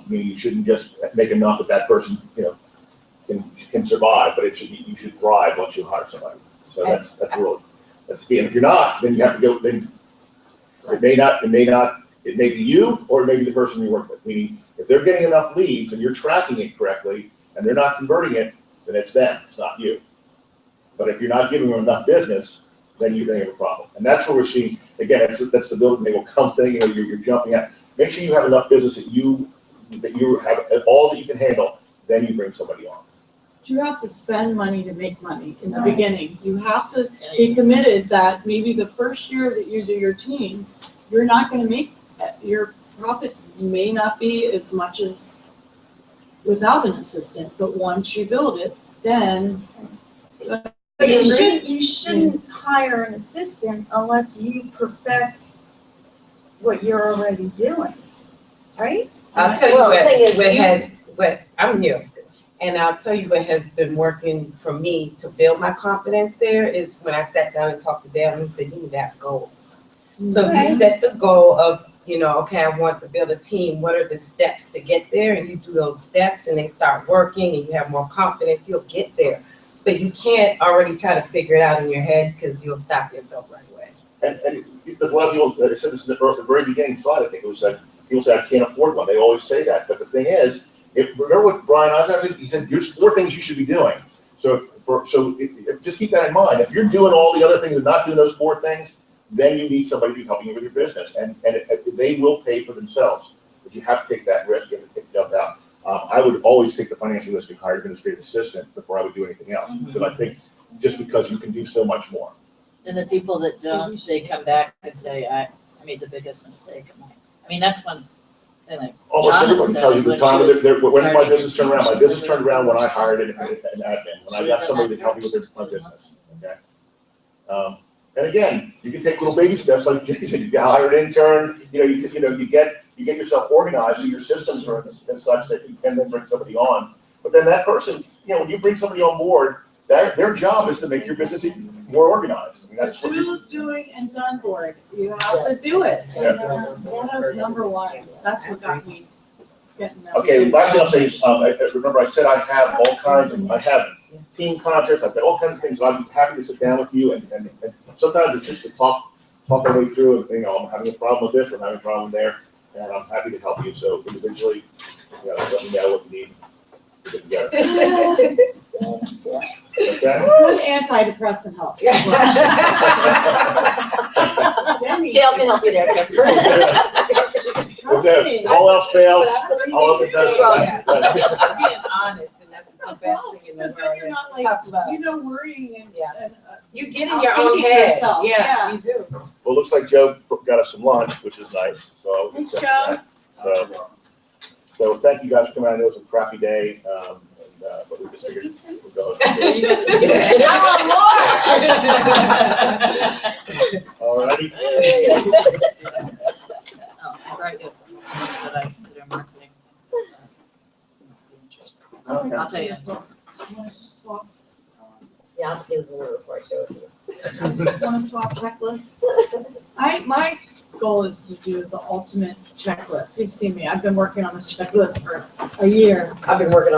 Meaning you shouldn't just make enough that person, can survive, but you should thrive once you hire somebody. So that's key. And if you're not, then you have to go, then it may be you, or it may be the person you work with. Meaning, if they're getting enough leads and you're tracking it correctly and they're not converting it, then it's them, it's not you. But if you're not giving them enough business, then you're going to have a problem. And that's what we're seeing. Again, that's the building they will come thing. You're jumping at. Make sure you have enough business that you have all that you can handle. then you bring somebody on. You have to spend money to make money in the beginning. You have to be committed that maybe the first year that you do your team, you're not gonna make, your profits may not be as much as without an assistant, but once you build it, then. But you shouldn't hire an assistant unless you perfect what you're already doing, right? I'll tell you Well, the thing is, I'm here, and I'll tell you what has been working for me to build my confidence there is when I sat down and talked to Dale and he said, you need to have goals. So if Okay. you set the goal of, okay, I want to build a team, what are the steps to get there? And you do those steps and they start working and you have more confidence, you'll get there. But you can't already try to figure it out in your head because you'll stop yourself right away. And a lot of people, I said this in the very beginning slide, I think it was that people say, I can't afford one. They always say that. But the thing is, remember what Brian Eisner said? He said, there's 4 things you should be doing. So just keep that in mind. If you're doing all the other things and not doing those 4 things, then you need somebody to be helping you with your business. And they will pay for themselves. But you have to take that risk. You have to take the jump out. I would always take the financial risk and hire an administrative assistant before I would do anything else. Because I think just because you can do so much more. And the people that don't, they come back and say, I made the biggest mistake in my, I mean, that's one thing like Almost Jana everybody said tells you the when time she of was when did my starting business turn around? My she said business turned around when I hired an Right. admin, when I got somebody to help me with my business, okay? And again, you can take little baby steps, like Jason, you can hire an intern, you get yourself organized, so your systems are in such that you can then bring somebody on. But then that person, when you bring somebody on board, their job is to make your business even more organized. I mean, that's what you. Doing and done board, you have to do it. Yeah. That's number 1. That's what got me getting that. Okay, last thing I'll say is, remember I said I have all kinds of, I have team concerts, I've got all kinds of things, I'd be happy to sit down with you and sometimes it's just to talk our way through, and, I'm having a problem with this, I'm having a problem there, and I'm happy to help you, so individually, let me know what you need to get together. Okay? Antidepressant helps. Jenny. Dale can help you there. Trust Okay, me. all else fails, all else Drugs. fails. Being honest, and that's the best thing in the Because then you're world. not like, Tough love. worrying and. Yeah. and, You get in Out your own thinking head. yourselves, Yeah, yeah. you do. Well, it looks like Joe got us some lunch, which is nice, so. Thanks, Joe. So thank you guys for coming out. I know it was a crappy day, but we just figured we'd go. All righty. Oh, I brought you things that I consider marketing. Okay. I'll tell you. Yeah, I'll do the order before I show it to you. Want to swap checklists? My goal is to do the ultimate checklist. You've seen me. I've been working on this checklist for a year. I've been working on